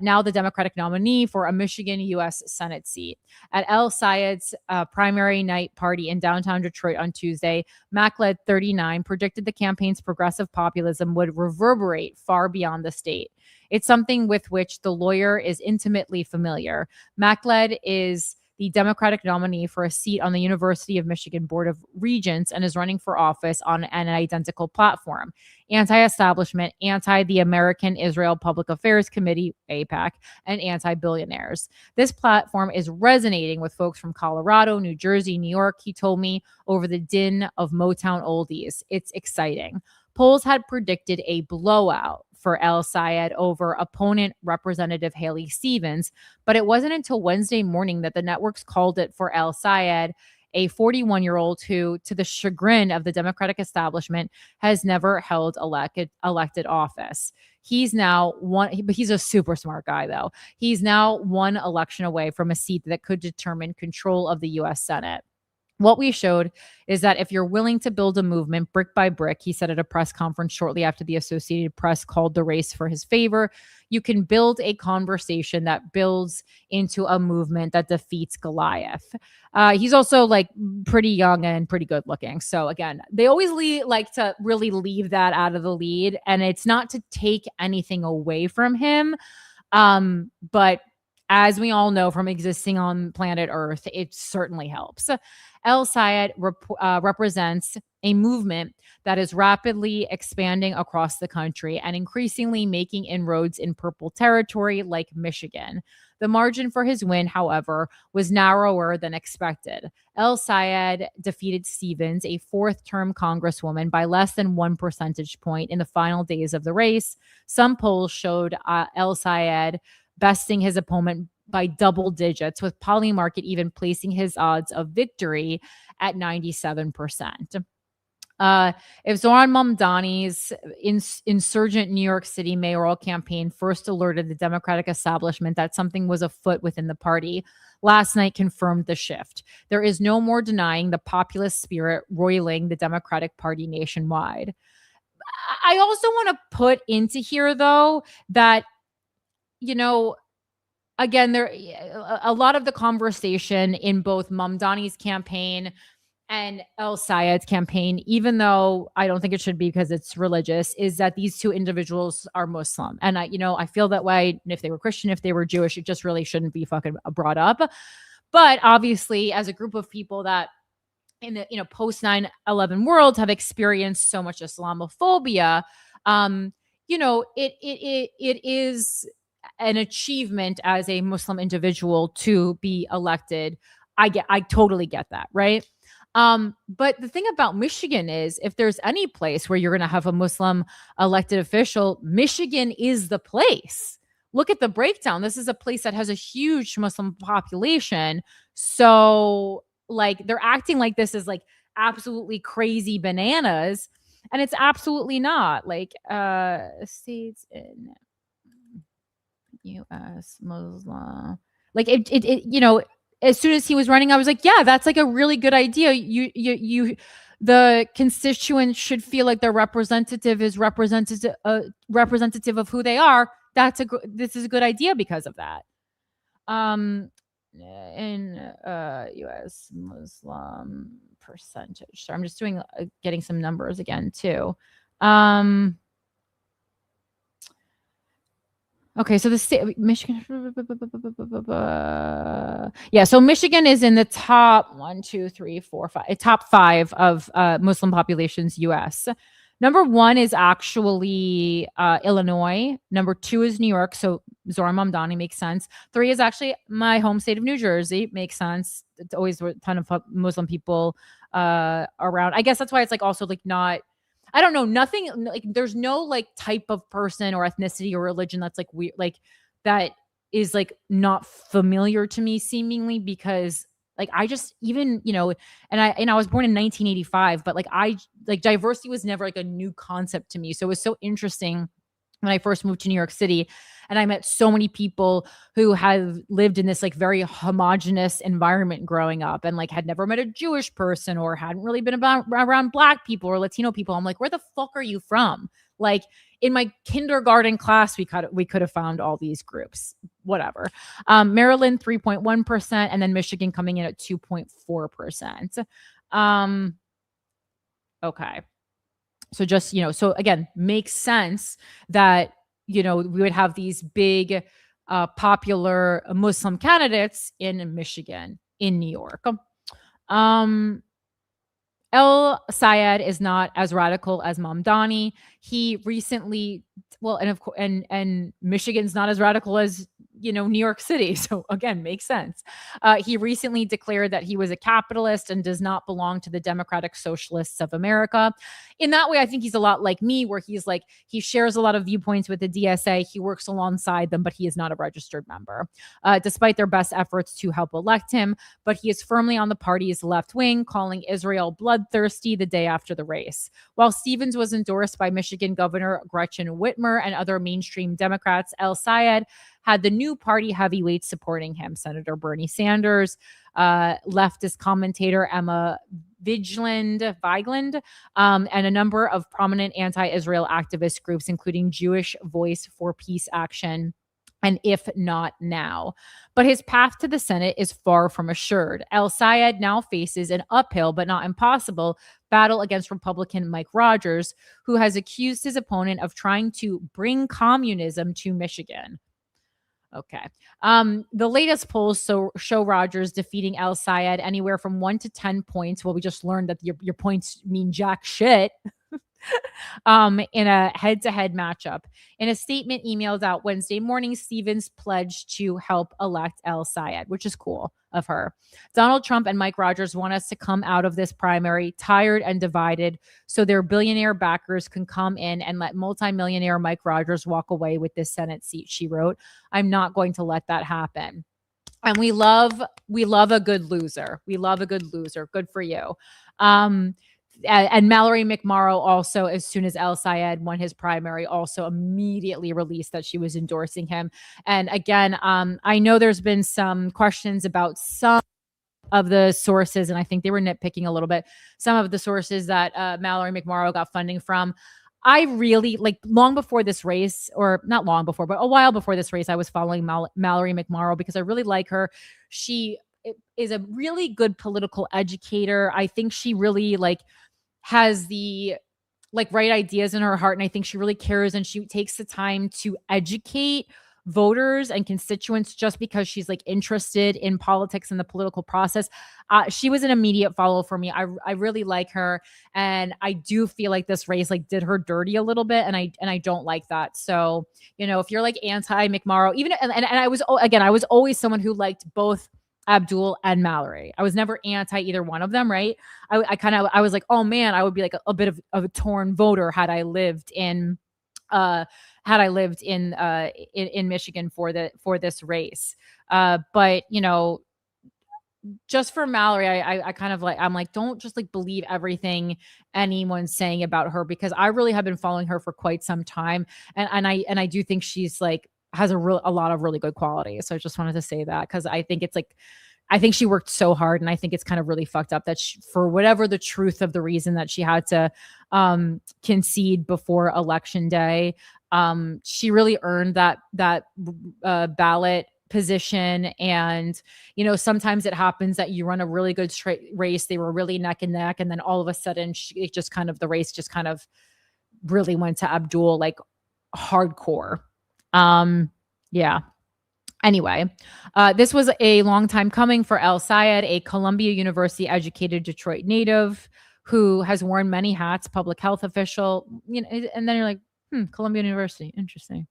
now the Democratic nominee for a Michigan U.S. Senate seat. At El-Sayed's primary night party in downtown Detroit on Tuesday, Macled, 39, predicted the campaign's progressive populism would reverberate far beyond the state. It's something with which the lawyer is intimately familiar. Macled is the Democratic nominee for a seat on the University of Michigan Board of Regents and is running for office on an identical platform: anti-establishment, anti-the American Israel Public Affairs Committee, AIPAC, and anti-billionaires. This platform is resonating with folks from Colorado, New Jersey, New York, he told me, over the din of Motown oldies. It's exciting. Polls had predicted a blowout for El-Sayed over opponent Representative Haley Stevens, but it wasn't until Wednesday morning that the networks called it for El-Sayed, a 41-year-old who, to the chagrin of the Democratic establishment, has never held elected office. He's now but he's a super smart guy, though. He's now one election away from a seat that could determine control of the U.S. Senate. What we showed is that if you're willing to build a movement brick by brick, he said at a press conference shortly after the Associated Press called the race for his favor, you can build a conversation that builds into a movement that defeats Goliath. He's also like pretty young and pretty good looking. So again, they always like to really leave that out of the lead, and it's not to take anything away from him. But as we all know from existing on planet Earth, it certainly helps. El-Sayed represents a movement that is rapidly expanding across the country and increasingly making inroads in purple territory like Michigan. The margin for his win, however, was narrower than expected. El-Sayed defeated Stevens, a fourth-term congresswoman, by less than 1 percentage point in the final days of the race. Some polls showed El-Sayed besting his opponent by double digits, with Polymarket even placing his odds of victory at 97%. If Zoran Mamdani's insurgent New York City mayoral campaign first alerted the Democratic establishment that something was afoot within the party, last night confirmed the shift. There is no more denying the populist spirit roiling the Democratic Party nationwide. I also want to put into here, though, that, again, there a lot of the conversation in both Mamdani's campaign and El-Sayed's campaign, even though I don't think it should be because it's religious, is that these two individuals are Muslim. And I feel that way. If they were Christian, if they were Jewish, it just really shouldn't be fucking brought up. But obviously, as a group of people that in the post 9/11 world have experienced so much Islamophobia, it is an achievement as a Muslim individual to be elected I totally get that, right? But the thing about Michigan is, if there's any place where you're going to have a Muslim elected official, Michigan is the place. Look at the breakdown. This is a place that has a huge Muslim population. So, like, they're acting like this is like absolutely crazy bananas, and it's absolutely not. Like, states in U.S. Muslim, like it you know, as soon as he was running, I was like, yeah, that's like a really good idea. The constituents should feel like their representative is representative of who they are. This is a good idea because of that. In U.S. Muslim percentage. So I'm just doing getting some numbers again too. Okay, so the state Michigan, yeah. So Michigan is in the top 5 of Muslim populations, U.S. Number 1 is actually Illinois. Number 2 is New York. So Zohran Mamdani makes sense. 3 is actually my home state of New Jersey. Makes sense. It's always a ton of Muslim people around. I guess that's why it's like also like not. I don't know, nothing like there's no like type of person or ethnicity or religion that's like weird, like that is like not familiar to me seemingly, because like I just even, and I was born in 1985, but like diversity was never like a new concept to me. So it was so interesting when I first moved to New York City, and I met so many people who have lived in this like very homogenous environment growing up, and like had never met a Jewish person or hadn't really been around Black people or Latino people. I'm like, where the fuck are you from? Like in my kindergarten class, we could have found all these groups, whatever. Maryland, 3.1%, and then Michigan coming in at 2.4%. Okay. So just, so again, makes sense that, we would have these big, popular Muslim candidates in Michigan, in New York. El Sayed is not as radical as Mamdani. He recently, and Michigan's not as radical as, New York City. So again, makes sense. He recently declared that he was a capitalist and does not belong to the Democratic Socialists of America. In that way, I think he's a lot like me, where he's like, he shares a lot of viewpoints with the DSA. He works alongside them, but he is not a registered member, despite their best efforts to help elect him. But he is firmly on the party's left wing, calling Israel bloodthirsty the day after the race. While Stevens was endorsed by Michigan Governor Gretchen Whitmer and other mainstream Democrats, El Sayed had the new party heavyweights supporting him: Senator Bernie Sanders, leftist commentator Emma Vigeland, and a number of prominent anti-Israel activist groups, including Jewish Voice for Peace Action and If Not Now. But his path to the Senate is far from assured. El Sayed now faces an uphill, but not impossible, battle against Republican Mike Rogers, who has accused his opponent of trying to bring communism to Michigan. Okay. The latest polls show Rogers defeating El Sayed anywhere from 1 to 10 points. Well, we just learned that your points mean jack shit. In a head-to-head matchup. In a statement emailed out Wednesday morning, Stevens pledged to help elect El Sayed, which is cool of her. Donald Trump and Mike Rogers want us to come out of this primary tired and divided so their billionaire backers can come in and let multimillionaire Mike Rogers walk away with this Senate seat, she wrote. I'm not going to let that happen. And we love a good loser. We love a good loser. Good for you. And Mallory McMorrow also, as soon as El Sayed won his primary, also immediately released that she was endorsing him. And again, I know there's been some questions about some of the sources, and I think they were nitpicking a little bit, some of the sources that Mallory McMorrow got funding from. I really, long before this race, or not long before, but a while before this race, I was following Mallory McMorrow because I really like her. She is a really good political educator. I think she really has the right ideas in her heart, and I think she really cares, and she takes the time to educate voters and constituents just because she's interested in politics and the political process. She was an immediate follow for me. I really like her, and I do feel like this race did her dirty a little bit, and I don't like that. So if you're anti McMorrow, even and I was always someone who liked both Abdul and Mallory. I was never anti either one of them, right? I was like, oh man, I would be like a bit of a torn voter had I lived in in Michigan for this race. But just for Mallory, I kind of like, I'm like, don't just like believe everything anyone's saying about her, because I really have been following her for quite some time, and I do think she's like has a lot of really good qualities. So I just wanted to say that, because I think it's like, I think she worked so hard, and I think it's kind of really fucked up that for whatever the truth of the reason that she had to concede before election day, she really earned that ballot position. And sometimes it happens that you run a really good race, they were really neck and neck, and then all of a sudden the race just kind of really went to Abdul, like hardcore. Yeah. Anyway, this was a long time coming for El Sayed, a Columbia University educated Detroit native who has worn many hats, public health official, and then you're like, Columbia University, interesting.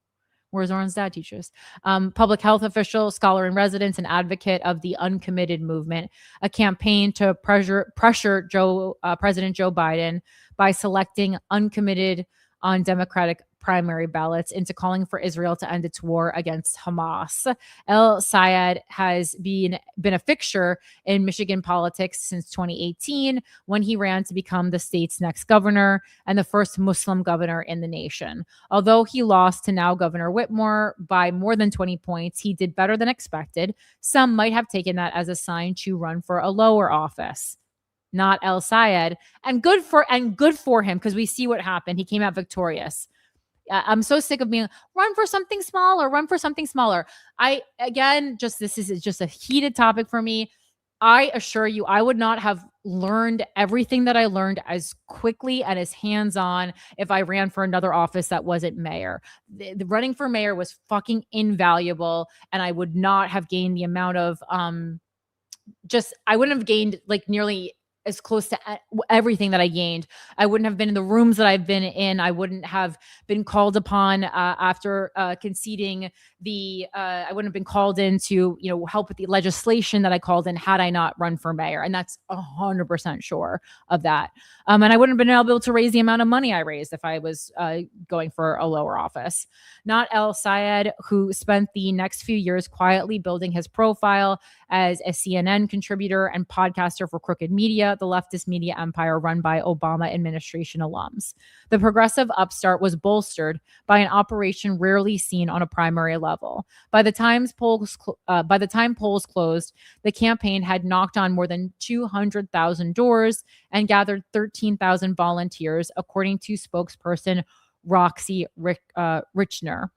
Whereas Oren's dad teaches. Public health official, scholar in residence, and advocate of the uncommitted movement, a campaign to pressure President Joe Biden by selecting uncommitted on Democratic primary ballots into calling for Israel to end its war against Hamas. El Sayed has been a fixture in Michigan politics since 2018, when he ran to become the state's next governor and the first Muslim governor in the nation. Although he lost to now Governor Whitmer by more than 20 points, he did better than expected. Some might have taken that as a sign to run for a lower office. Not El Sayed, and good for him, because we see what happened. He came out victorious. I'm so sick of being run for something smaller. This is just a heated topic for me. I assure you, I would not have learned everything that I learned as quickly and as hands-on if I ran for another office that wasn't mayor. The running for mayor was fucking invaluable, and I would not have gained the amount of I wouldn't have gained like nearly as close to everything that I gained. I wouldn't have been in the rooms that I've been in. I wouldn't have been called upon after conceding I wouldn't have been called in to, help with the legislation that I called in had I not run for mayor. And that's 100% sure of that. And I wouldn't have been able to raise the amount of money I raised if I was going for a lower office. Not El Sayed, who spent the next few years quietly building his profile as a CNN contributor and podcaster for Crooked Media, the leftist media empire run by Obama administration alums. The progressive upstart was bolstered by an operation rarely seen on a primary level. By the time polls closed, the campaign had knocked on more than 200,000 doors and gathered 13,000 volunteers, according to spokesperson Roxy Richner.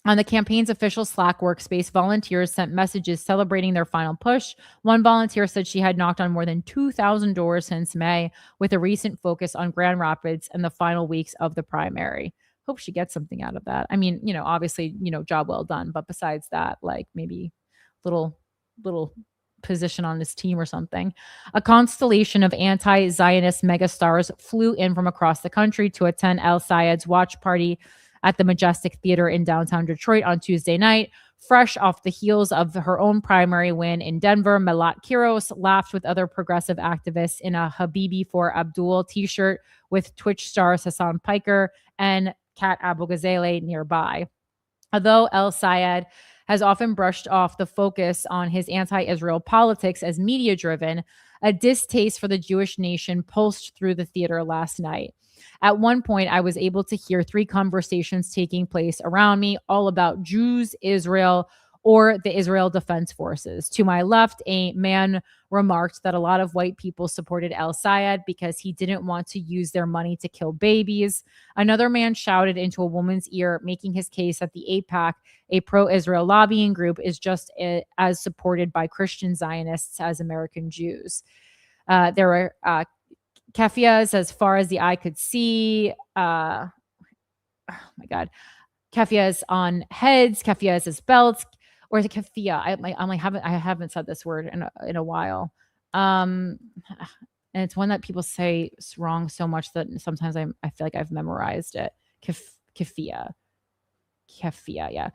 On the campaign's official Slack workspace, volunteers sent messages celebrating their final push. One volunteer said she had knocked on more than 2,000 doors since May, with a recent focus on Grand Rapids and the final weeks of the primary. Hope she gets something out of that. I mean, obviously, job well done. But besides that, like maybe little position on this team or something. A constellation of anti-Zionist megastars flew in from across the country to attend El Sayed's watch party at the Majestic Theater in downtown Detroit on Tuesday night. Fresh off the heels of her own primary win in Denver, Melat Kiros laughed with other progressive activists in a Habibi for Abdul t-shirt with Twitch stars Hassan Piker and Kat Abu-Ghazaleh nearby. Although El Sayed has often brushed off the focus on his anti-Israel politics as media-driven, a distaste for the Jewish nation pulsed through the theater last night. At one point, I was able to hear 3 conversations taking place around me, all about Jews, Israel, or the Israel Defense Forces. To my left, a man remarked that a lot of white people supported El Sayed because he didn't want to use their money to kill babies. Another man shouted into a woman's ear, making his case that the AIPAC, a pro-Israel lobbying group, is just as supported by Christian Zionists as American Jews. There were kefias as far as the eye could see. Oh my God. Kefias on heads, kefias as belts, or is it kefia? I haven't said this word in a while. And it's one that people say wrong so much that sometimes I feel like I've memorized it. Kefia. keffiyeh. Yeah.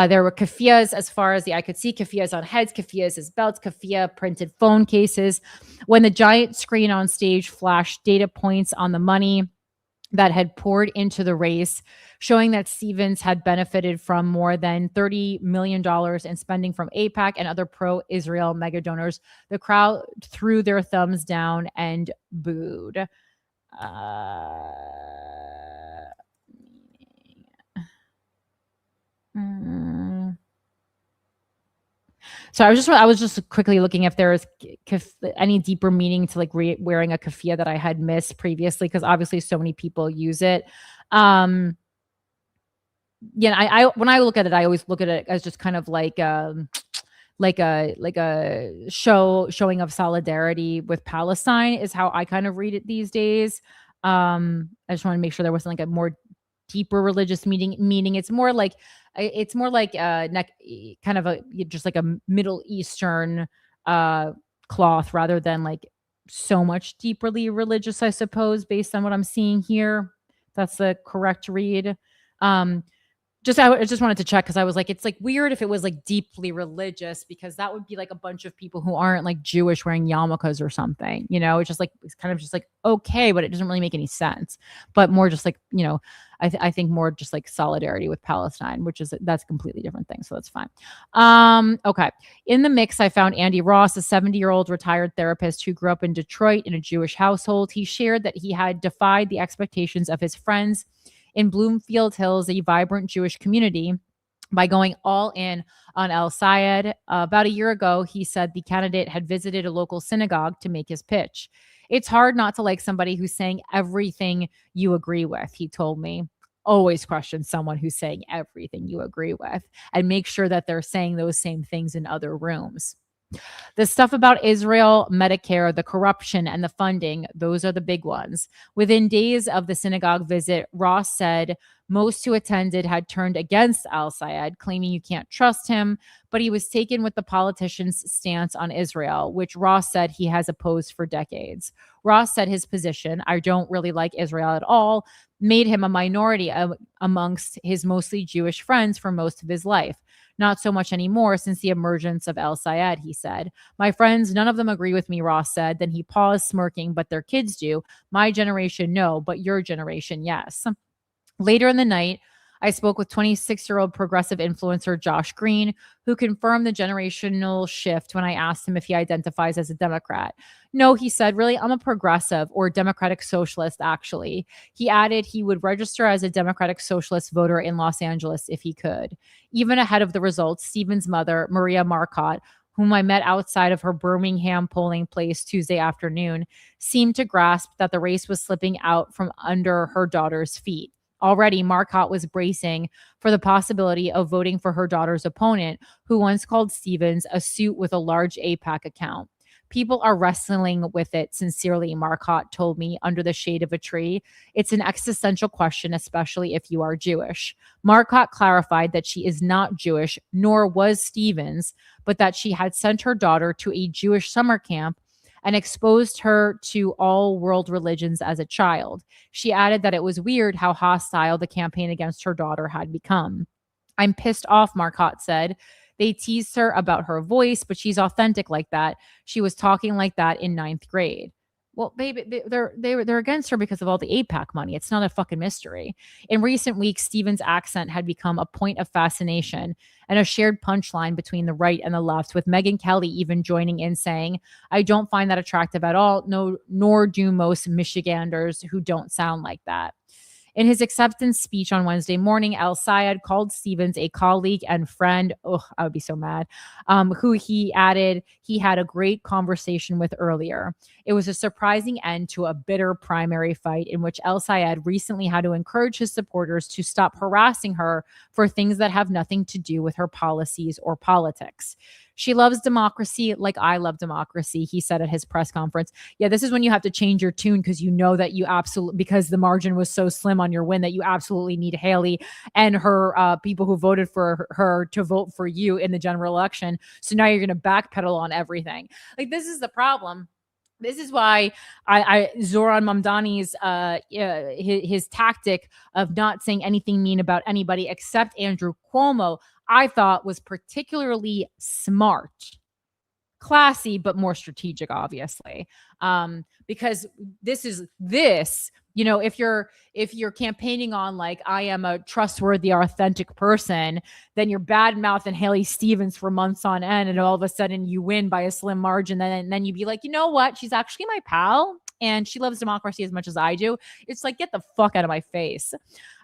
There were keffiyehs as far as the eye could see, keffiyehs on heads, keffiyehs as belts, keffiyeh printed phone cases. When the giant screen on stage flashed data points on the money that had poured into the race, showing that Stevens had benefited from more than $30 million in spending from AIPAC and other pro-Israel mega donors, the crowd threw their thumbs down and booed. So I was just quickly looking if there was any deeper meaning to like wearing a keffiyeh that I had missed previously, because obviously so many people use it. Yeah, I when I look at it, I always look at it as just kind of like a showing of solidarity with Palestine is how I kind of read it these days. I just want to make sure there wasn't like a more deeper religious meaning. It's more like kind of just like a Middle Eastern cloth rather than like so much deeply religious, I suppose, based on what I'm seeing here. That's the correct read. I just wanted to check because I was like, it's like weird if it was like deeply religious, because that would be like a bunch of people who aren't like Jewish wearing yarmulkes or something, you know. It's just like, it's kind of just like, okay, but it doesn't really make any sense. But more just like, you know, I think more just like solidarity with Palestine, that's a completely different thing. So that's fine. Okay. In the mix, I found Andy Ross, a 70-year-old retired therapist who grew up in Detroit in a Jewish household. He shared that he had defied the expectations of his friends in Bloomfield Hills, a vibrant Jewish community, by going all in on El-Sayed. About a year ago, he said the candidate had visited a local synagogue to make his pitch. It's hard not to like somebody who's saying everything you agree with, he told me. Always question someone who's saying everything you agree with and make sure that they're saying those same things in other rooms. The stuff about Israel, Medicare, the corruption, and the funding, those are the big ones. Within days of the synagogue visit, Ross said most who attended had turned against El-Sayed, claiming you can't trust him, but he was taken with the politician's stance on Israel, which Ross said he has opposed for decades. Ross said his position, I don't really like Israel at all, made him a minority amongst his mostly Jewish friends for most of his life. Not so much anymore since the emergence of El-Sayed, he said. My friends, none of them agree with me, Ross said. Then he paused, smirking, but their kids do. My generation, no, but your generation, yes. Later in the night, I spoke with 26-year-old progressive influencer Josh Green, who confirmed the generational shift when I asked him if he identifies as a Democrat. No, he said, really, I'm a progressive or Democratic Socialist, actually. He added he would register as a Democratic Socialist voter in Los Angeles if he could. Even ahead of the results, Stephen's mother, Maria Marcotte, whom I met outside of her Birmingham polling place Tuesday afternoon, seemed to grasp that the race was slipping out from under her daughter's feet. Already, Marcotte was bracing for the possibility of voting for her daughter's opponent, who once called Stevens a suit with a large AIPAC account. People are wrestling with it sincerely, Marcotte told me under the shade of a tree. It's an existential question, especially if you are Jewish. Marcotte clarified that she is not Jewish, nor was Stevens, but that she had sent her daughter to a Jewish summer camp and exposed her to all world religions as a child. She added that it was weird how hostile the campaign against her daughter had become. I'm pissed off, Marcotte said. They teased her about her voice, but she's authentic like that. She was talking like that in 9th grade. Well, baby, they're against her because of all the AIPAC money. It's not a fucking mystery. In recent weeks, Stephen's accent had become a point of fascination and a shared punchline between the right and the left, with Megyn Kelly even joining in saying, I don't find that attractive at all, no, nor do most Michiganders who don't sound like that. In his acceptance speech on Wednesday morning, El-Sayed called Stevens a colleague and friend. Oh, I would be so mad. Who he added he had a great conversation with earlier. It was a surprising end to a bitter primary fight in which El-Sayed recently had to encourage his supporters to stop harassing her for things that have nothing to do with her policies or politics. She loves democracy like I love democracy, he said at his press conference. Yeah, this is when you have to change your tune because you know that you absolutely, because the margin was so slim on your win, that you absolutely need Haley and her people who voted for her to vote for you in the general election. So now you're going to backpedal on everything. Like, this is the problem. This is why I Zoran Mamdani's his tactic of not saying anything mean about anybody except Andrew Cuomo, I thought was particularly smart, classy, but more strategic, obviously. Because this, you know, if you're campaigning on like, I am a trustworthy, authentic person, then you're bad mouthing Haley Stevens for months on end, and all of a sudden you win by a slim margin. Then you'd be like, you know what? She's actually my pal, and she loves democracy as much as I do. It's like, get the fuck out of my face.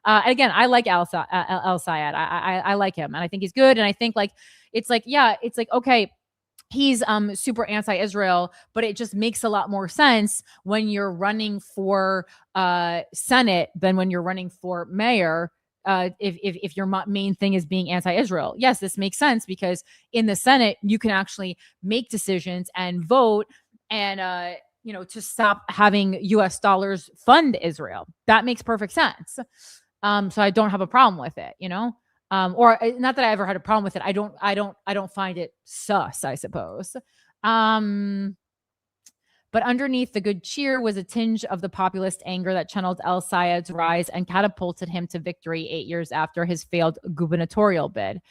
Again, I like El Sayed. I like him, and I think he's good. And I think like, it's like, yeah, it's like, okay, he's super anti-Israel, but it just makes a lot more sense when you're running for Senate than when you're running for mayor. If your main thing is being anti-Israel, yes, this makes sense, because in the Senate you can actually make decisions and vote, and you know, to stop having U.S. dollars fund Israel. That makes perfect sense. So I don't have a problem with it, you know. Or not that I ever had a problem with it. I don't find it sus, I suppose. But underneath the good cheer was a tinge of the populist anger that channeled El Sayed's rise and catapulted him to victory 8 years after his failed gubernatorial bid.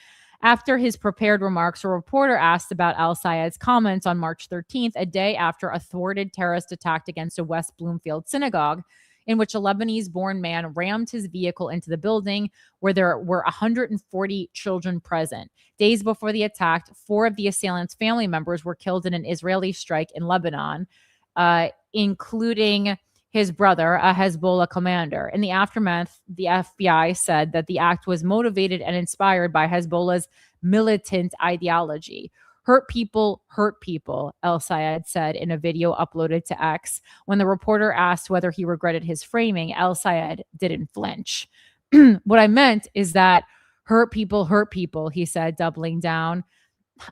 After his prepared remarks, a reporter asked about El Sayed's comments on March 13th, a day after a thwarted terrorist attack against a West Bloomfield synagogue, in which a Lebanese-born man rammed his vehicle into the building where there were 140 children present. Days before the attack, 4 of the assailants' family members were killed in an Israeli strike in Lebanon, including his brother, a Hezbollah commander. In the aftermath, the FBI said that the act was motivated and inspired by Hezbollah's militant ideology. Hurt people, El Sayed said in a video uploaded to X. When the reporter asked whether he regretted his framing, El Sayed didn't flinch. What I meant is that hurt people, he said, doubling down.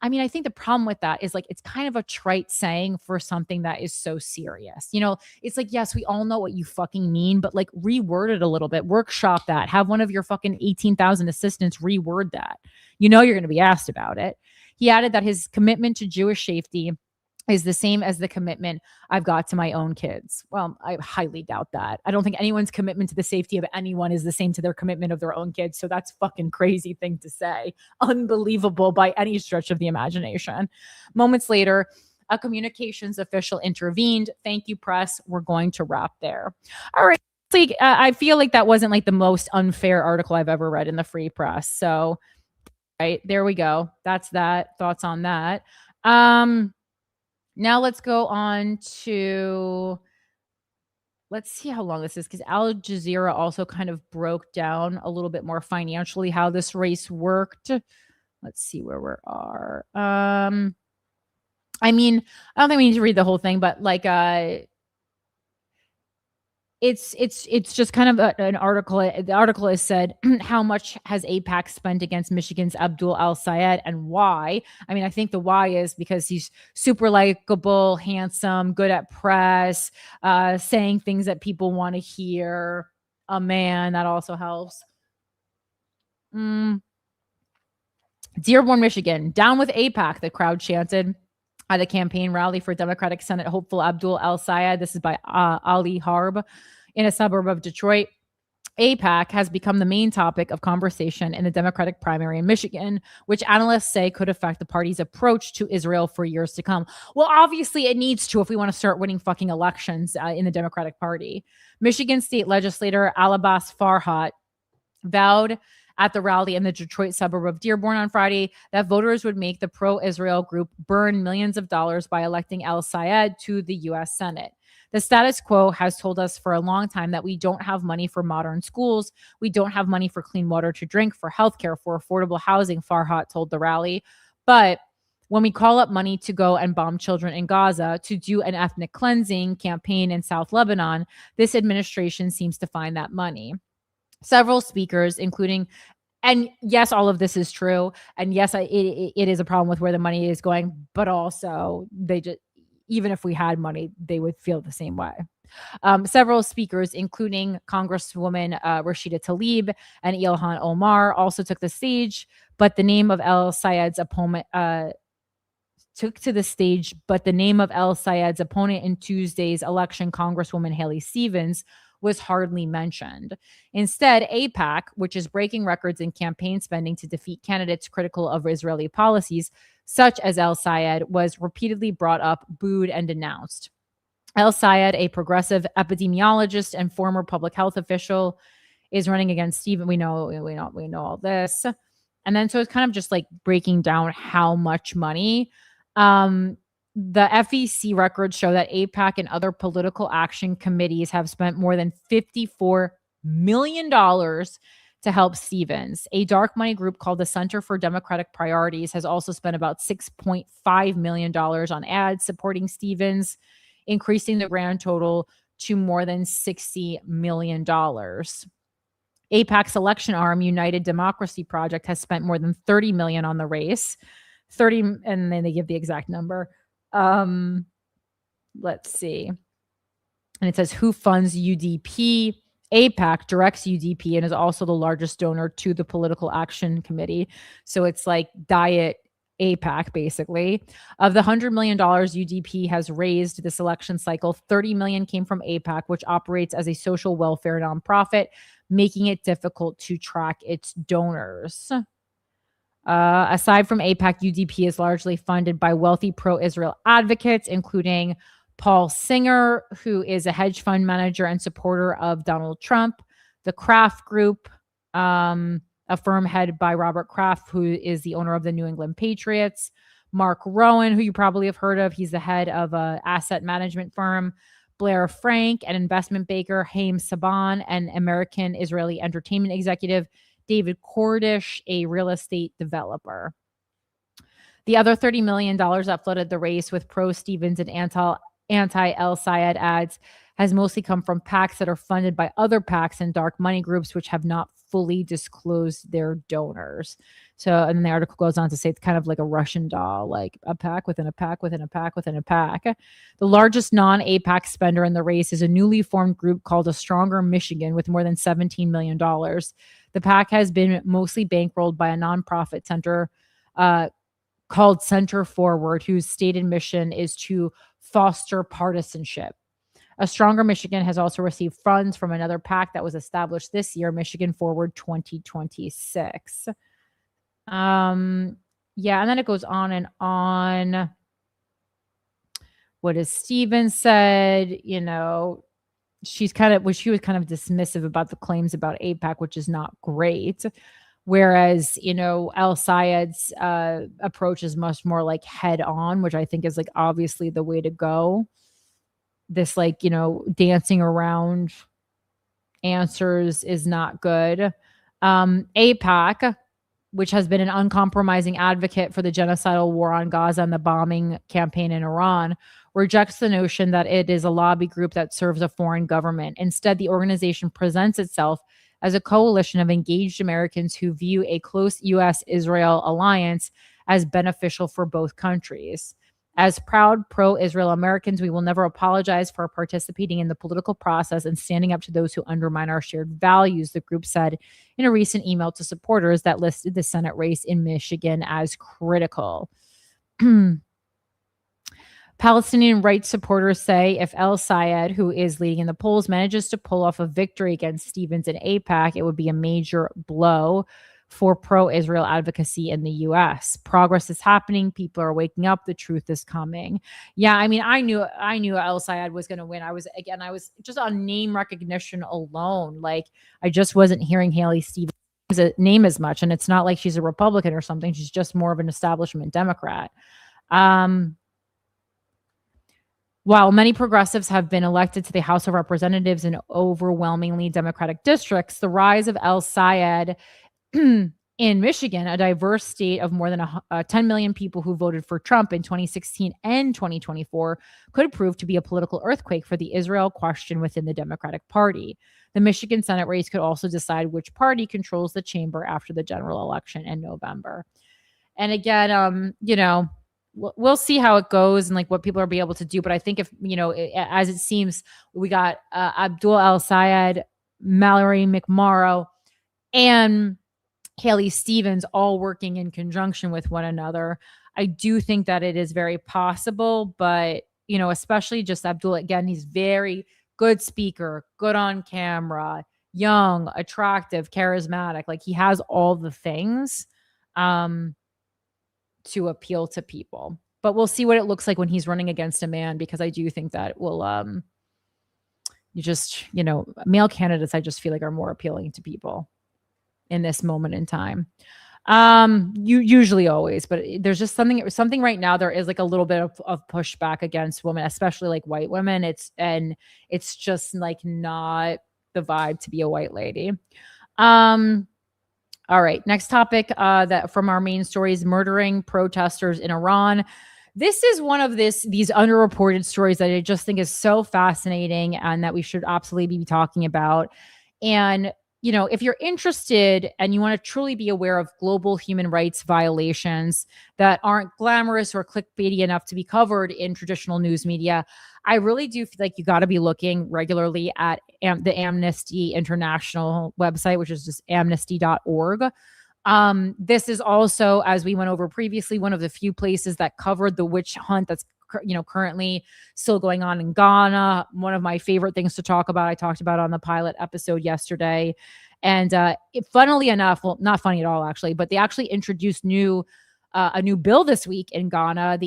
I mean, I think the problem with that is like, it's kind of a trite saying for something that is so serious. You know, it's like, yes, we all know what you fucking mean, but like, reword it a little bit, workshop that, have one of your fucking 18,000 assistants reword that. You know, you're going to be asked about it. He added that his commitment to Jewish safety is the same as the commitment I've got to my own kids. Well, I highly doubt that. I don't think anyone's commitment to the safety of anyone is the same to their commitment of their own kids. So that's fucking crazy thing to say. Unbelievable by any stretch of the imagination. Moments later, a communications official intervened. Thank you, press. We're going to wrap there. All right. I feel like that wasn't like the most unfair article I've ever read in the Free Press. So, right, there we go. That's that. Thoughts on that. Now let's go on to, let's see how long this is, because Al Jazeera also kind of broke down a little bit more financially how this race worked. Let's see where we are. I mean, I don't think we need to read the whole thing, but like, it's just kind of an article. The article has said, how much has AIPAC spent against Michigan's Abdul El Sayed and why? I mean, I think the why is because he's super likable, handsome, good at press, saying things that people want to hear. A man, that also helps. Dearborn, Michigan, down with AIPAC, the crowd chanted at the campaign rally for Democratic Senate hopeful Abdul El Sayed. This is by Ali Harb in a suburb of Detroit. AIPAC has become the main topic of conversation in the Democratic primary in Michigan, which analysts say could affect the party's approach to Israel for years to come. Well, obviously it needs to if we want to start winning fucking elections in the Democratic Party. Michigan state legislator Alabas Farhat vowed at the rally in the Detroit suburb of Dearborn on Friday that voters would make the pro-Israel group burn millions of dollars by electing El Sayed to the U.S. Senate. The status quo has told us for a long time that we don't have money for modern schools. We don't have money for clean water to drink, for healthcare, for affordable housing, Farhat told the rally. But when we call up money to go and bomb children in Gaza, to do an ethnic cleansing campaign in South Lebanon, this administration seems to find that money. Several speakers, including, and yes, all of this is true. And yes, it is a problem with where the money is going, but also they just, even if we had money, they would feel the same way. Several speakers, including Congresswoman Rashida Tlaib and Ilhan Omar, also took the stage, but the name of El Sayed's opponent, took to the stage, but the name of El Sayed's opponent in Tuesday's election, Congresswoman Haley Stevens, was hardly mentioned. Instead, AIPAC, which is breaking records in campaign spending to defeat candidates critical of Israeli policies, such as El Sayed, was repeatedly brought up, booed, and denounced. El Sayed, a progressive epidemiologist and former public health official, is running against Stephen. We know all this. And then so it's kind of just like breaking down how much money. The FEC records show that AIPAC and other political action committees have spent more than $54 million to help Stevens. A dark money group called the Center for Democratic Priorities has also spent about $6.5 million on ads supporting Stevens, increasing the grand total to more than $60 million. AIPAC's election arm, United Democracy Project, has spent more than $30 million on the race. 30, and then they give the exact number. Let's see. And it says who funds UDP. AIPAC directs UDP and is also the largest donor to the Political Action Committee. So it's like diet AIPAC, basically. Of the $100 million UDP has raised this election cycle, $30 million came from AIPAC, which operates as a social welfare nonprofit, making it difficult to track its donors. Aside from AIPAC, UDP is largely funded by wealthy pro-Israel advocates, including Paul Singer, who is a hedge fund manager and supporter of Donald Trump, the Kraft Group, a firm headed by Robert Kraft, who is the owner of the New England Patriots, Mark Rowan, who you probably have heard of. He's the head of an asset management firm, Blair Frank, an investment banker, Haim Saban, an American Israeli entertainment executive, David Cordish, a real estate developer. The other $30 million that flooded the race with pro-Stevens and anti-El Sayed ads has mostly come from PACs that are funded by other PACs and dark money groups, which have not fully disclosed their donors. So, and the article goes on to say it's kind of like a Russian doll, like a PAC within a PAC within a PAC within a PAC. The largest non-AIPAC spender in the race is a newly formed group called A Stronger Michigan with more than $17 million. The PAC has been mostly bankrolled by a nonprofit center called Center Forward, whose stated mission is to foster partisanship. A Stronger Michigan has also received funds from another PAC that was established this year, Michigan Forward 2026. Yeah, and then it goes on and on. What has Stevens said? You know, she was kind of dismissive about the claims about AIPAC, which is not great. Whereas, you know, El Sayed's approach is much more like head on, which I think is like obviously the way to go. This like, you know, dancing around answers is not good. AIPAC, which has been an uncompromising advocate for the genocidal war on Gaza and the bombing campaign in Iran, rejects the notion that it is a lobby group that serves a foreign government. Instead, the organization presents itself as a coalition of engaged Americans who view a close U.S.-Israel alliance as beneficial for both countries. As proud pro-Israel Americans, we will never apologize for participating in the political process and standing up to those who undermine our shared values, the group said in a recent email to supporters that listed the Senate race in Michigan as critical. Palestinian rights supporters say if El Sayed, who is leading in the polls, manages to pull off a victory against Stevens and AIPAC, it would be a major blow for pro-Israel advocacy in the U.S. Progress is happening. People are waking up. The truth is coming. Yeah, I mean, I knew El Sayed was going to win. I was just on name recognition alone. Like, I just wasn't hearing Haley Stevens' name as much. And it's not like she's a Republican or something. She's just more of an establishment Democrat. While many progressives have been elected to the House of Representatives in overwhelmingly Democratic districts, the rise of El Sayed in Michigan, a diverse state of more than 10 million people who voted for Trump in 2016 and 2024, could prove to be a political earthquake for the Israel question within the Democratic Party. The Michigan Senate race could also decide which party controls the chamber after the general election in November. And again, you know, we'll see how it goes and like what people are be able to do. But I think if, you know, as it seems, we got Abdul El Sayed, Mallory McMorrow, and Haley Stevens all working in conjunction with one another. I do think that it is very possible, but especially just Abdul, again, he's very good speaker, good on camera, young, attractive, charismatic. Like, he has all the things to appeal to people. But we'll see what it looks like when he's running against a man, because I do think that will male candidates, I just feel like, are more appealing to people in this moment in time. You usually always, but there's just something right now. There is like a little bit of pushback against women, especially like white women. It's just like not the vibe to be a white lady. All right, next topic that from our main stories: murdering protesters in Iran. This is one of these underreported stories that I just think is so fascinating and that we should absolutely be talking about. And if you're interested and you want to truly be aware of global human rights violations that aren't glamorous or clickbaity enough to be covered in traditional news media, I really do feel like you got to be looking regularly at the Amnesty International website, which is just amnesty.org. This is also, as we went over previously, one of the few places that covered the witch hunt that's currently still going on in Ghana. One of my favorite things to talk about. I talked about on the pilot episode yesterday. And funnily enough, well, not funny at all, actually, but they actually introduced a new bill this week in Ghana.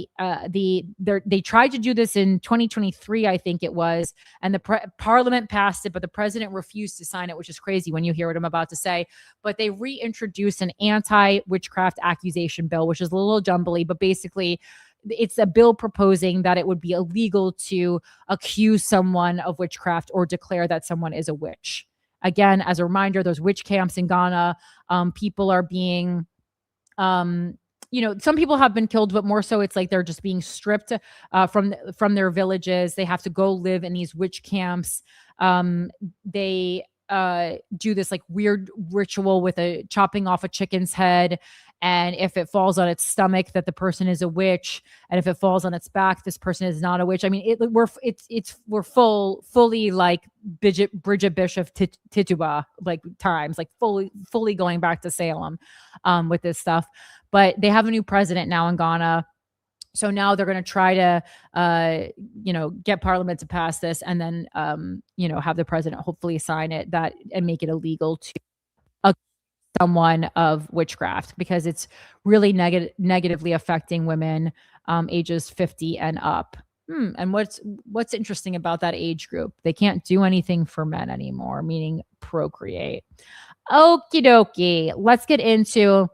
They tried to do this in 2023, I think it was, and the parliament passed it, but the president refused to sign it, which is crazy when you hear what I'm about to say. But they reintroduced an anti-witchcraft accusation bill, which is a little jumbly, but basically it's a bill proposing that it would be illegal to accuse someone of witchcraft or declare that someone is a witch. Again, as a reminder, those witch camps in Ghana, people are being, some people have been killed, but more so it's like they're just being stripped from their villages. They have to go live in these witch camps. They do this like weird ritual with chopping off a chicken's head. And if it falls on its stomach, that the person is a witch, and if it falls on its back, this person is not a witch. I mean, we're fully like Bridget Bishop Tituba like times, like fully going back to Salem with this stuff. But they have a new president now in Ghana. So now they're going to try to, get Parliament to pass this, and then, have the president hopefully sign it and make it illegal to someone of witchcraft, because it's really negatively affecting women ages 50 and up. And what's interesting about that age group? They can't do anything for men anymore, meaning procreate. Okie dokie. Let's get into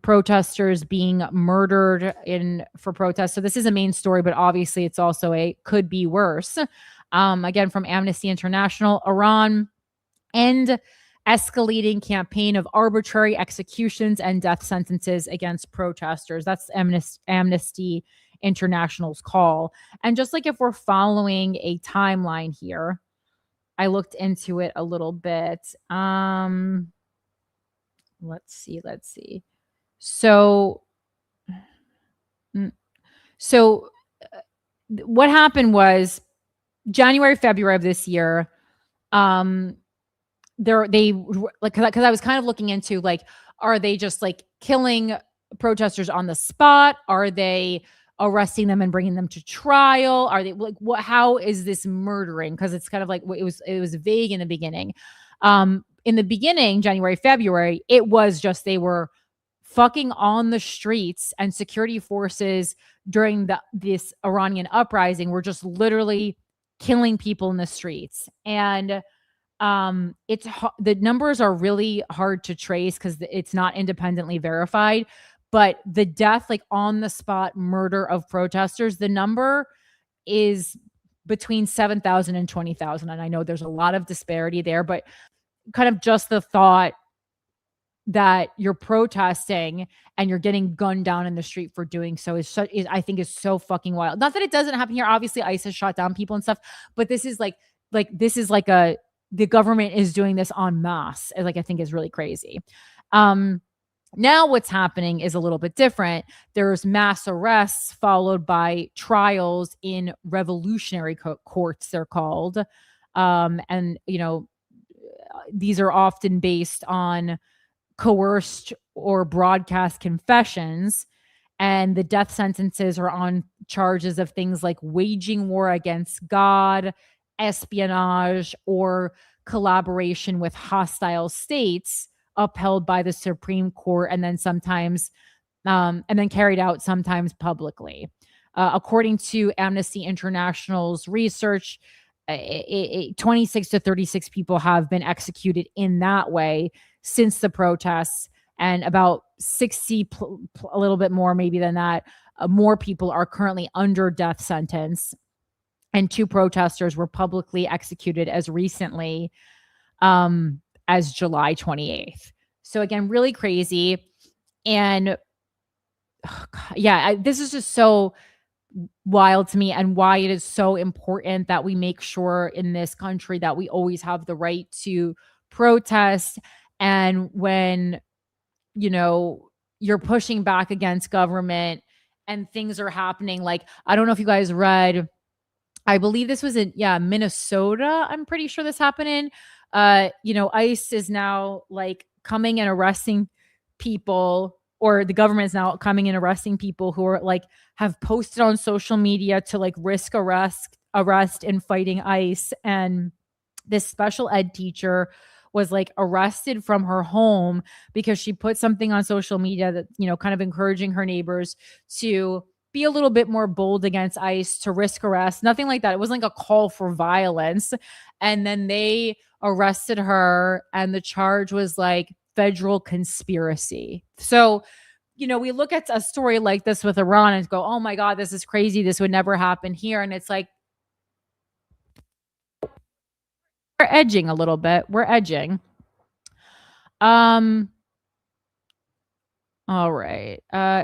protesters being murdered for protests. So this is a main story, but obviously it's also could be worse. Again, from Amnesty International: Iran end escalating campaign of arbitrary executions and death sentences against protesters. That's Amnesty International's call. And just like if we're following a timeline here, I looked into it a little bit. Let's see. So what happened was January, February of this year, because I was kind of looking into like, are they just like killing protesters on the spot? Are they arresting them and bringing them to trial? Are they like, how is this murdering? Because it's kind of like, it was vague in the beginning. In the beginning, January, February, it was just they were fucking on the streets, and security forces during this Iranian uprising were just literally killing people in the streets. And the numbers are really hard to trace because it's not independently verified, but the death, like on the spot murder of protesters, the number is between 7,000 and 20,000. And I know there's a lot of disparity there, but kind of just the thought that you're protesting and you're getting gunned down in the street for doing so I think is so fucking wild. Not that it doesn't happen here. Obviously ICE has shot down people and stuff, but this is like the government is doing this en masse. Like, I think is really crazy. Now what's happening is a little bit different. There's mass arrests followed by trials in revolutionary courts, they're called. And, these are often based on coerced or broadcast confessions. And the death sentences are on charges of things like waging war against God, espionage, or collaboration with hostile states upheld by the Supreme Court, and then sometimes and then carried out sometimes publicly. According to Amnesty International's research, 26 to 36 people have been executed in that way since the protests, and about 60, a little bit more maybe than that, more people are currently under death sentence. And 2 protesters were publicly executed as recently as July 28th. So again, really crazy. And yeah, this is just so wild to me, and why it is so important that we make sure in this country that we always have the right to protest. And when, you know, you're pushing back against government and things are happening, like, I don't know if you guys read, I believe this was in Minnesota. I'm pretty sure this happened in. ICE is now like coming and arresting people, or the government is now coming and arresting people who are like have posted on social media to like risk arrest in fighting ICE. And this special ed teacher was like arrested from her home because she put something on social media that, kind of encouraging her neighbors to be a little bit more bold against ICE, to risk arrest, nothing like that. It wasn't like a call for violence. And then they arrested her, and the charge was like federal conspiracy. So, we look at a story like this with Iran and go, oh my God, this is crazy. This would never happen here. And it's like, we're edging a little bit. We're edging. All right.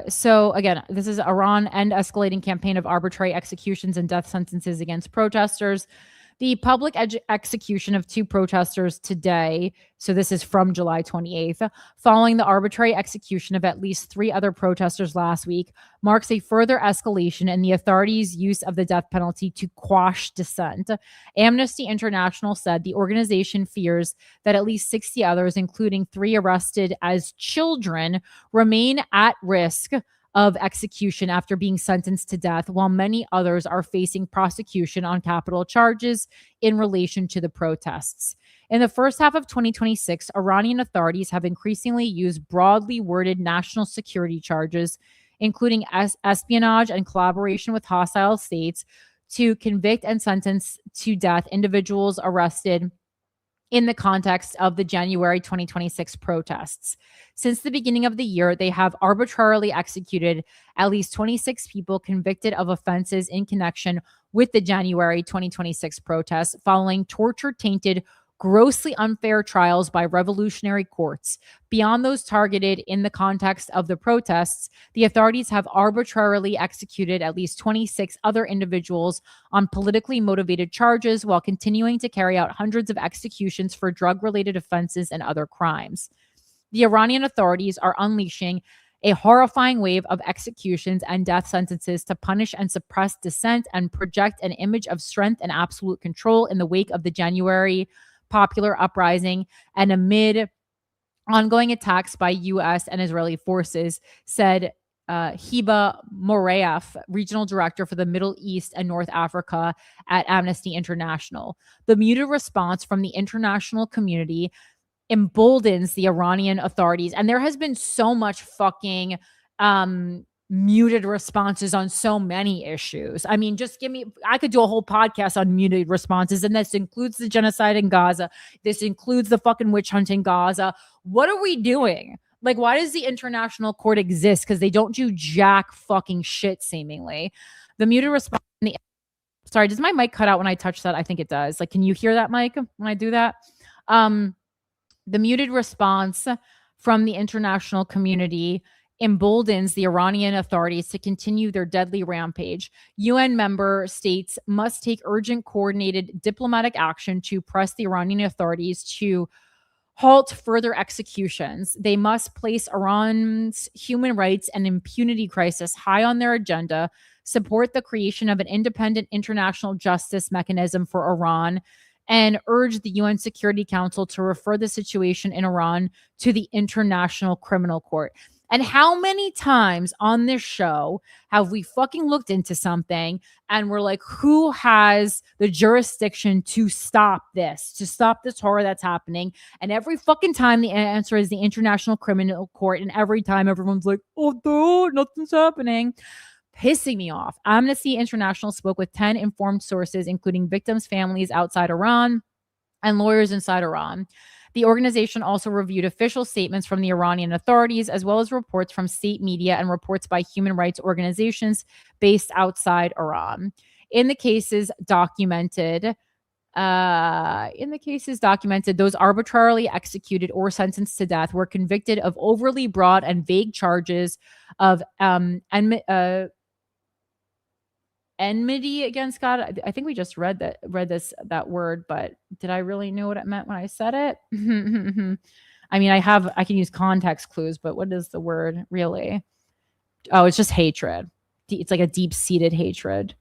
So again, this is Iran end escalating campaign of arbitrary executions and death sentences against protesters. The public execution of 2 protesters today, so this is from July 28th, following the arbitrary execution of at least 3 other protesters last week, marks a further escalation in the authorities' use of the death penalty to quash dissent. Amnesty International said the organization fears that at least 60 others, including 3 arrested as children, remain at risk of execution after being sentenced to death, while many others are facing prosecution on capital charges in relation to the protests. In the first half of 2026, Iranian authorities have increasingly used broadly worded national security charges, including espionage and collaboration with hostile states, to convict and sentence to death individuals arrested in the context of the January 2026 protests. Since the beginning of the year, they have arbitrarily executed at least 26 people convicted of offenses in connection with the January 2026 protests, following torture-tainted, grossly unfair trials by revolutionary courts. Beyond those targeted in the context of the protests, the authorities have arbitrarily executed at least 26 other individuals on politically motivated charges, while continuing to carry out hundreds of executions for drug-related offenses and other crimes. The Iranian authorities are unleashing a horrifying wave of executions and death sentences to punish and suppress dissent and project an image of strength and absolute control in the wake of the January popular uprising and amid ongoing attacks by U.S. and Israeli forces, said Hiba Moraef, regional director for the Middle East and North Africa at Amnesty International. The muted response from the international community emboldens the Iranian authorities. And there has been so much fucking muted responses on so many issues. I mean, I could do a whole podcast on muted responses, and this includes the genocide in Gaza. This includes the fucking witch hunt in Gaza. What are we doing? Like, why does the international court exist? Because they don't do jack fucking shit, seemingly. The muted response. Sorry, does my mic cut out when I touch that? I think it does. Like, can you hear that, Mike, when I do that? The muted response from the international community emboldens the Iranian authorities to continue their deadly rampage. UN member states must take urgent, coordinated diplomatic action to press the Iranian authorities to halt further executions. They must place Iran's human rights and impunity crisis high on their agenda, support the creation of an independent international justice mechanism for Iran, and urge the UN Security Council to refer the situation in Iran to the International Criminal Court. And how many times on this show have we fucking looked into something and we're like, who has the jurisdiction to stop this horror that's happening? And every fucking time the answer is the International Criminal Court. And every time everyone's like, oh, dude, nothing's happening. Pissing me off. Amnesty International spoke with 10 informed sources, including victims' families outside Iran and lawyers inside Iran. The organization also reviewed official statements from the Iranian authorities, as well as reports from state media and reports by human rights organizations based outside Iran. In the cases documented, those arbitrarily executed or sentenced to death were convicted of overly broad and vague charges of enmity against God. I think we just read that word, but did I really know what it meant when I said it? I mean, I can use context clues, but what is the word really? Oh, it's just hatred. It's like a deep-seated hatred.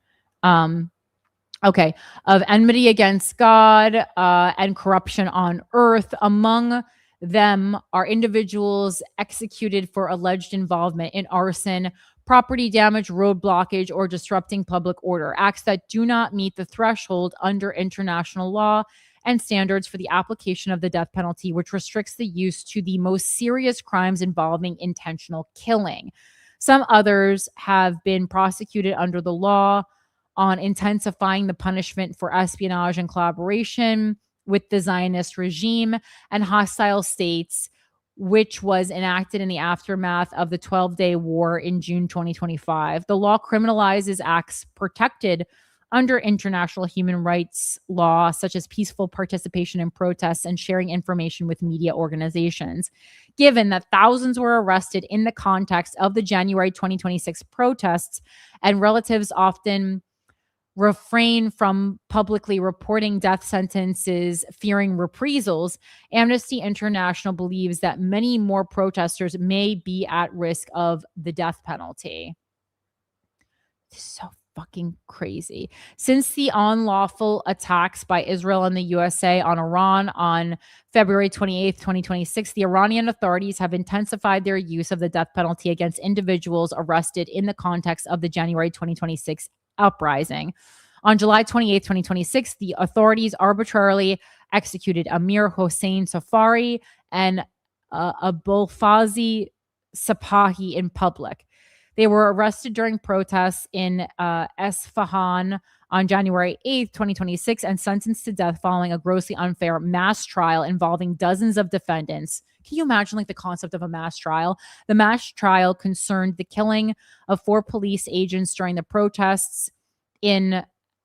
Okay, of enmity against God and corruption on earth. Among them are individuals executed for alleged involvement in arson, property damage, road blockage, or disrupting public order, acts that do not meet the threshold under international law and standards for the application of the death penalty, which restricts the use to the most serious crimes involving intentional killing. Some others have been prosecuted under the law on intensifying the punishment for espionage and collaboration with the Zionist regime and hostile states, which was enacted in the aftermath of the 12-day war in June 2025. The law criminalizes acts protected under international human rights law, such as peaceful participation in protests and sharing information with media organizations. Given that thousands were arrested in the context of the January 2026 protests, and relatives often refrain from publicly reporting death sentences, fearing reprisals, Amnesty International believes that many more protesters may be at risk of the death penalty. This is so fucking crazy. Since the unlawful attacks by Israel and the USA on Iran on February 28th, 2026, the Iranian authorities have intensified their use of the death penalty against individuals arrested in the context of the January 2026 uprising. On July 28, 2026, the authorities arbitrarily executed Amir Hossein Safari and Abulfazi Sapahi in public. They were arrested during protests in Esfahan on January 8, 2026, and sentenced to death following a grossly unfair mass trial involving dozens of defendants. Can you imagine the concept of a mass trial? The mass trial concerned the killing of 4 police agents during the protests in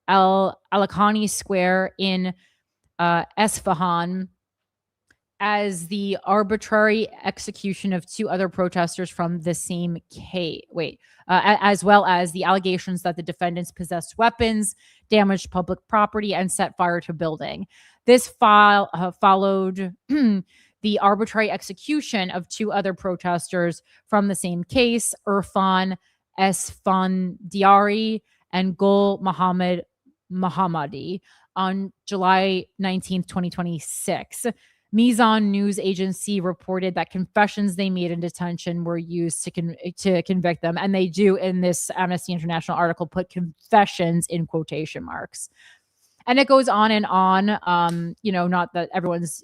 Al-Alakhani Square in Esfahan, as the arbitrary execution of 2 other protesters from the same case. As well as the allegations that the defendants possessed weapons, damaged public property, and set fire to building. This followed the arbitrary execution of 2 other protesters from the same case, Irfan Esfandiari and Gul Muhammad Mohammadi, on July 19th, 2026. Mizan news agency reported that confessions they made in detention were used to convict them. And they do, in this Amnesty International article, put confessions in quotation marks. And it goes on and on. Not that everyone's,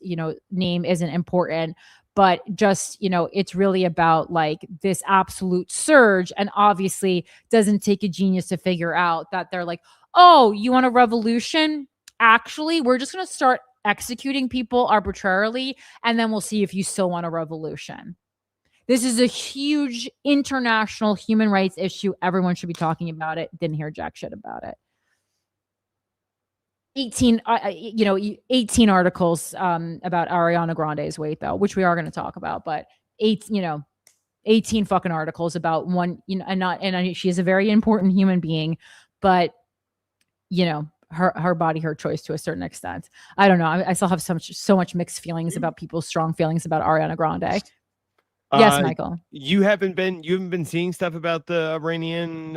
name isn't important, but just, it's really about this absolute surge. And obviously doesn't take a genius to figure out that they're like, oh, you want a revolution? Actually, we're just going to start executing people arbitrarily, and then we'll see if you still want a revolution. This is a huge international human rights issue. Everyone should be talking about it. Didn't hear jack shit about it. 18 articles about Ariana Grande's weight, though, which we are going to talk about, but 18 fucking articles about one, and she is a very important human being, but her body, her choice to a certain extent. I don't know. I still have so much mixed feelings about people's strong feelings about Ariana Grande. Yes, Michael. You haven't been seeing stuff about the Iranian,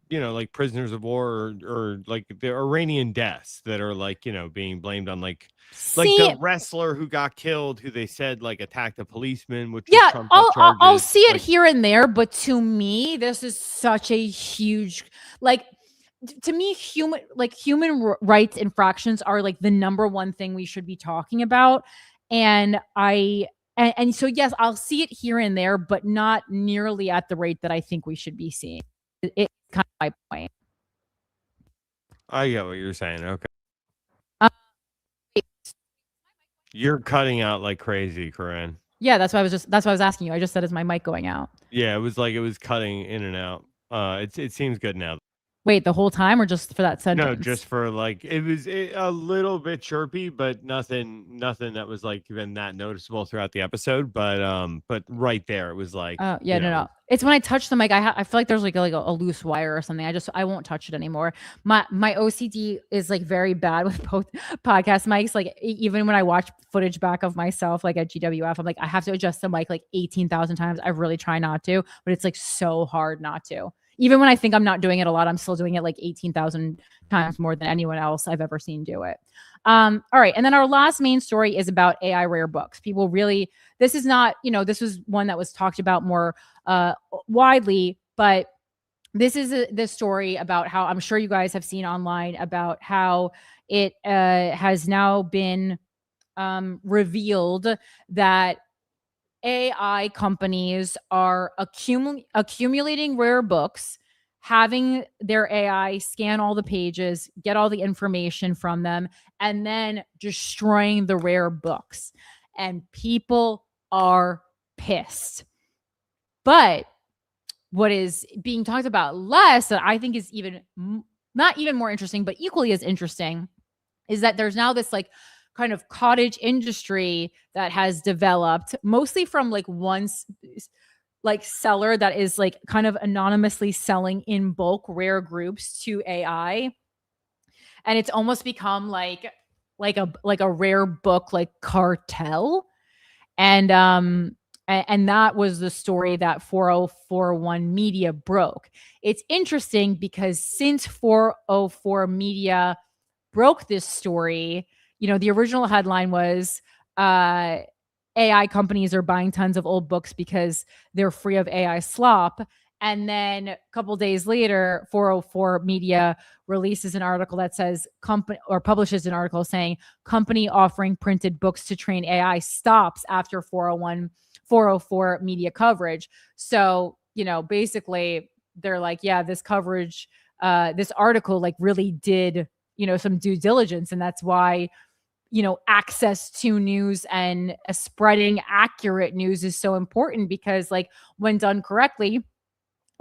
like prisoners of war or like the Iranian deaths that are like, being blamed on like See, the wrestler who got killed, who they said like attacked a policeman, which was yeah, trumped up I'll charges. see it Like, here and there, but to me, this is such a huge, like, to me, human rights infractions are like the number one thing we should be talking about. And and so yes, I'll see it here and there, but not nearly at the rate that I think we should be seeing. It's kind of my point. I get what you're saying. Okay. Um, You're cutting out like crazy, Corinne. yeah, that's why I was asking you. I just said, is my mic going out? Yeah, it was cutting in and out. It seems good now. Wait, the whole time or just for that sentence? No, just for like it was a little bit chirpy, but nothing that was like even that noticeable throughout the episode. But right there, it was like, oh yeah, no. It's when I touch the mic, I feel like there's like a loose wire or something. I won't touch it anymore. My OCD is like very bad with both podcast mics. Like even when I watch footage back of myself, like at GWF, I'm like, I have to adjust the mic like 18,000 times. I really try not to, but it's like so hard not to. Even when I think I'm not doing it a lot, I'm still doing it like 18,000 times more than anyone else I've ever seen do it. All right. And then our last main story is about AI rare books. People really, this is not, this was one that was talked about more widely, but this is the story about how I'm sure you guys have seen online about how it has now been revealed that AI companies are accumulating rare books, having their AI scan all the pages, get all the information from them, and then destroying the rare books. And people are pissed. But what is being talked about less, that I think is even not even more interesting, but equally as interesting, is that there's now this like kind of cottage industry that has developed mostly from like one like seller that is like kind of anonymously selling in bulk rare groups to AI. And it's almost become like a rare book like cartel. And that was the story that 4041 Media broke. It's interesting because since 404 Media broke this story, the original headline was AI companies are buying tons of old books because they're free of AI slop. And then a couple days later, 404 Media releases an article that says publishes an article saying company offering printed books to train AI stops after 404 Media coverage. So, basically they're like, yeah, this coverage, this article like really did, some due diligence. And that's why, access to news and spreading accurate news is so important, because like when done correctly,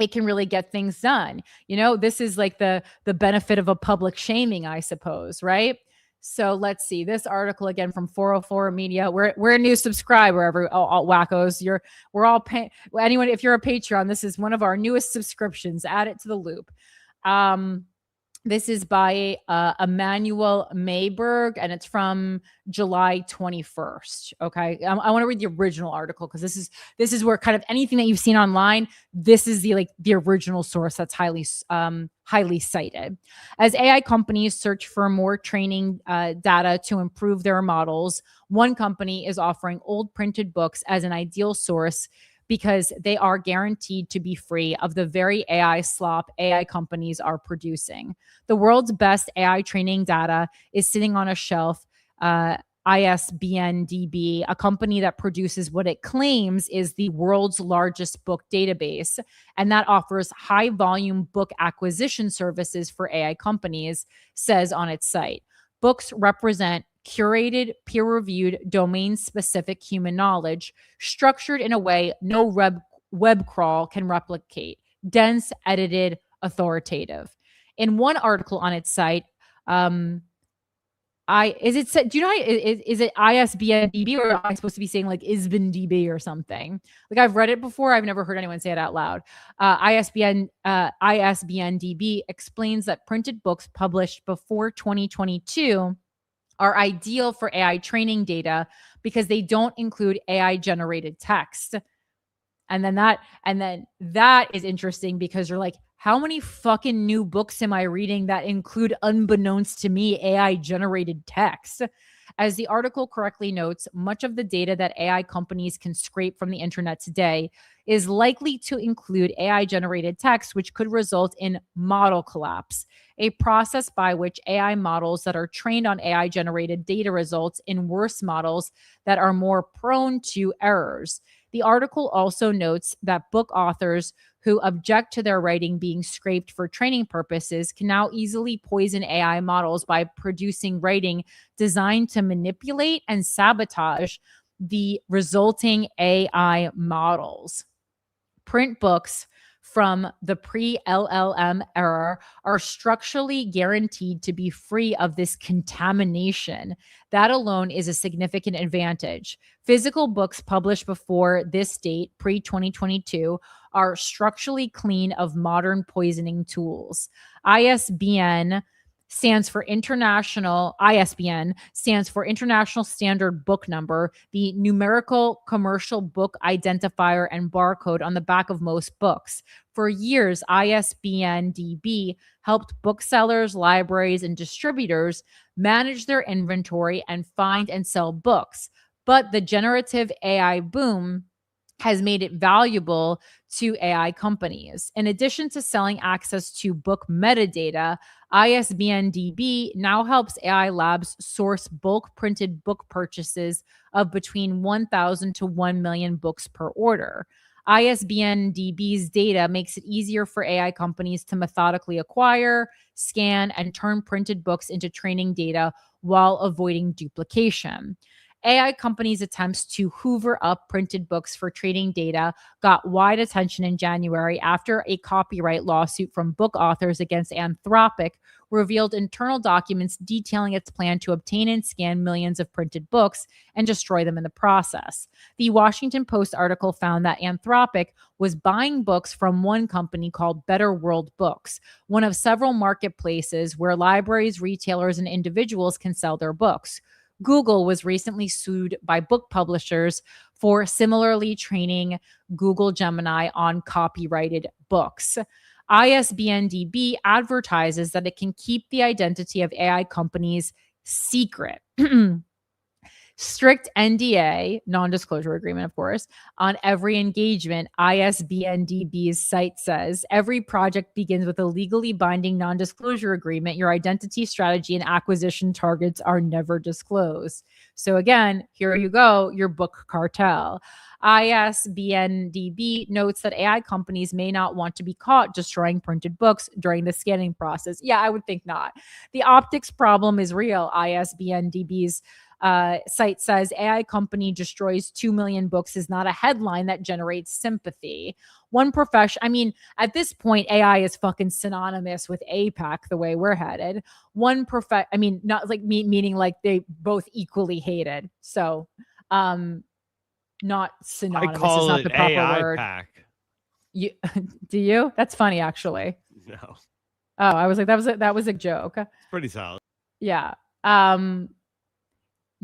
it can really get things done. This is like the benefit of a public shaming, I suppose, right? So let's see this article again from 404 Media. We're a new subscriber, all WACOs. We're all paying. Anyone, if you're a Patreon, this is one of our newest subscriptions. Add it to the loop. This is by Emmanuel Mayberg, and it's from July 21st. Okay, I want to read the original article because this is where kind of anything that you've seen online, this is the original source that's highly cited. As AI companies search for more training data to improve their models, one company is offering old printed books as an ideal source because they are guaranteed to be free of the very AI slop AI companies are producing. The world's best AI training data is sitting on a shelf. ISBN-DB, a company that produces what it claims is the world's largest book database, and that offers high-volume book acquisition services for AI companies, says on its site. Books represent curated, peer-reviewed, domain-specific human knowledge, structured in a way no web crawl can replicate, dense, edited, authoritative. In one article on its site, do you know is it ISBN-DB, or am I supposed to be saying like ISBN-DB or something? Like I've read it before. I've never heard anyone say it out loud. ISBN-DB explains that printed books published before 2022 are ideal for AI training data because they don't include AI generated text. And then that is interesting because you're like, how many fucking new books am I reading that include, unbeknownst to me, AI generated text? As the article correctly notes, much of the data that AI companies can scrape from the internet today is likely to include AI generated text, which could result in model collapse, a process by which AI models that are trained on AI generated data results in worse models that are more prone to errors. The article also notes that book authors who object to their writing being scraped for training purposes can now easily poison AI models by producing writing designed to manipulate and sabotage the resulting AI models. Print books from the pre-LLM era are structurally guaranteed to be free of this contamination. That alone is a significant advantage. Physical books published before this date, pre-2022, are structurally clean of modern poisoning tools. ISBN stands for International Standard Book Number, the numerical commercial book identifier and barcode on the back of most books. For years, ISBN DB helped booksellers, libraries, and distributors manage their inventory and find and sell books. But the generative AI boom has made it valuable to AI companies. In addition to selling access to book metadata, ISBN DB now helps AI labs source bulk printed book purchases of between 1,000 to 1 million books per order. ISBN DB's data makes it easier for AI companies to methodically acquire, scan, and turn printed books into training data while avoiding duplication. AI companies' attempts to hoover up printed books for trading data got wide attention in January after a copyright lawsuit from book authors against Anthropic revealed internal documents detailing its plan to obtain and scan millions of printed books and destroy them in the process. The Washington Post article found that Anthropic was buying books from one company called Better World Books, one of several marketplaces where libraries, retailers, and individuals can sell their books. Google was recently sued by book publishers for similarly training Google Gemini on copyrighted books. ISBN DB advertises that it can keep the identity of AI companies secret. Strict NDA, non-disclosure agreement, of course, on every engagement. ISBN DB's site says every project begins with a legally binding non-disclosure agreement. Your identity, strategy, and acquisition targets are never disclosed. So again, here you go, your book cartel. ISBN DB notes that AI companies may not want to be caught destroying printed books during the scanning process. Yeah, I would think not. The optics problem is real. ISBN DB's site says AI company destroys 2 million books is not a headline that generates sympathy. At this point, AI is fucking synonymous with AIPAC the way we're headed. Not like meaning like they both equally hated. So, not synonymous. I call is not it the proper word. AIPAC. You do you? That's funny, actually. No, Oh, I was like, that was a joke. it's pretty solid. Yeah.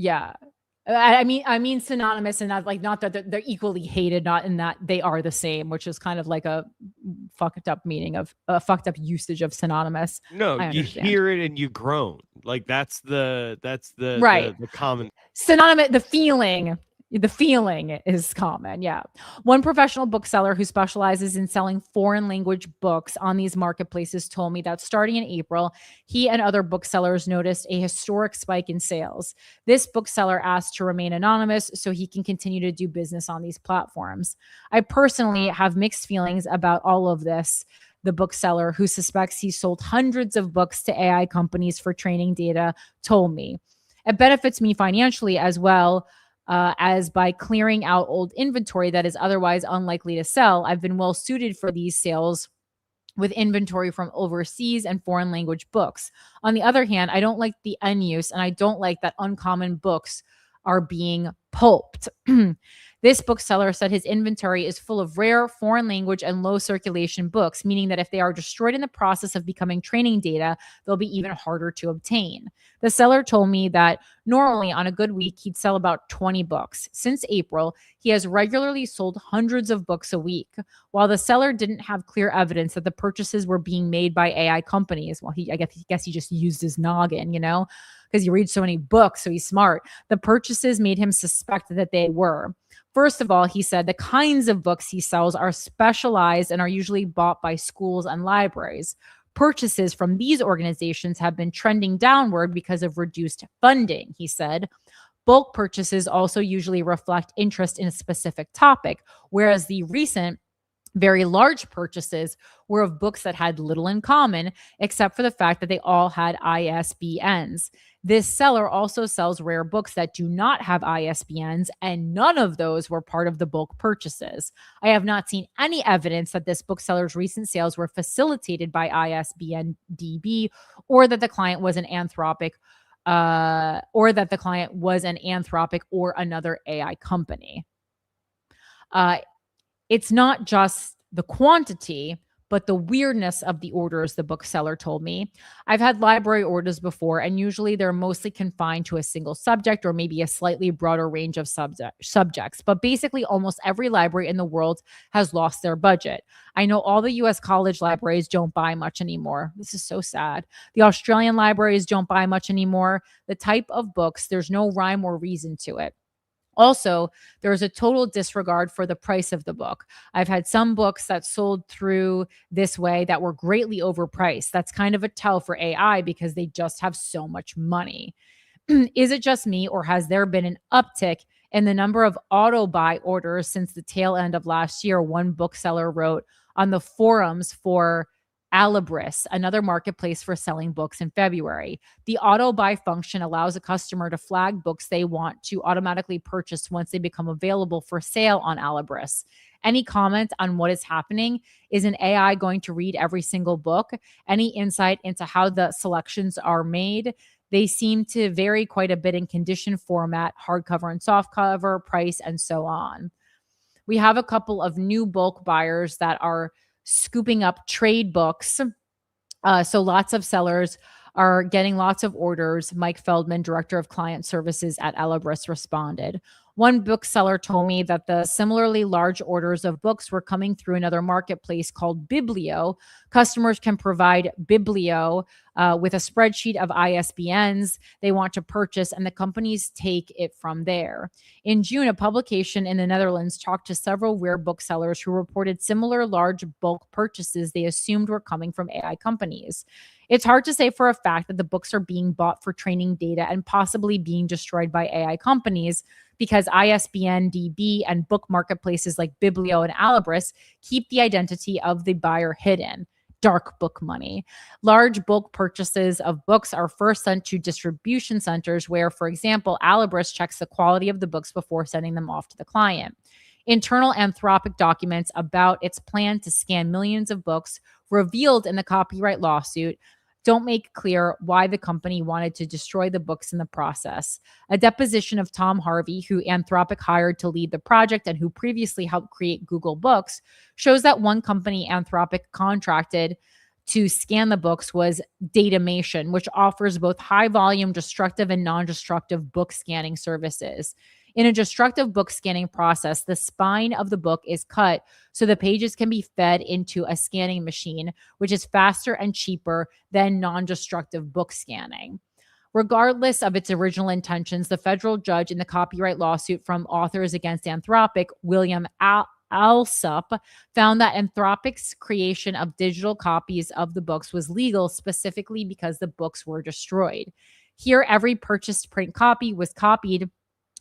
Yeah. I mean synonymous, and not that they're equally hated, not in that they are the same, which is kind of like a fucked up meaning of a fucked up usage of synonymous. No, I you understand. hear it and you groan. Like that's the Right. the common Synonymous, the feeling is common. Yeah. One professional bookseller who specializes in selling foreign language books on these marketplaces told me that starting in April, he and other booksellers noticed a historic spike in sales. This bookseller asked to remain anonymous so he can continue to do business on these platforms. I personally have mixed feelings about all of this. The bookseller, who suspects he sold hundreds of books to AI companies for training data, told me. It benefits me financially as well. As by clearing out old inventory that is otherwise unlikely to sell. I've been well suited for these sales with inventory from overseas and foreign language books. On the other hand, I don't like the end use, and I don't like that uncommon books are being pulped. This bookseller said his inventory is full of rare foreign language and low circulation books, meaning that if they are destroyed in the process of becoming training data, they'll be even harder to obtain. The seller told me that normally on a good week, he'd sell about 20 books. Since April, he has regularly sold hundreds of books a week. While the seller didn't have clear evidence that the purchases were being made by AI companies, well, I guess he just used his noggin, because he reads so many books, so he's smart. The purchases made him suspect that they were. First of all, he said the kinds of books he sells are specialized and are usually bought by schools and libraries. Purchases from these organizations have been trending downward because of reduced funding, he said. Bulk purchases also usually reflect interest in a specific topic, whereas the recent very large purchases were of books that had little in common, except for the fact that they all had ISBNs. This seller also sells rare books that do not have ISBNs, and none of those were part of the bulk purchases. I have not seen any evidence that this bookseller's recent sales were facilitated by ISBN DB, or that the client was an Anthropic, or another AI company. It's not just the quantity, but the weirdness of the orders, the bookseller told me. I've had library orders before, and usually they're mostly confined to a single subject or maybe a slightly broader range of subjects. But basically, almost every library in the world has lost their budget. I know all the US college libraries don't buy much anymore. This is so sad. The Australian libraries don't buy much anymore. The type of books, there's no rhyme or reason to it. Also, there's a total disregard for the price of the book. I've had some books that sold through this way that were greatly overpriced. That's kind of a tell for AI because they just have so much money. Is it just me, or has there been an uptick in the number of auto buy orders since the tail end of last year? One bookseller wrote on the forums for Alibris, another marketplace for selling books, in February. The auto buy function allows a customer to flag books they want to automatically purchase once they become available for sale on Alibris. Any comment on what is happening? Is an AI going to read every single book? Any insight into how the selections are made? They seem to vary quite a bit in condition, format, hardcover and softcover, price, and so on. We have a couple of new bulk buyers that are scooping up trade books. So lots of sellers are getting lots of orders. Mike Feldman, director of client services at Alibris, responded. One bookseller told me that the similarly large orders of books were coming through another marketplace called Biblio. Customers can provide Biblio with a spreadsheet of ISBNs they want to purchase, and the companies take it from there. In June, a publication in the Netherlands talked to several rare booksellers who reported similar large bulk purchases they assumed were coming from AI companies. It's hard to say for a fact that the books are being bought for training data and possibly being destroyed by AI companies, because ISBN DB and book marketplaces like Biblio and Alibris keep the identity of the buyer hidden. Dark book money. Large bulk purchases of books are first sent to distribution centers where, for example, Alibris checks the quality of the books before sending them off to the client. Internal Anthropic documents about its plan to scan millions of books revealed in the copyright lawsuit don't make clear why the company wanted to destroy the books in the process. A deposition of Tom Harvey, who Anthropic hired to lead the project and who previously helped create Google Books, shows that one company Anthropic contracted to scan the books was Datamation, which offers both high-volume destructive and non-destructive book scanning services. In a destructive book scanning process, the spine of the book is cut so the pages can be fed into a scanning machine, which is faster and cheaper than non-destructive book scanning. Regardless of its original intentions, the federal judge in the copyright lawsuit from authors against Anthropic, William Alsup, found that Anthropic's creation of digital copies of the books was legal specifically because the books were destroyed. Here, every purchased print copy was copied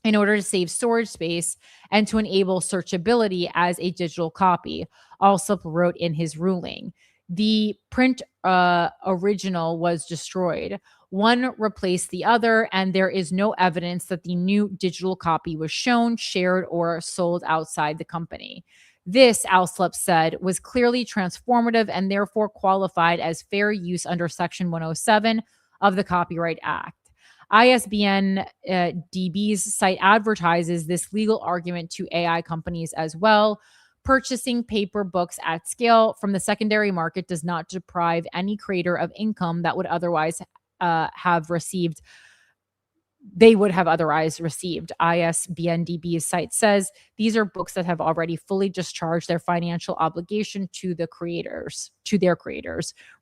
in order to save storage space and to enable searchability as a digital copy, Alsup wrote in his ruling. The print original was destroyed. One replaced the other, and there is no evidence that the new digital copy was shown, shared, or sold outside the company. This, Alsup said, was clearly transformative and therefore qualified as fair use under Section 107 of the Copyright Act. ISBN DB's site advertises this legal argument to AI companies as well. Purchasing paper books at scale from the secondary market does not deprive any creator of income that would otherwise have received. They would have otherwise received. ISBNDB's site says these are books that have already fully discharged their financial obligation to their creators.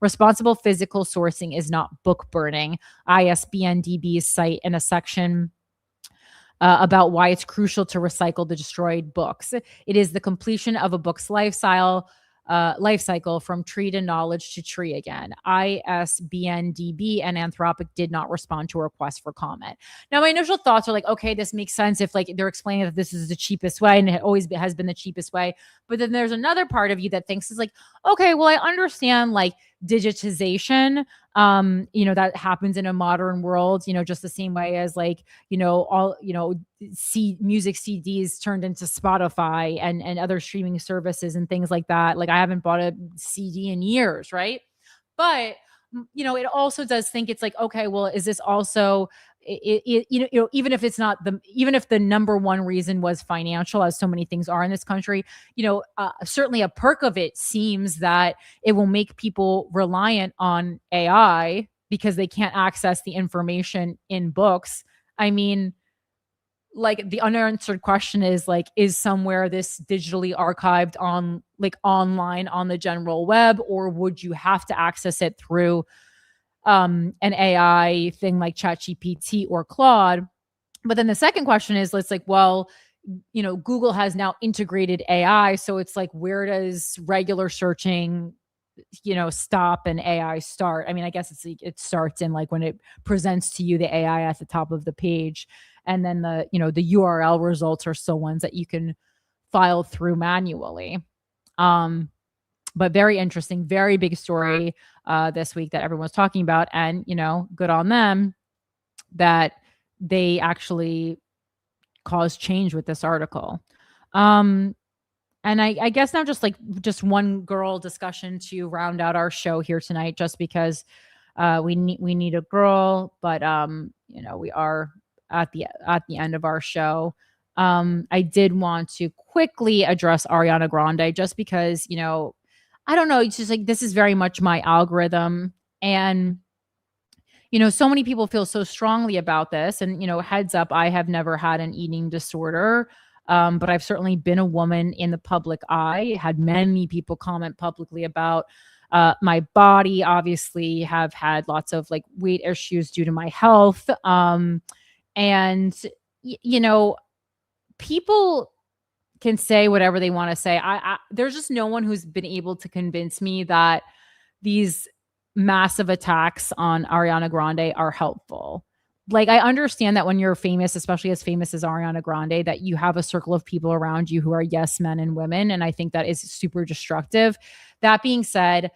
Responsible physical sourcing is not book burning. ISBNDB's site in a section about why it's crucial to recycle the destroyed books. It is the completion of a book's life cycle from tree to knowledge to tree again. ISBNDB and Anthropic did not respond to a request for comment. Now, my initial thoughts are like, okay, this makes sense if like they're explaining that this is the cheapest way and it always has been the cheapest way. But then there's another part of you that thinks is like, okay, well, I understand like digitization, that happens in a modern world, just the same way as like, all, music CDs turned into Spotify and other streaming services and things like that. Like I haven't bought a CD in years, right? But, it also does think it's like, okay, well, is this also, even if it's not even if the number one reason was financial, as so many things are in this country, certainly a perk of it seems that it will make people reliant on AI because they can't access the information in books. I mean, like the unanswered question is like, is somewhere this digitally archived on like online on the general web, or would you have to access it through an AI thing like ChatGPT or Claude? But then the second question is, let's like, well, Google has now integrated AI. So it's like, where does regular searching, stop and AI start? I mean, I guess it starts in like when it presents to you the AI at the top of the page. And then the URL results are still ones that you can file through manually. But very interesting, very big story this week that everyone was talking about. And, good on them that they actually caused change with this article. And I guess now just one girl discussion to round out our show here tonight, just because we need a girl, but we are at the end of our show. I did want to quickly address Ariana Grande, just because, I don't know, it's just like, this is very much my algorithm. And, so many people feel so strongly about this. And, heads up, I have never had an eating disorder. But I've certainly been a woman in the public eye, had many people comment publicly about my body, obviously have had lots of like weight issues due to my health. And, people can say whatever they want to say. There's just no one who's been able to convince me that these massive attacks on Ariana Grande are helpful. Like, I understand that when you're famous, especially as famous as Ariana Grande, that you have a circle of people around you who are yes men and women. And I think that is super destructive. That being said,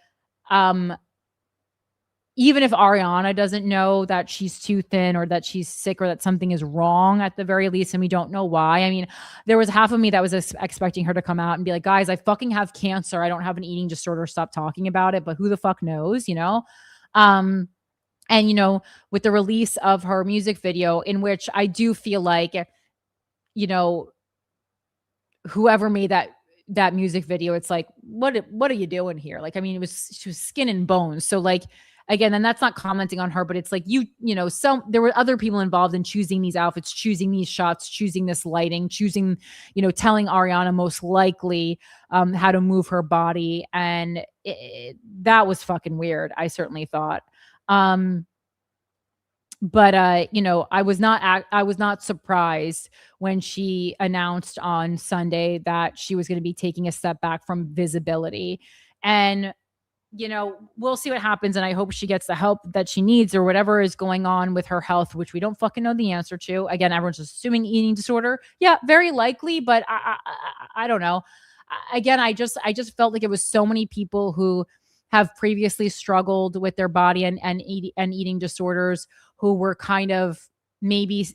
even if Ariana doesn't know that she's too thin or that she's sick or that something is wrong at the very least, and we don't know why. I mean, there was half of me that was expecting her to come out and be like, guys, I fucking have cancer. I don't have an eating disorder. Stop talking about it. But who the fuck knows, And, with the release of her music video, in which I do feel like, whoever made that music video, it's like, what are you doing here? Like, I mean, she was skin and bones. So like, again, and that's not commenting on her, but it's like, there were other people involved in choosing these outfits, choosing these shots, choosing this lighting, choosing, telling Ariana most likely how to move her body. And that was fucking weird, I certainly thought. But I was not surprised when she announced on Sunday that she was going to be taking a step back from visibility. And we'll see what happens. And I hope she gets the help that she needs, or whatever is going on with her health, which we don't fucking know the answer to. Again, everyone's assuming eating disorder. Yeah, very likely, but I don't know. Again, I just felt like it was so many people who have previously struggled with their body and eating disorders, who were kind of maybe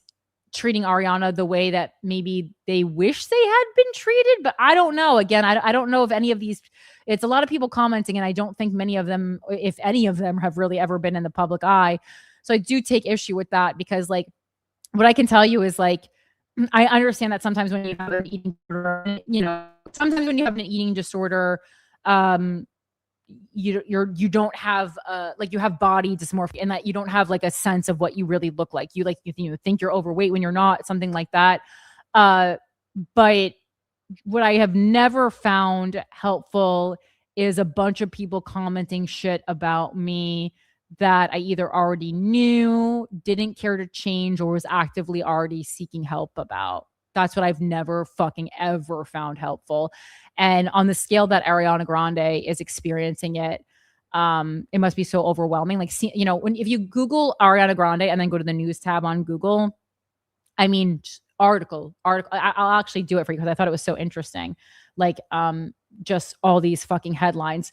treating Ariana the way that maybe they wish they had been treated. But I don't know. Again, I don't know if any of these, it's a lot of people commenting, and I don't think many of them, if any of them, have really ever been in the public eye. So I do take issue with that because like what I can tell you is like, I understand that sometimes when you have an eating disorder, sometimes when you have an eating disorder, you don't have like you have body dysmorphia and that you don't have like a sense of what you really look like. You think you're overweight when you're not, something like that. But what I have never found helpful is a bunch of people commenting shit about me that I either already knew, didn't care to change, or was actively already seeking help about. That's what I've never fucking ever found helpful. And on the scale that Ariana Grande is experiencing it, it must be so overwhelming. Like, if you Google Ariana Grande and then go to the news tab on Google, I mean, article. I'll actually do it for you because I thought it was so interesting. Like, just all these fucking headlines,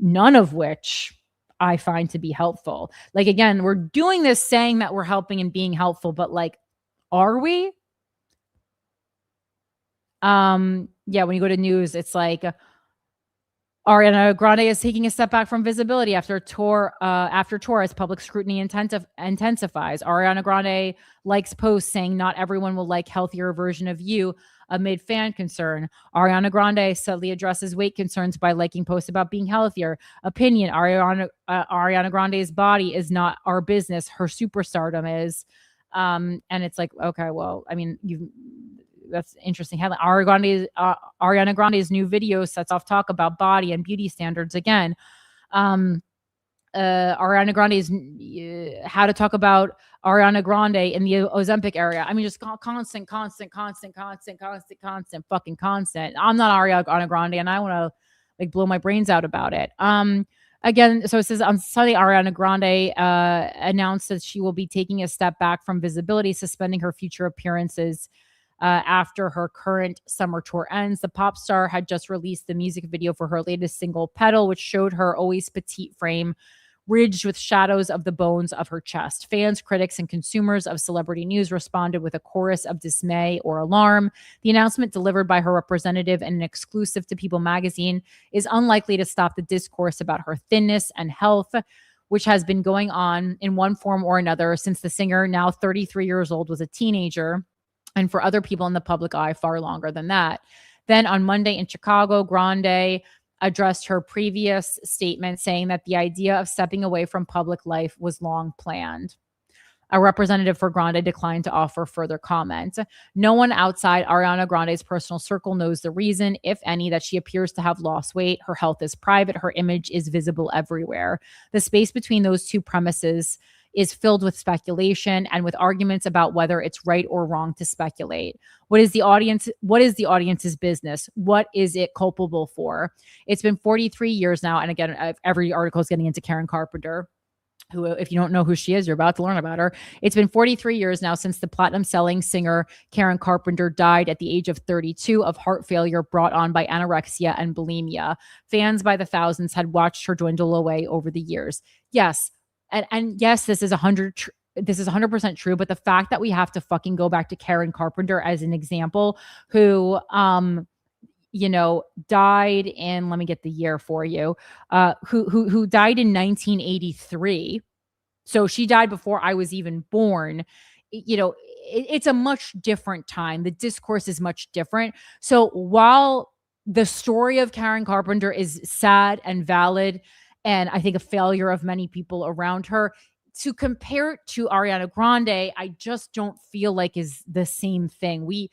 none of which I find to be helpful. Like, again, we're doing this saying that we're helping and being helpful, but like, are we? Yeah, when you go to news, it's like Ariana Grande is taking a step back from visibility after tour as public scrutiny intensifies. Ariana Grande likes posts saying not everyone will like healthier version of you amid fan concern. Ariana Grande subtly addresses weight concerns by liking posts about being healthier. Opinion: Ariana Grande's body is not our business. Her superstardom is. And it's like, okay, well, I mean, that's interesting headline. Ariana Grande's new video sets off talk about body and beauty standards again. Ariana Grande's how to talk about Ariana Grande in the Ozempic area. I mean, just constant fucking constant. I'm not Ariana Grande and I want to like blow my brains out about it. Again, so it says on Sunday, Ariana Grande announced that she will be taking a step back from visibility, suspending her future appearances after her current summer tour ends. The pop star had just released the music video for her latest single, Petal, which showed her always petite frame ridged with shadows of the bones of her chest. Fans, critics, and consumers of celebrity news responded with a chorus of dismay or alarm. The announcement, delivered by her representative and an exclusive to People magazine, is unlikely to stop the discourse about her thinness and health, which has been going on in one form or another since the singer, now 33 years old, was a teenager, and for other people in the public eye far longer than that. Then on Monday in Chicago, Grande addressed her previous statement, saying that the idea of stepping away from public life was long planned. A representative for Grande declined to offer further comment. No one outside Ariana Grande's personal circle knows the reason, if any, that she appears to have lost weight. Her health is private. Her image is visible everywhere. The space between those two premises is filled with speculation and with arguments about whether it's right or wrong to speculate. What is the audience's business? What is it culpable for? It's been 43 years now. And again, every article is getting into Karen Carpenter, who, if you don't know who she is, you're about to learn about her. It's been 43 years now since the platinum-selling singer Karen Carpenter died at the age of 32 of heart failure brought on by anorexia and bulimia. Fans by the thousands had watched her dwindle away over the years. Yes, and yes, this is 100% true. But the fact that we have to fucking go back to Karen Carpenter as an example, who died in, let me get the year for you, who died in 1983. So she died before I was even born. It's a much different time. The discourse is much different. So while the story of Karen Carpenter is sad and valid, and I think a failure of many people around her, to compare it to Ariana Grande, I just don't feel like is the same thing. We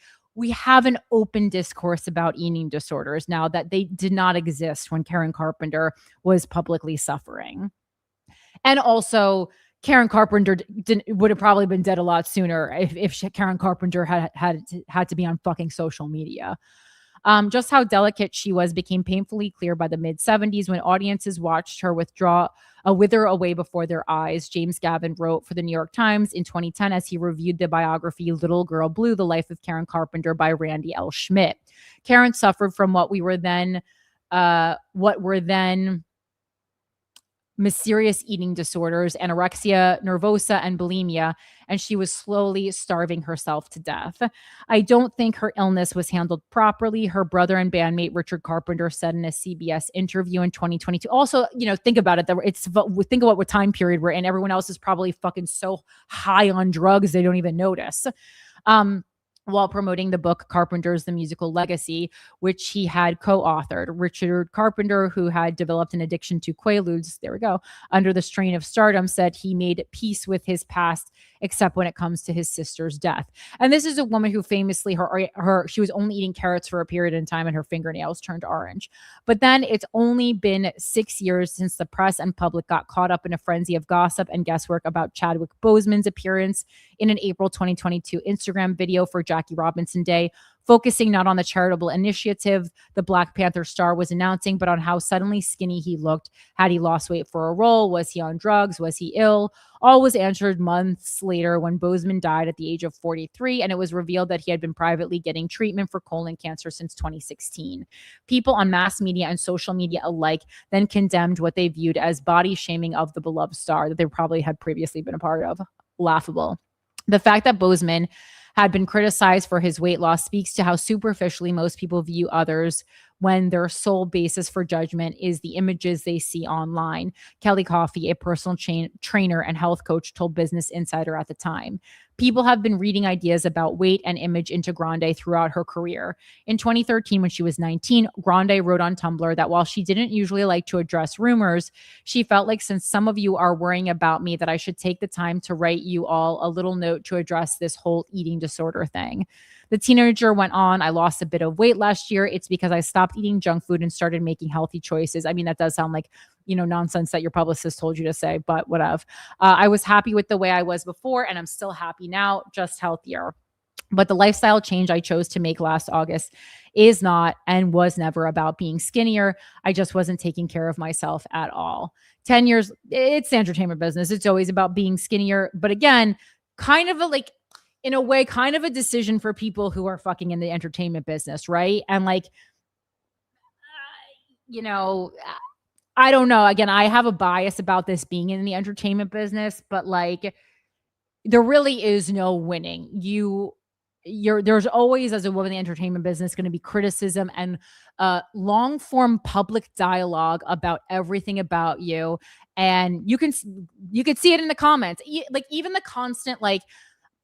have an open discourse about eating disorders now that they did not exist when Karen Carpenter was publicly suffering. And also, Karen Carpenter would have probably been dead a lot sooner if Karen Carpenter had to be on fucking social media. Just how delicate she was became painfully clear by the mid-70s when audiences watched her wither away before their eyes. James Gavin wrote for the New York Times in 2010 as he reviewed the biography Little Girl Blue, The Life of Karen Carpenter by Randy L. Schmidt. Karen suffered from what were then mysterious eating disorders, anorexia nervosa, and bulimia, and she was slowly starving herself to death. I don't think her illness was handled properly, her brother and bandmate Richard Carpenter said in a CBS interview in 2022. Also, think about it. Think about what time period we're in. Everyone else is probably fucking so high on drugs they don't even notice. While promoting the book Carpenter's The Musical Legacy, which he had co-authored. Richard Carpenter, who had developed an addiction to Quaaludes, there we go, under the strain of stardom, said he made peace with his past, except when it comes to his sister's death. And this is a woman who famously, she was only eating carrots for a period in time and her fingernails turned orange. But then it's only been 6 years since the press and public got caught up in a frenzy of gossip and guesswork about Chadwick Boseman's appearance in an April 2022 Instagram video for Jackie Robinson Day, focusing not on the charitable initiative the Black Panther star was announcing, but on how suddenly skinny he looked. Had he lost weight for a role? Was he on drugs? Was he ill? All was answered months later when Boseman died at the age of 43, and it was revealed that he had been privately getting treatment for colon cancer since 2016. People on mass media and social media alike then condemned what they viewed as body shaming of the beloved star that they probably had previously been a part of. Laughable. The fact that Boseman had been criticized for his weight loss speaks to how superficially most people view others when their sole basis for judgment is the images they see online. Kelly Coffey, a personal trainer and health coach, told Business Insider at the time. People have been reading ideas about weight and image into Grande throughout her career. In 2013, when she was 19, Grande wrote on Tumblr that while she didn't usually like to address rumors, she felt like since some of you are worrying about me, that I should take the time to write you all a little note to address this whole eating disorder thing. The teenager went on, I lost a bit of weight last year. It's because I stopped eating junk food and started making healthy choices. I mean, that does sound like, nonsense that your publicist told you to say, but whatever. I was happy with the way I was before, and I'm still happy now, just healthier. But the lifestyle change I chose to make last August is not and was never about being skinnier. I just wasn't taking care of myself at all. 10 years, it's the entertainment business. It's always about being skinnier. But again, kind of in a way, kind of a decision for people who are fucking in the entertainment business, right? And I don't know. Again, I have a bias about this being in the entertainment business, but there really is no winning. There's always, as a woman in the entertainment business, going to be criticism and long form public dialogue about everything about you. And you could see it in the comments, even the constant,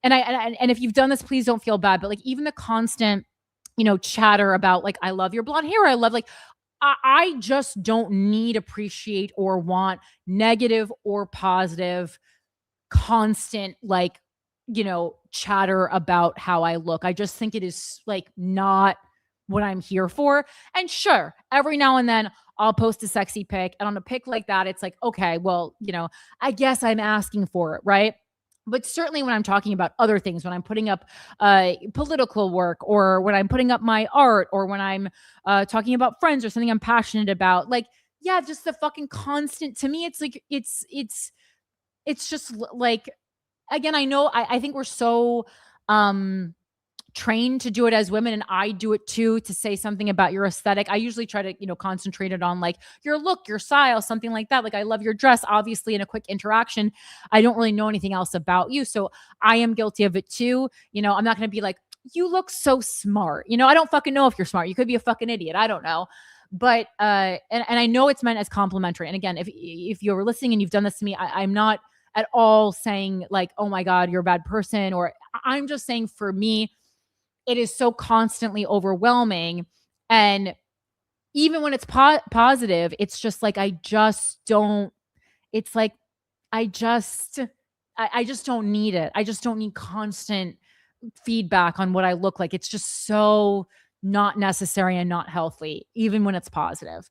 and if you've done this, please don't feel bad, but even the constant, chatter about I love your blonde hair. I love I just don't need, appreciate, or want negative or positive, constant, chatter about how I look. I just think it is not what I'm here for. And sure, every now and then I'll post a sexy pic, and on a pic like that, it's okay, well, I guess I'm asking for it, right? But certainly when I'm talking about other things, when I'm putting up political work, or when I'm putting up my art, or when I'm talking about friends or something I'm passionate about, just the fucking constant, to me, it's just again, I know, I think we're so trained to do it as women, and I do it too, to say something about your aesthetic. I usually try to, concentrate it on your look, your style, something like that. I love your dress, obviously, in a quick interaction. I don't really know anything else about you. So I am guilty of it too. I'm not going to be you look so smart. I don't fucking know if you're smart. You could be a fucking idiot. I don't know. But, and I know it's meant as complimentary. And again, if you're listening and you've done this to me, I'm not at all saying oh my God, you're a bad person, or I'm just saying, for me, it is so constantly overwhelming. And even when it's positive, it's just I just don't, it's I just don't need it. I just don't need constant feedback on what I look like. It's just so not necessary and not healthy, even when it's positive.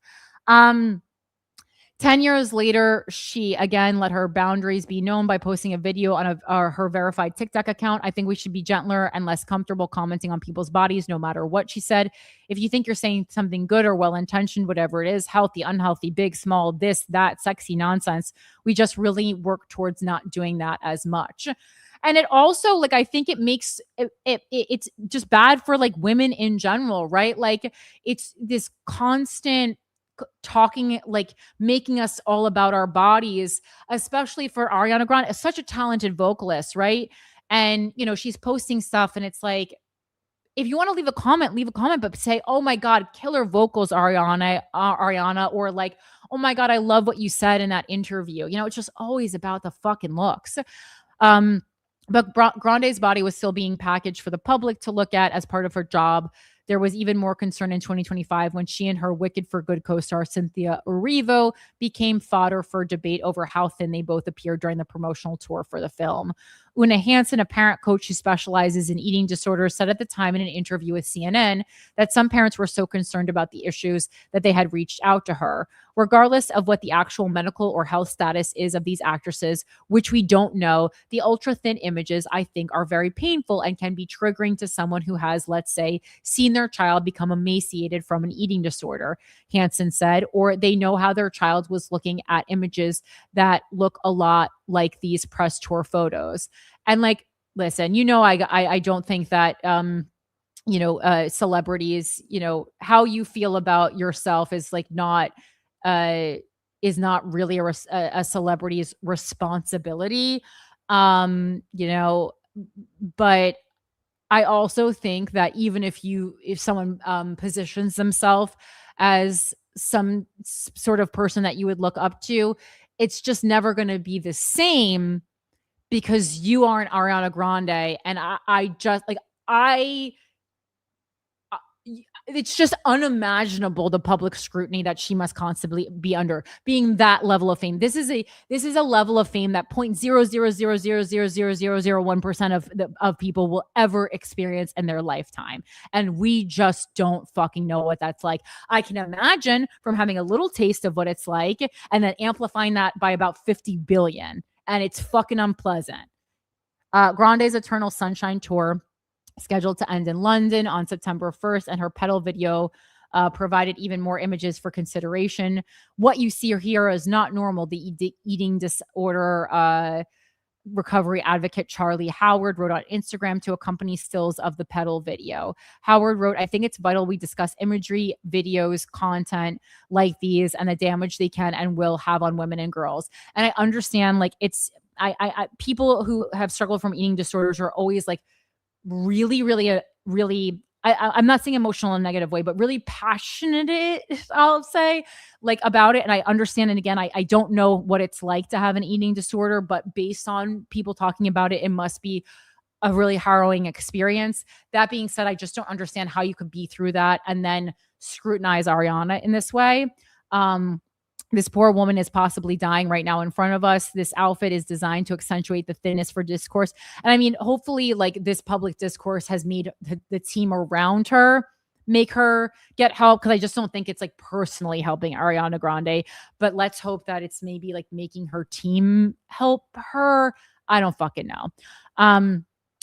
10 years later, she again let her boundaries be known by posting a video on her verified TikTok account. I think we should be gentler and less comfortable commenting on people's bodies, no matter what, she said. If you think you're saying something good or well-intentioned, whatever it is, healthy, unhealthy, big, small, this, that, sexy nonsense, we just really work towards not doing that as much. And it also, I think it makes it's just bad for women in general, right? It's this constant talking, like making us all about our bodies, especially for Ariana Grande, such a talented vocalist, right? And, you know, she's posting stuff and it's like, if you want to leave a comment, but say, "Oh my God, killer vocals, Ariana," or like, "Oh my God, I love what you said in that interview." You know, it's just always about the fucking looks. Um, but Grande's body was still being packaged for the public to look at as part of her job. There was even more concern in 2025 when she and her Wicked for Good co-star Cynthia Erivo became fodder for debate over how thin they both appeared during the promotional tour for the film. Una Hansen, a parent coach who specializes in eating disorders, said at the time in an interview with CNN that some parents were so concerned about the issues that they had reached out to her. Regardless of what the actual medical or health status is of these actresses, which we don't know, the ultra thin images, I think, are very painful and can be triggering to someone who has, let's say, seen their child become emaciated from an eating disorder, Hansen said, or they know how their child was looking at images that look a lot like these press tour photos. And like, listen, you know, I don't think that, you know, celebrities, you know, how you feel about yourself is like not, is not really a celebrity's responsibility. You know, but I also think that even if someone positions themselves as some sort of person that you would look up to, it's just never going to be the same because you aren't Ariana Grande. And I just like, it's just unimaginable the public scrutiny that she must constantly be under, being that level of fame. This is a level of fame that 0.000000001% of people will ever experience in their lifetime, and we just don't fucking know what that's like. I can imagine from having a little taste of what it's like and then amplifying that by about 50 billion, and it's fucking unpleasant. Grande's Eternal Sunshine tour, scheduled to end in London on September 1st, and her pedal video provided even more images for consideration. What you see here is not normal. The eating disorder recovery advocate Charlie Howard wrote on Instagram to accompany stills of the pedal video. Howard wrote, "I think it's vital we discuss imagery, videos, content like these and the damage they can and will have on women and girls." And I understand, like, it's I people who have struggled from eating disorders are always like really, I'm not saying emotional in a negative way, but really passionate, I'll say, like, about it. And I understand. And again, I don't know what it's like to have an eating disorder, but based on people talking about it, it must be a really harrowing experience. That being said, I just don't understand how you could be through that and then scrutinize Ariana in this way. This poor woman is possibly dying right now in front of us. This outfit is designed to accentuate the thinness for discourse. And I mean, hopefully, like, this public discourse has made the team around her make her get help, because I just don't think it's like personally helping Ariana Grande. But let's hope that it's maybe like making her team help her. I don't fucking know.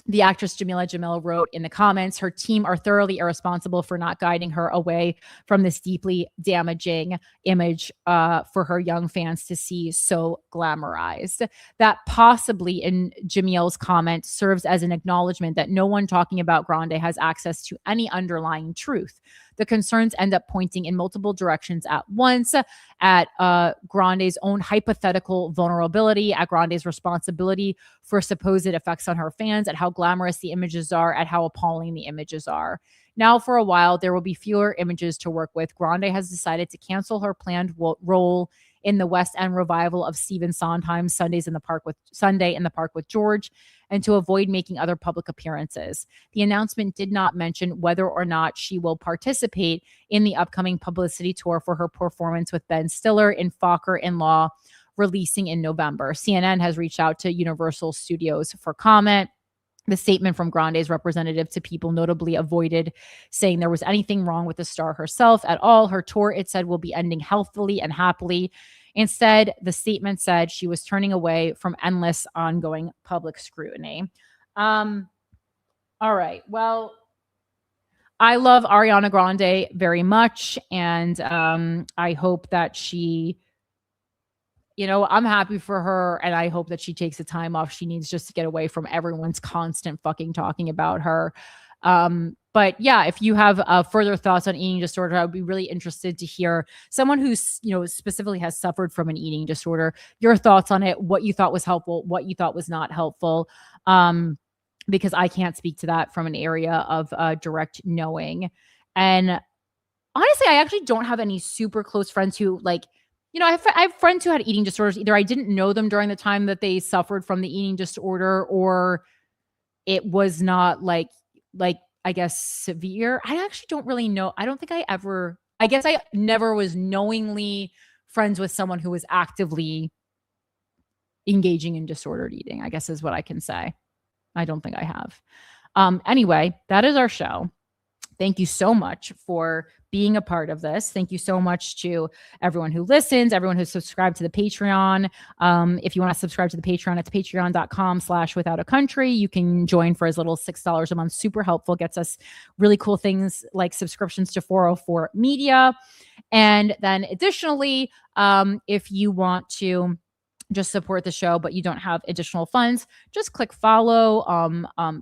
The actress Jamila Jamil wrote in the comments, her team are thoroughly irresponsible for not guiding her away from this deeply damaging image for her young fans to see so glamorized. That possibly, in Jamil's comment, serves as an acknowledgement that no one talking about Grande has access to any underlying truth. The concerns end up pointing in multiple directions at once, at Grande's own hypothetical vulnerability, at Grande's responsibility for supposed effects on her fans, at how glamorous the images are, at how appalling the images are. Now, for a while, there will be fewer images to work with. Grande has decided to cancel her planned role in the West End revival of Stephen Sondheim's Sunday in the Park with George, and to avoid making other public appearances. The announcement did not mention whether or not she will participate in the upcoming publicity tour for her performance with Ben Stiller in Fokker-in-Law, releasing in November. CNN has reached out to Universal Studios for comment. The statement from Grande's representative to People notably avoided saying there was anything wrong with the star herself at all. Her tour, it said, will be ending healthily and happily. Instead, the statement said she was turning away from endless ongoing public scrutiny. All right. Well, I love Ariana Grande very much. And I hope that she, you know, I'm happy for her, and I hope that she takes the time off she needs just to get away from everyone's constant fucking talking about her. But yeah, if you have further thoughts on eating disorder, I would be really interested to hear someone who's, specifically has suffered from an eating disorder, your thoughts on it, what you thought was helpful, what you thought was not helpful. Because I can't speak to that from an area of direct knowing. And honestly, I actually don't have any super close friends who I have friends who had eating disorders. Either I didn't know them during the time that they suffered from the eating disorder, or it was not like I guess severe. I actually don't really know. I guess I never was knowingly friends with someone who was actively engaging in disordered eating, I guess is what I can say. I don't think I have. Anyway, that is our show. Thank you so much for being a part of this. Thank you so much to everyone who listens, everyone who's subscribed to the Patreon. If you want to subscribe to the Patreon, it's patreon.com/withoutaCountry. You can join for as little as $6 a month. Super helpful. Gets us really cool things like subscriptions to 404 Media. And then additionally, if you want to just support the show, but you don't have additional funds, just click follow.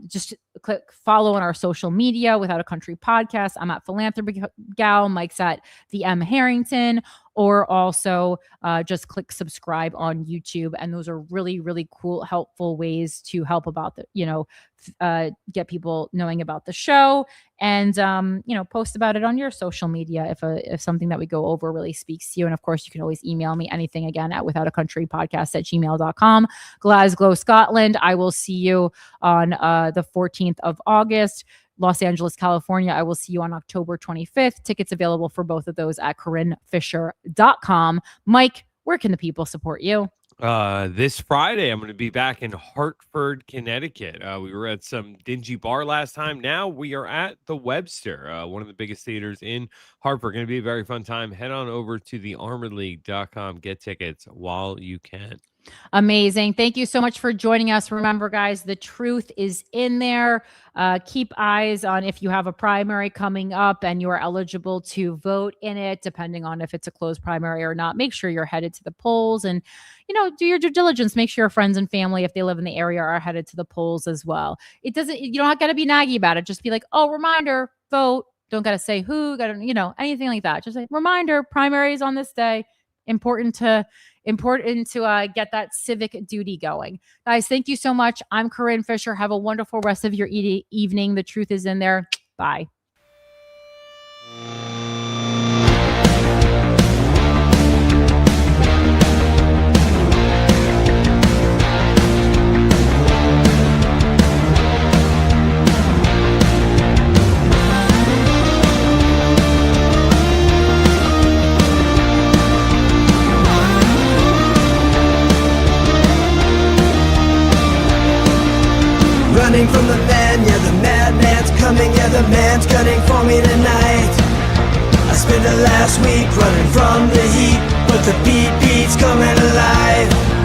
Just click follow on our social media, Without a Country Podcast. I'm at Philanthropy Gal. Mike's at the M Harrington, or also just click subscribe on YouTube. And those are really, really cool, helpful ways to help about get people knowing about the show, and post about it on your social media if something that we go over really speaks to you. And of course, you can always email me anything again at withoutacountrypodcast@gmail.com. Glasgow, Scotland, I will see you on the 14th of August. Los Angeles, California, I will see you on October 25th. Tickets available for both of those at CorinneFisher.com. Mike, where can the people support you? This Friday, I'm going to be back in Hartford, Connecticut. We were at some dingy bar last time. Now we are at the Webster, one of the biggest theaters in Hartford. Going to be a very fun time. Head on over to thearmoredleague.com. Get tickets while you can. Amazing. Thank you so much for joining us. Remember, guys, the truth is in there. Keep eyes on if you have a primary coming up and you are eligible to vote in it, depending on if it's a closed primary or not. Make sure you're headed to the polls and, do your due diligence. Make sure your friends and family, if they live in the area, are headed to the polls as well. You don't got to be naggy about it. Just be like, oh, reminder, vote. Don't got to say who, anything like that. Just like, reminder, primaries on this day. Important to get that civic duty going. Guys, thank you so much. I'm Corinne Fisher. Have a wonderful rest of your evening. The truth is in there. Bye. Running from the man, yeah, the madman's coming, yeah, the man's gunning for me tonight. I spent the last week running from the heat, but the beat's coming alive.